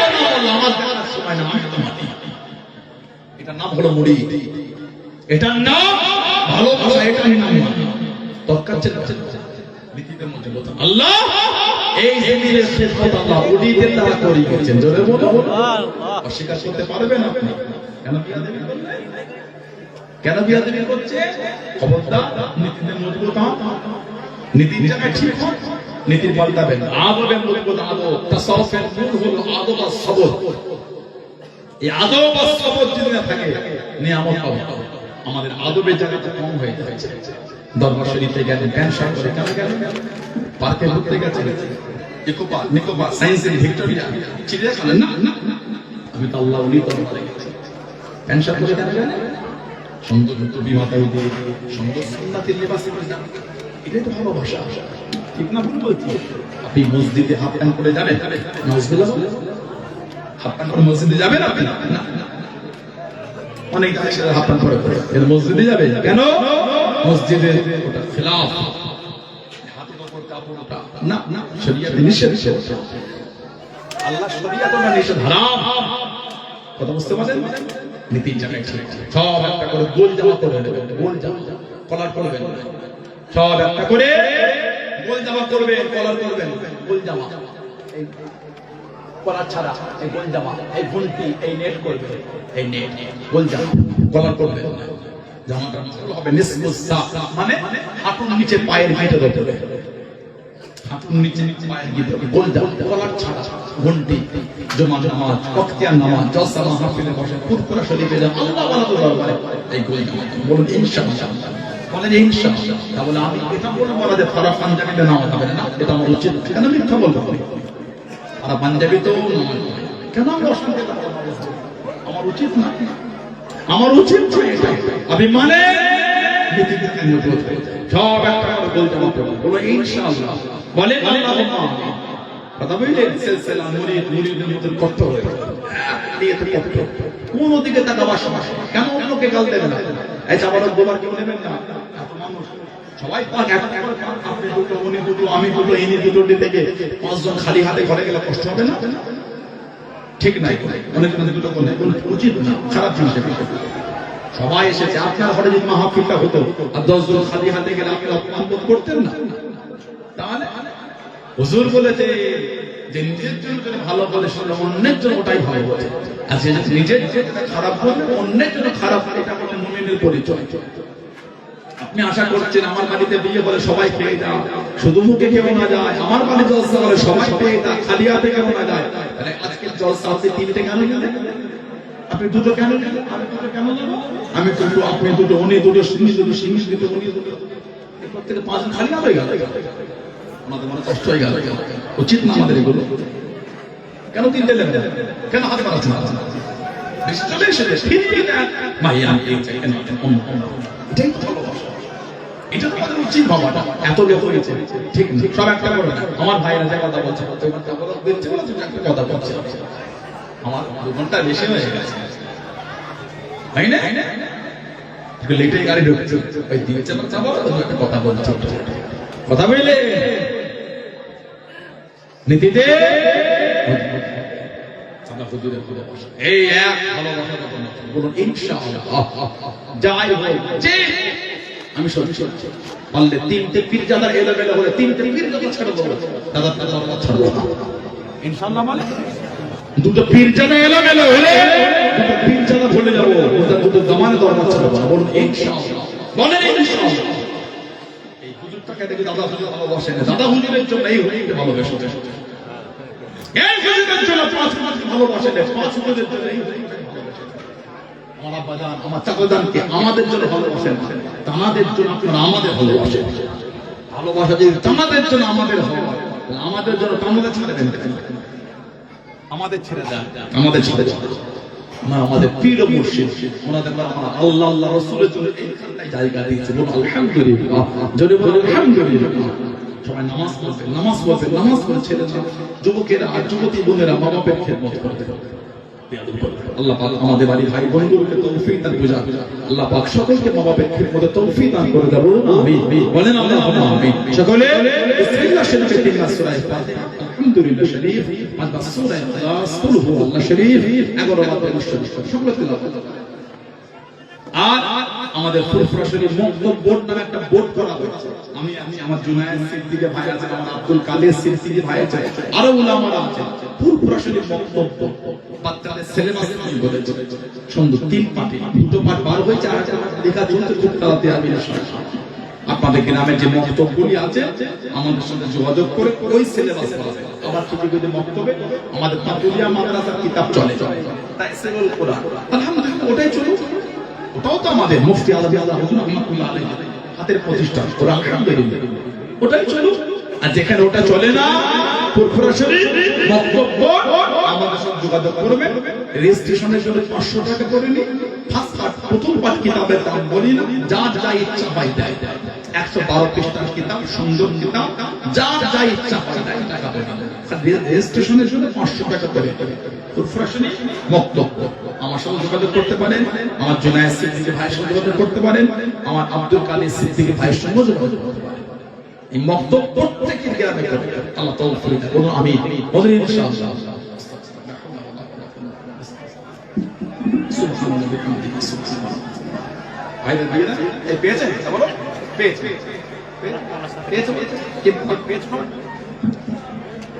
আল্লাহ আমার দেখার সময় না, আমি তো মানি। এটার নাম হলো মুড়ি, এটার নাম ভালোবাসা, এটাই নাম দরকার ছিল নীতিতে মজবুত। আল্লাহ এই জমিনের খেদমত আল্লাহ উড়িতে তারা করে গেছেন। জোরে বলো আল্লাহ। অস্বীকার করতে পারবেন আপনি? কেন বিয়াদবি করলেন? কেন বিয়াদবি করছে? খবরদার, নীতিতে মজবুত হন, নীতির জায়গায় ঠিক হন, নীতির পাল্টাবেন। আদবের মজবুত আদব, তাসাউফের মূল হলো আদব আর সবর। এই আদব আর সবর যদি না থাকে নিয়ামত পাবো। আমাদের আদবের জায়গাটা কম হয়ে যাচ্ছে। দরবার শরীফে গেলেন, ক্যান্সার করে কেন গেলেন? পার্কে ঘুরতে গেছেন, ইকোপার্ক, নিকোপার্ক, সায়েন্সের ভিক্টোরিয়া, চিড়িয়াখানা, না না, আমি তো আল্লাহ ওলি দরবারে গেছি। ক্যান্সার করে কেন গেলেন? সুন্দর বিমাতা হইতে সুন্দর সুন্নাতের লিবাসে করে যান, এটাই তো ভালোবাসা। ঠিক না ভুল বলছি? আপনি মসজিদে হাফ প্যান্ট করে যাবেন, নাউজুবিল্লাহ, হাফ প্যান্ট করে মসজিদে যাবেন আপনি? না, অনেক দেশের হাফ প্যান্ট করে এর মসজিদে যাবে কেন? মসজিদের ওটা খিলাফ, হাতের উপর কাপড়টা না না, শরীয়ত নিষেধ। আল্লাহ শরীয়ত না নিষেধ, হারাম। কথা বুঝতে পারছেন? নীতির জায়গায় ঠিক সব একটা করে গোল জামা করে নেবেন, গোল জামা কলার করবেন, সব একটা করে গোল জামা করবেন, কলার করবেন, গোল জামা, এই কলার ছাড়া, এই গোল জামা, এই ঘুন্টি, এই নেট করবে, এই নেট গোল জামা কলার করবেন। জামাটা হবে নিসফুস সাক, মানে হাঁটুর নিচে পায়ের গিঁটে ধরবে, হাঁটুর নিচে পায়ের গিঁটে, গোল জামা কলার ছাড়া, ঘুন্টি, জুমার নামাজ, ওয়াক্তিয়ার নামাজ, জলসা মাহফিলে বসে ফুরফুরা শরীফে যান, আল্লাহ ওয়ালা দরবারে এই গোল জামা বলুন ইনশাআল্লাহ, বলেন ইনশাআল্লাহ। তাহলে আমি এটা বলবো না যে তারা পাঞ্জাবিতে নামাজ হবে না, এটা আমার উচিত। কেন মিথ্যা বলবো? আর পাঞ্জাবি তো কেন আমি অশান্তি করব? আমার উচিত না, আমার উচিত আমি মানে নীতিতে মজবুত হয়ে যায়। সব একটা বলতে বলো ইনশাআল্লাহ, বলে আল্লাহুম্মা। কথা বললেন সিলসিলা মুরিদ মুরিদের মতো কষ্ট হয়ে নিয়তে কষ্ট, কোন দিকে তাকাবার সমস্যা, কেন অন্যকে গাল দেবেন না? এই জাবারত বলার কেউ নেবেন না। এত মানুষ সবাই পাক, আপনি দুটো, উনি দুটো, আমি দুটো, ইনি দুটো থেকে 5 জন খালি হাতে ঘরে গেলে কষ্ট হবে না? ঠিক নাই, অনেক দুটো করলে উচিত না, খারাপ জিনিস। সবাই এসেছে, আপনার ঘরে যদি মাহফিলটা হতো আর 10 জন খালি হাতে গেলে আপনি অপমান বোধ করতেন না? তাহলে হুজুর বলেছে যে নিজের জন্য যদি ভালো বলে শুনলে অন্যের জন্য ওটাই ভালো বলে, আর যে নিজের জন্য খারাপ বলে অন্যের জন্য খারাপ, এটা হলো মুমিনের পরিচয়। আপনি আশা করছেন আমার বাড়িতে বিয়ে বলে সবাই পেয়ে যায়, শুধু মুখে কেউ না যায়, আমার বাড়ি জলসা বলে সবাই পেয়ে যায়, খালি হাতে কেউ না যায়। তাহলে আজকে জলসা আপনি 3টে কেন গেলেন? আপনি দুটো কেন গেলেন? আমি দুটো কেন যাব? আমি দুটো, আপনি দুটো, উনি দুটো, সিংহ দুটো, সিংহ দুটো, উনি দুটো, এরপর থেকে 5 জন খালি হাতে গেল। আমাদের মনে কষ্ট হয়ে গেল, উচিত না আমাদের এগুলো। কেন 3টে লেন? কেন হাতে পারাচ্ছেন না? বেশি চলে এসেছে মাইয়া, এটাই তো ভালোবাসা, এটা তো আমাদের উচিত। বাবাটা এত লোক হয়েছে, ঠিক না? সব একটা করে আমার ভাইরা যে কথা বলছে, কথা বলছে, আমার 2 ঘন্টা বেশি হয়ে গেছে, তাই না? লেটে গাড়ি ঢুকছে, ওই দিয়েছে একটা কথা বলছে, কথা বললে নীতিতে এই এক ভালোবাসা বলুন ইনশাআল্লাহ। যাই হোক, যে আমি সত্যি সত্যি পারলে 3টে পীরজাদা এলোমেলো হলে 3টে পীরজাদা ছাড়বো, দাদা দাদা ছাড়বো না ইনশাআল্লাহ। মানে 2টো পীরজাদা এলোমেলো হলে 2টো পীরজাদা ভুলে যাবো, ওটা 2টো জামানে দরকার ছাড়বো না, বলুন ইনশাআল্লাহ, বলেন ইনশাআল্লাহ। এই হুজুরটাকে দেখে দাদা হুজুর ভালোবাসেন, দাদা হুজুরের জন্য এই হুজুরকে ভালোবাসেন, এই হুজুরের জন্য 5 হুজুরকে ভালোবাসেন, 5 হুজুরের জন্য এই হুজুরকে ভালোবাসেন। আমার আব্বাজান, আমার চাচাজানকে আমাদের জন্য ভালোবাসেন, তাদের জন্য আপনারা আমাদের ভালোবাসেন। ভালোবাসা যদি তাদের জন্য আমাদের হয়, আমাদের জন্য আমাদের ছেড়ে দেন, আমাদের ছেড়ে দেন, আমাদের ছেড়ে দেন না। আমাদের পীর ও মুর্শিদ, ওনাদের আমরা আল্লাহ আল্লাহ রাসূলের জন্য এইখানটায় জায়গা দিয়েছি, বলুন আলহামদুলিল্লাহ, জোরে বলুন আলহামদুলিল্লাহ। সবাই নামাজ পড়বেন, নামাজ পড়বেন, নামাজ পড়ে ছেলেরা, যুবকেরা আর যুবতী বোনেরা মা বাপের খেদমত করতে হবে। আল্লাহ পাক আমাদের বাড়ির ভাই বোনগুলোকে তৌফিক দান বুঝান। আল্লাহ পাক সকলকে মা বাপের খেদমতে তৌফিক দান করে দেব। আমিন। বলেন আল্লাহুম্মা আমিন। সকলে বিসমিল্লাহ শরীফে তিনবার সূরা ফাতিহা, আলহামদুলিল্লাহ শরীফ, পাঁচবার সূরা ইখলাস, কুল হুয়াল্লাহ শরীফ, 11 বার দরুদ শরীফ সকলে তেলাওয়াত। আর আমাদের ফুরফুরা শরীফ মক্তব বোর্ড নামে একটা বোর্ড করা হয়েছে। আমি আমার জুনায়েদ সিদ্দিকী ভাই আছে, আমার আব্দুল কাদের সিদ্দিকী ভাই আছে, আরো উলামারা আছে। ফুরফুরা শরীফ মক্তব বাচ্চাদের সিলেবাস কি বলেছে সুন্দর 3 পার্টি, 2 পার্ট বার হয়েছে, আর লেখা চলছে খুব তাড়াতাড়ি। আমি আপনাদের গ্রামে যে মক্তবগুলি আছে আমাদের সাথে যোগাযোগ করে ওই সিলেবাস পাবেন। আবার কিছু কিছু মক্তবে আমাদের পাতুলিয়া মাদ্রাসার কিতাব চলে, তাইসিরুল কোরআন, আলহামদুলিল্লাহ ওটাই চলে। ওটাও তো আমাদের মুফতি আজম আল্লাহ হুজুর রহমাতুল্লাহ আলাইহি হাতের প্রতিষ্ঠান, ওরা আলহামদুলিল্লাহ ওটাই চলে। আর যেখানে ওটা চলে না, ফুরফুরা শরীফ মক্তব বোর্ড আমাদের সাথে যোগাযোগ করবে। রেজিস্ট্রেশনের জন্য 500 টাকা করে নি। ফার্স্ট পার্ট, প্রথম পার্ট কিতাবের দাম বলি না, যা ইচ্ছা পাই দেয়। 112 পৃষ্ঠার কিতাব, সুন্দর কিতাব, যা ইচ্ছা পাই দেয় টাকা দেয়। রেজিস্ট্রেশনের জন্য 500 টাকা করে। ফুরফুরা শরীফ মক্তব আমার সাথে যোগাযোগ করতে পারেন, আমার জুনায়েদ সিদ্দিকী ভাইয়ের সাথে যোগাযোগ করতে পারেন, আমার আব্দুল কাদের সিদ্দিকী ভাইয়ের সাথে যোগাযোগ করতে পারেন। এই মক্তব প্রত্যেকের গ্রামে করবে। আল্লাহ তৌফিক দান করুন। আমিন। বলেন ইনশাআল্লাহ। সুবহানাল্লাহ বিহামদিহি সুবহানাল্লাহ। ভাইরা দিয়ে না এই পেয়েছেন? বলো পেয়েছে কে পেয়েছে?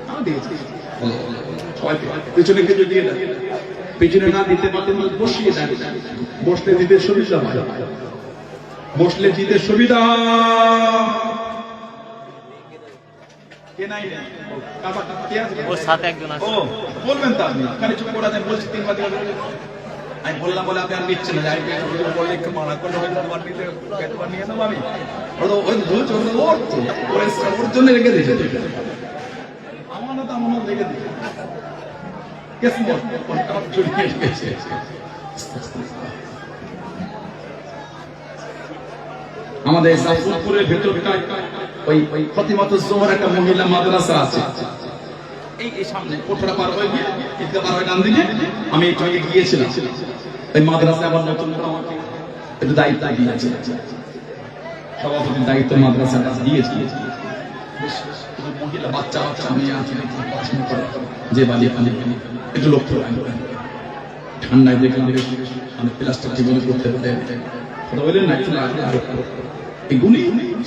আমি দিয়েছি। সবাই পিছনে কিছু দিয়ে দেন। পিছনে না দিতে পারতেন বসিয়ে দেন, বসলে দিতে সুবিধা হয়, বসলে দিতে সুবিধা। কে নাই রে? কাবাটা কে আছে? ওর সাথে একজন আছে। ও বলবেন তো আপনি, খালি চুপ করে দেন। বলছি 3 বার দিবেন। আমি বললাম বলে আপনি আর নিচ্ছেন না। যাই পেয়ে বললে একটু মানা করলে হয়তো তোমার নিতে পেটবার নিয়ে নেব আমি। ওই বলছো ওর জন্য রেখে দিয়েছে। আমানত রেখে দিয়েছে। কিসমত আমার চুরিয়ে গেছে। আমাদের সাফুরপুরের ভেতরটায় ওই ফাতিমাতুজ জোহর একটা মহিলা মাদ্রাসা আছে। এই সামনে কোঠা পার হয়ে গিয়ে ঈদগাহ পার হয়ে ডান দিকে আমি একটু আগে গিয়েছিলাম। ওই মাদ্রাসা আবার নতুন করে আমাকে একটু দায়িত্ব দিয়েছে, সভাপতির দায়িত্ব মাদ্রাসাটা দিয়েছে। মহিলা বাচ্চা মেয়ে আছে, পড়াশোনা করে, যে বালি একটু লক্ষ্য রাখবেন। ঠান্ডায় দেখলাম আমি প্লাস্টিক জীবনে করতে পারে কথা বললেন না, একটু লাগলে আরো এগুলি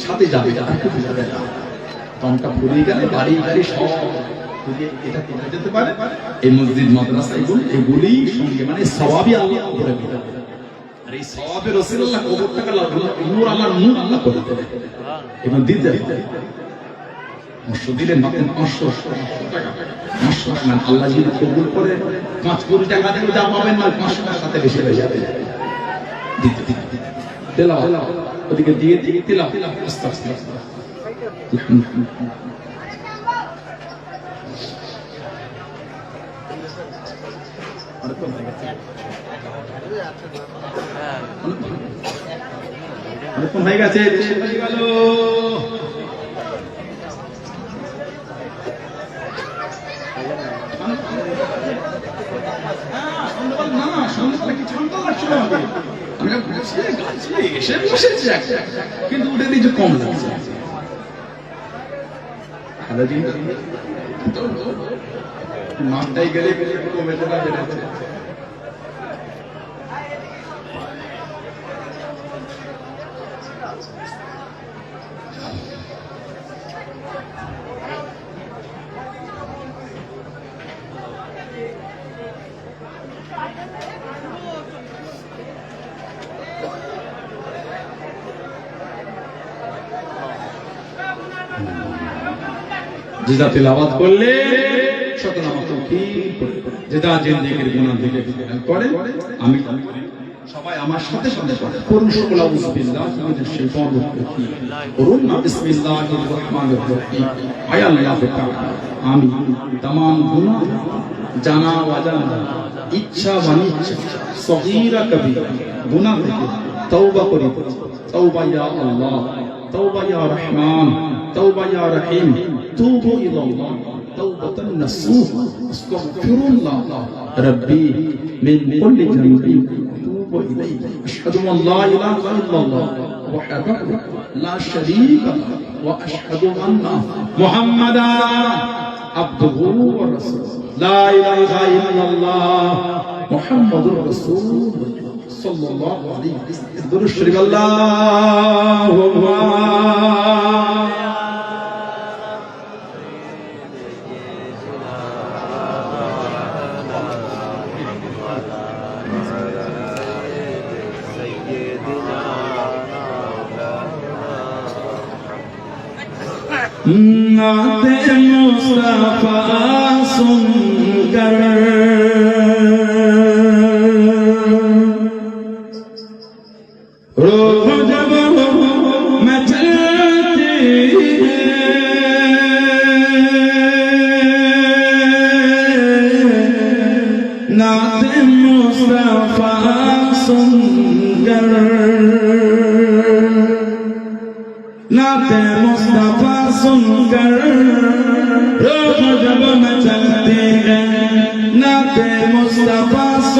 সাথে যাবে, দমটা ফুরিয়ে গেলে বাড়ি গাড়ি সব এটা কোথায় যেতে পারে? এই মসজিদ মাদ্রাসা এগুলি সঙ্গে মানে সওয়াবই আল্লাহ করে দিতে পারে। আর এই সওয়াবে রাসূলুল্লাহ কবরটাকে নূর আল্লাহর নূর আল্লাহ করে দেবে এবং দিতে দিলেন মাত্র 500 টাকা। 500 টাকা আল্লাহ যদি কবুল করে 5 কোটি টাকা দিয়ে যা পাবেন না 500 টাকা সাথে বেশি হয়ে যাবে। দিতে দিলাম ওদিকে দিয়ে দিলাম আস্তে আস্তে অনেকক্ষণ হয়ে গেছে। কিন্তু উঠে দিয়েছে কম লাগছে। মাঠটাই গেলে কমে যাবে। যেটা তেলাওয়াত করলে শত নামাজ ঠিক যেটা জিন্দেগির গুনাহ থেকে করে। আমি সবাই আমার সাথে সাথে করুন সকল আউযু বিল্লাহি মিনাশ শাইতানির রাজিম, করুন না বিসমিল্লাহির রহমানির রহিম। আয় আল্লাহ তাআলা আমি तमाम গুনাহ জানা অজানা ইচ্ছা অনিচ্ছা সগীরা কবিরা গুনাহ থেকে তওবা করি। তওবা ইয়া আল্লাহ, তওবা ইয়া রহমান, तौबा या रहीम तूबू इलल्लाह तौबतन नसूह अस्तगफिरुल्लाह रब्बी मिन कुल्ली ज़ंबी तूबू इलैहि अशहदु अन ला इलाहा इल्लल्लाह वहदहु ला शरीका लहु व अशहदु अन्ना मुहम्मदन अब्दुहु व रसूलुहु ला इलाहा इल्लल्लाह मुहम्मदुर रसूलुल्लाह सल्लल्लाहु अलैहि वसल्लम दुरूद शरीफ अल्लाहुम्मा नाते मुस्तफा सुनकर रूह जब मचलती है नाते मुस्तफा सुनकर नाते मुस्तफा सुनकर रोज़ जब मचलती है नाते मुस्तफा